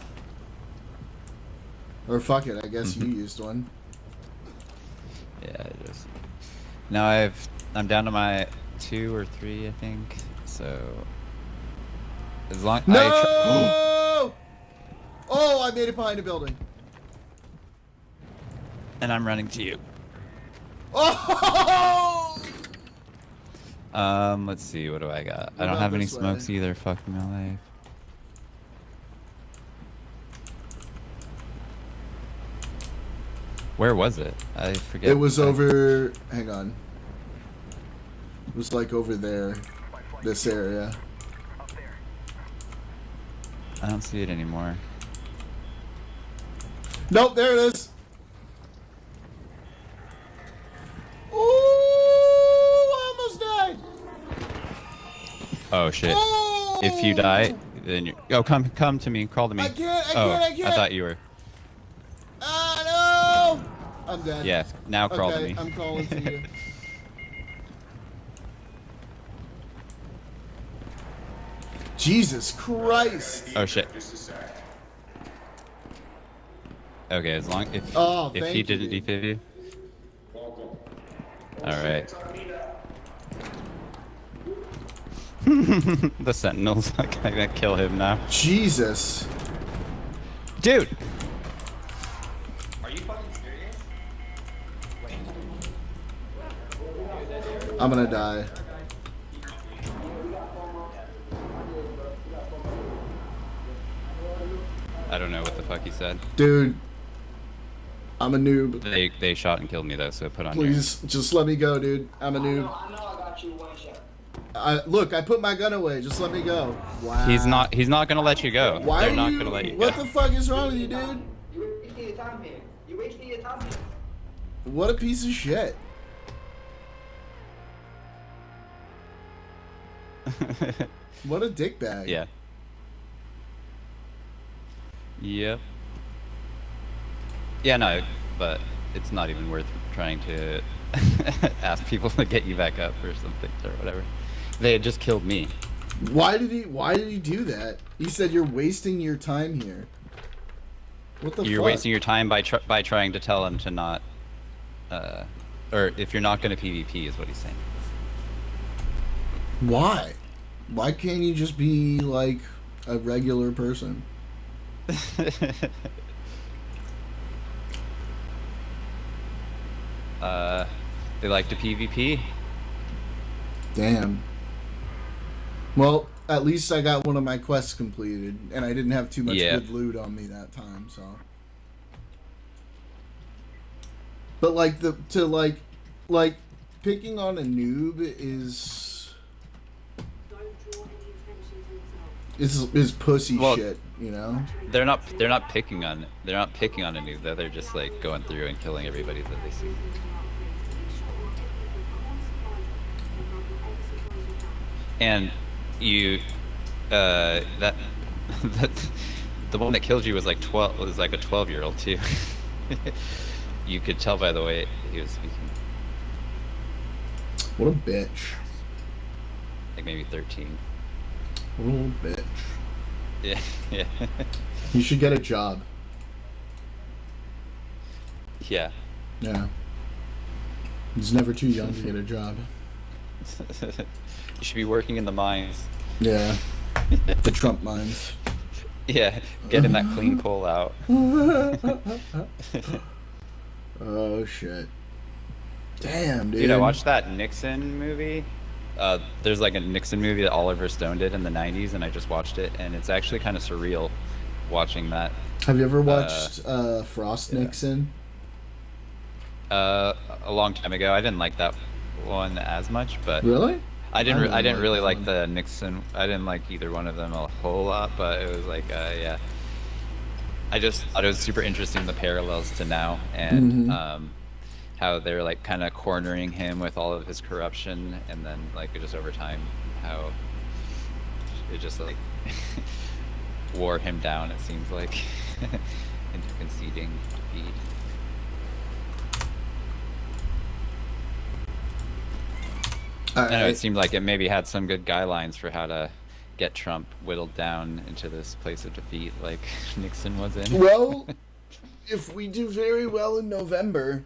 Or fuck it, I guess you used one. Yeah, I just. Now I'm down to my 2 or 3, I think. So as long No! Oh, I made it behind a building. And I'm running to you. Oh! Let's see, what do I got? I don't have any smokes either, fuck my life. Where was it? I forget. It was over, hang on. It was like over there, this area. I don't see it anymore. Nope, there it is. Ooh, I almost died. Oh shit. Oh! If you die, then you come to me, crawl to me. I can't. I thought you were. Ah, no! I'm dead. Yeah, now crawl to Okay, me. I'm crawling to you. Jesus Christ. Oh shit. Okay, as long if he didn't defib you. Alright. The sentinels are gonna kill him now. Jesus. Dude! Are you fucking serious? I'm gonna die. I don't know what the fuck he said. Dude. I'm a noob. They shot and killed me though, so put on Please, just let me go, dude. I'm a noob. I know I got you one shot. Look, I put my gun away. Just let me go. Wow. He's not gonna let you go. Why They're are not you, gonna let you what go. the fuck is wrong with you, dude? You're wasting your time here. You're wasting your time here. What a piece of shit. What a dickbag. Yeah. Yep. Yeah, no, but it's not even worth trying to ask people to get you back up or something or whatever. They had just killed me. Why did he do that? He said you're wasting your time here. What the You're fuck? wasting your time by trying to tell them to not, or if you're not going to PvP is what he's saying. Why? Why can't you just be like a regular person? They like to PvP. Damn. Well, at least I got one of my quests completed, and I didn't have too much good loot on me that time, so. But like like picking on a noob is pussy shit, you know? They're not picking on a noob though. They're just like going through and killing everybody that they see. And you the one that killed you was like 12, was like a 12-year-old too. You could tell by the way he was speaking. What a bitch. Like maybe 13. What a little bitch. Yeah, yeah. You should get a job. Yeah. Yeah. He's never too young to get a job. You should be working in the mines. Yeah. The Trump mines. Yeah, getting that clean coal out. Oh shit. Damn, dude. Dude, I watched that Nixon movie. There's like a Nixon movie that Oliver Stone did in the 90s, and I just watched it, and it's actually kind of surreal watching that. Have you ever watched Frost Nixon? A long time ago. I didn't like that one as much, but really, I didn't really like the Nixon. I didn't like either one of them a whole lot, but it was like yeah. I just thought it was super interesting, the parallels to now, and how they're like kind of cornering him with all of his corruption, and then like just over time how it just like wore him down, it seems like, into conceding defeat. I know it seemed like it maybe had some good guidelines for how to get Trump whittled down into this place of defeat like Nixon was in. Well, if we do very well in November,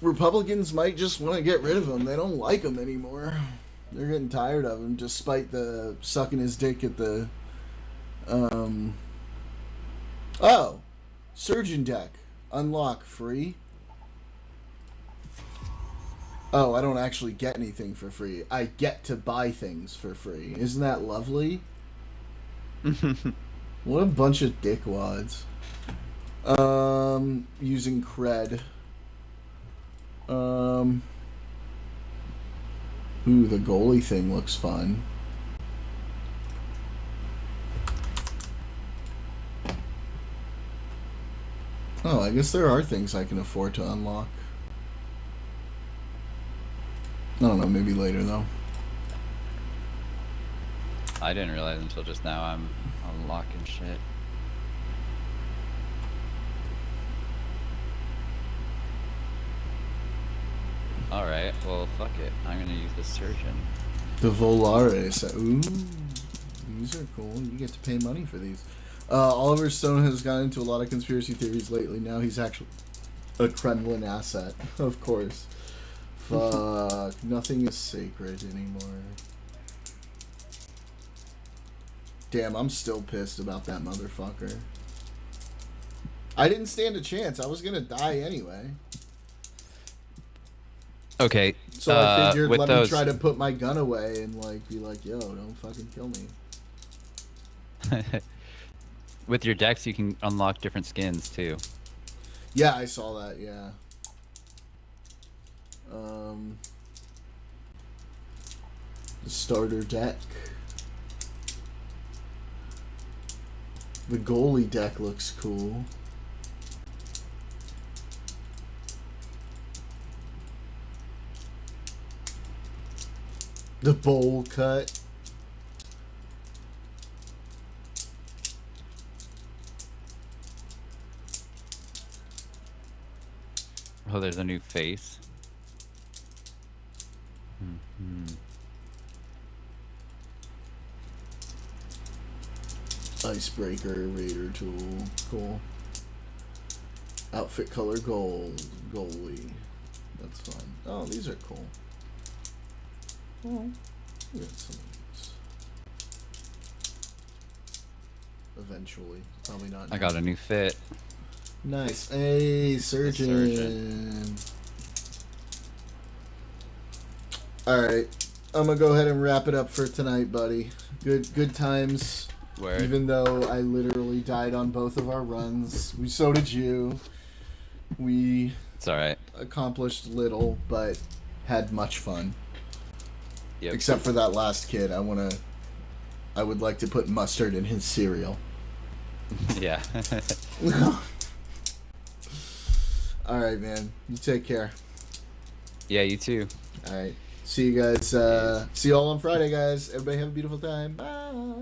Republicans might just want to get rid of him. They don't like him anymore. They're getting tired of him, despite the sucking his dick at the... Oh! Surgeon deck. Unlock. Free. Oh, I don't actually get anything for free. I get to buy things for free. Isn't that lovely? What a bunch of dickwads. Using cred. Ooh, the goalie thing looks fun. Oh, I guess there are things I can afford to unlock. I don't know, maybe later though. I didn't realize until just now I'm unlocking shit. Alright, well fuck it. I'm gonna use the surgeon. The Volaris. Ooh, these are cool. You get to pay money for these. Oliver Stone has gotten into a lot of conspiracy theories lately. Now he's actually a Kremlin asset, of course. Fuck, nothing is sacred anymore. Damn, I'm still pissed about that motherfucker. I didn't stand a chance. I was gonna die anyway. Okay. So I figured let me try to put my gun away and like be like, yo, don't fucking kill me. With your decks, you can unlock different skins too. Yeah, I saw that. Yeah. The starter deck. The goalie deck looks cool. The bowl cut. Oh, there's a new face. Icebreaker, Raider tool, cool. Outfit color gold, goalie. That's fun. Oh, these are cool. Oh, we got some of these. Eventually, probably not. I got a new fit. Nice. Hey, surgeon. All right, I'm gonna go ahead and wrap it up for tonight, buddy. Good times. Word. Even though I literally died on both of our runs, so did you. It's all right. Accomplished little, but had much fun. Yep. Except for that last kid. I would like to put mustard in his cereal. Yeah. All right, man. You take care. Yeah, you too. All right. See you guys. See you all on Friday, guys. Everybody have a beautiful time. Bye.